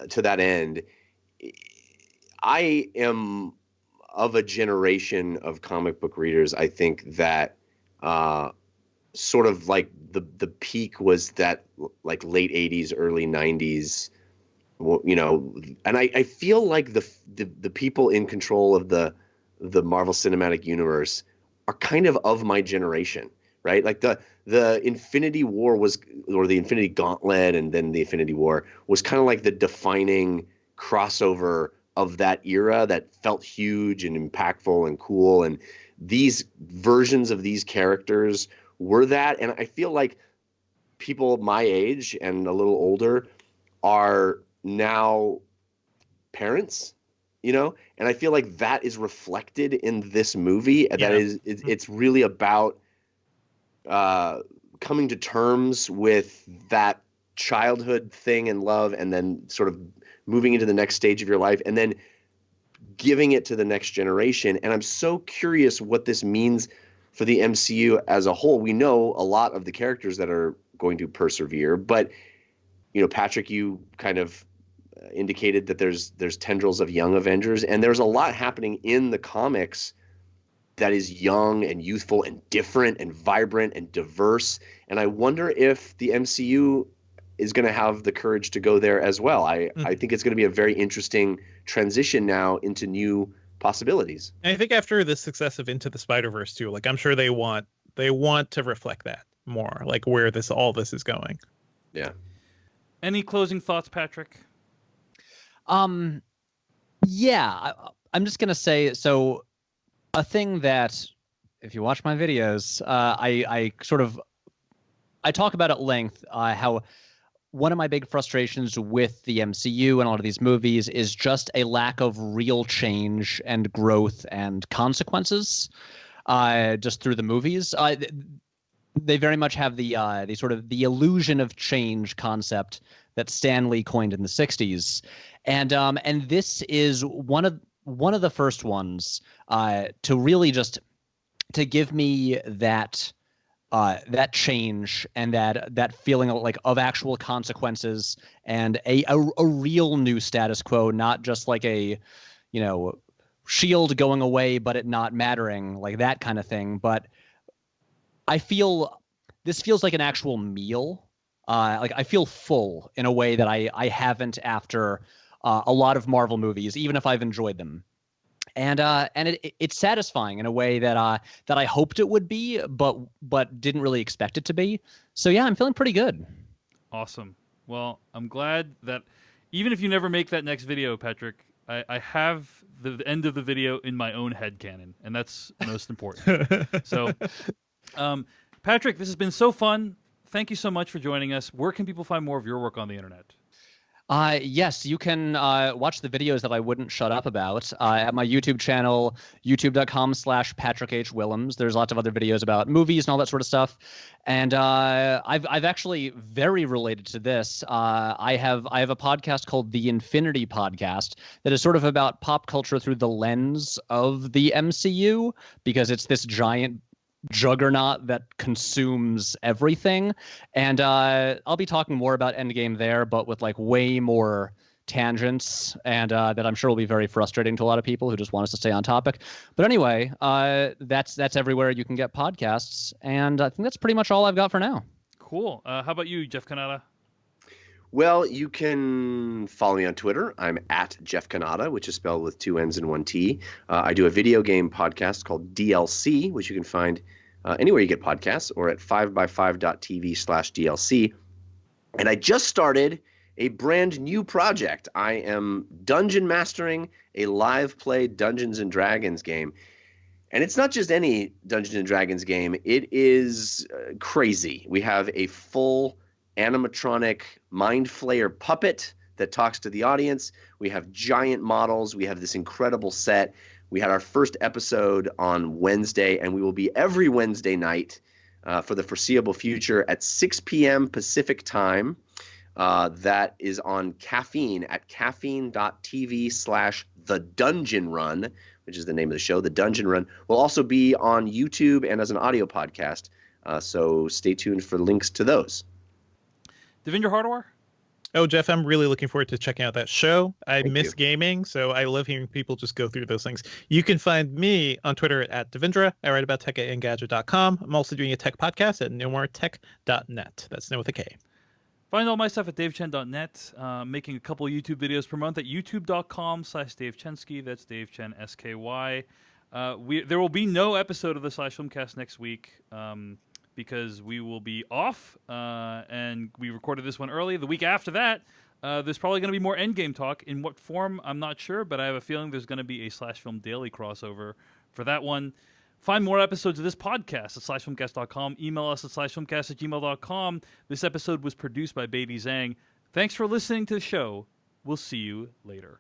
to that end. I am of a generation of comic book readers. I think that sort of like the peak was that like late 80s, early 90s, you know, and I feel like the people in control of the Marvel Cinematic Universe are kind of my generation, right? Like the Infinity War or the Infinity Gauntlet and then the Infinity War was kind of like the defining crossover of that era that felt huge and impactful and cool. And these versions of these characters were that. And I feel like people my age and a little older are now parents, you know, and I feel like that is reflected in this movie. Yeah. That it's really about coming to terms with that childhood thing and love, and then sort of moving into the next stage of your life, and then giving it to the next generation. And I'm so curious what this means for the MCU as a whole. We know a lot of the characters that are going to persevere, but you know, Patrick, you kind of indicated that there's tendrils of young Avengers, and there's a lot happening in the comics that is young and youthful and different and vibrant and diverse. And I wonder if the MCU is going to have the courage to go there as well. I think it's going to be a very interesting transition now into new possibilities. And I think after the success of Into the Spider-Verse too, like I'm sure they want to reflect that more, like where all this is going. Yeah. Any closing thoughts, Patrick? Yeah, I'm just going to say, so a thing that if you watch my videos, I talk about at length how one of my big frustrations with the MCU and a lot of these movies is just a lack of real change and growth and consequences just through the movies. They very much have the sort of the illusion of change concept that Stan Lee coined in the 60s. And this is one of the first ones to really just to give me that change and that feeling of actual consequences and a real new status quo, not just like a, you know, shield going away but it not mattering, like that kind of thing. But I feel this feels like an actual meal. Like I feel full in a way that I haven't after a lot of Marvel movies, even if I've enjoyed them. And it's satisfying in a way that I hoped it would be, but didn't really expect it to be. So yeah, I'm feeling pretty good. Awesome. Well, I'm glad that even if you never make that next video, Patrick, I have the end of the video in my own headcanon, and that's most important. So, Patrick, this has been so fun. Thank you so much for joining us. Where can people find more of your work on the internet? Yes, you can watch the videos that I wouldn't shut up about at my YouTube channel, youtube.com/Patrick H. Willlems. There's lots of other videos about movies and all that sort of stuff. And I've actually, very related to this, I have a podcast called The Infinity Podcast that is sort of about pop culture through the lens of the MCU, because it's this giant juggernaut that consumes everything. And I'll be talking more about Endgame there, but with like way more tangents, and that I'm sure will be very frustrating to a lot of people who just want us to stay on topic. But anyway, that's everywhere you can get podcasts, and I think that's pretty much all I've got for now. Cool. How about you, Jeff Kanata? Well, you can follow me on Twitter. I'm at Jeff Kanata, which is spelled with 2 N's and 1 T. I do a video game podcast called DLC, which you can find anywhere you get podcasts, or at 5by5.tv/DLC. And I just started a brand new project. I am dungeon mastering a live play Dungeons & Dragons game. And it's not just any Dungeons & Dragons game. It is crazy. We have a full animatronic mind flayer puppet that talks to the audience. We have giant models. We have this incredible set. We had our first episode on Wednesday, and we will be every Wednesday night for the foreseeable future at 6 p.m. Pacific time. That is on Caffeine at caffeine.tv/The Dungeon Run, which is the name of the show. The Dungeon Run will also be on YouTube and as an audio podcast. So stay tuned for links to those. Devinder Hardware? Oh, Jeff, I'm really looking forward to checking out that show. I Thank miss you. gaming, so I love hearing people just go through those things. You can find me on Twitter at Devindra. I write about tech at Engadget.com. I'm also doing a tech podcast at nomortech.net. That's no with a K. Find all my stuff at davechen.net. Making a couple of YouTube videos per month at youtube.com/DaveChensky. That's Dave Chen, SKY. There will be no episode of the Slash Filmcast next week because we will be off, and we recorded this one early. The week after that, there's probably going to be more Endgame talk. In what form, I'm not sure, but I have a feeling there's going to be a Slash Film Daily crossover for that one. Find more episodes of this podcast at slashfilmcast.com. Email us at slashfilmcast@gmail.com. This episode was produced by Beatty Zhang. Thanks for listening to the show. We'll see you later.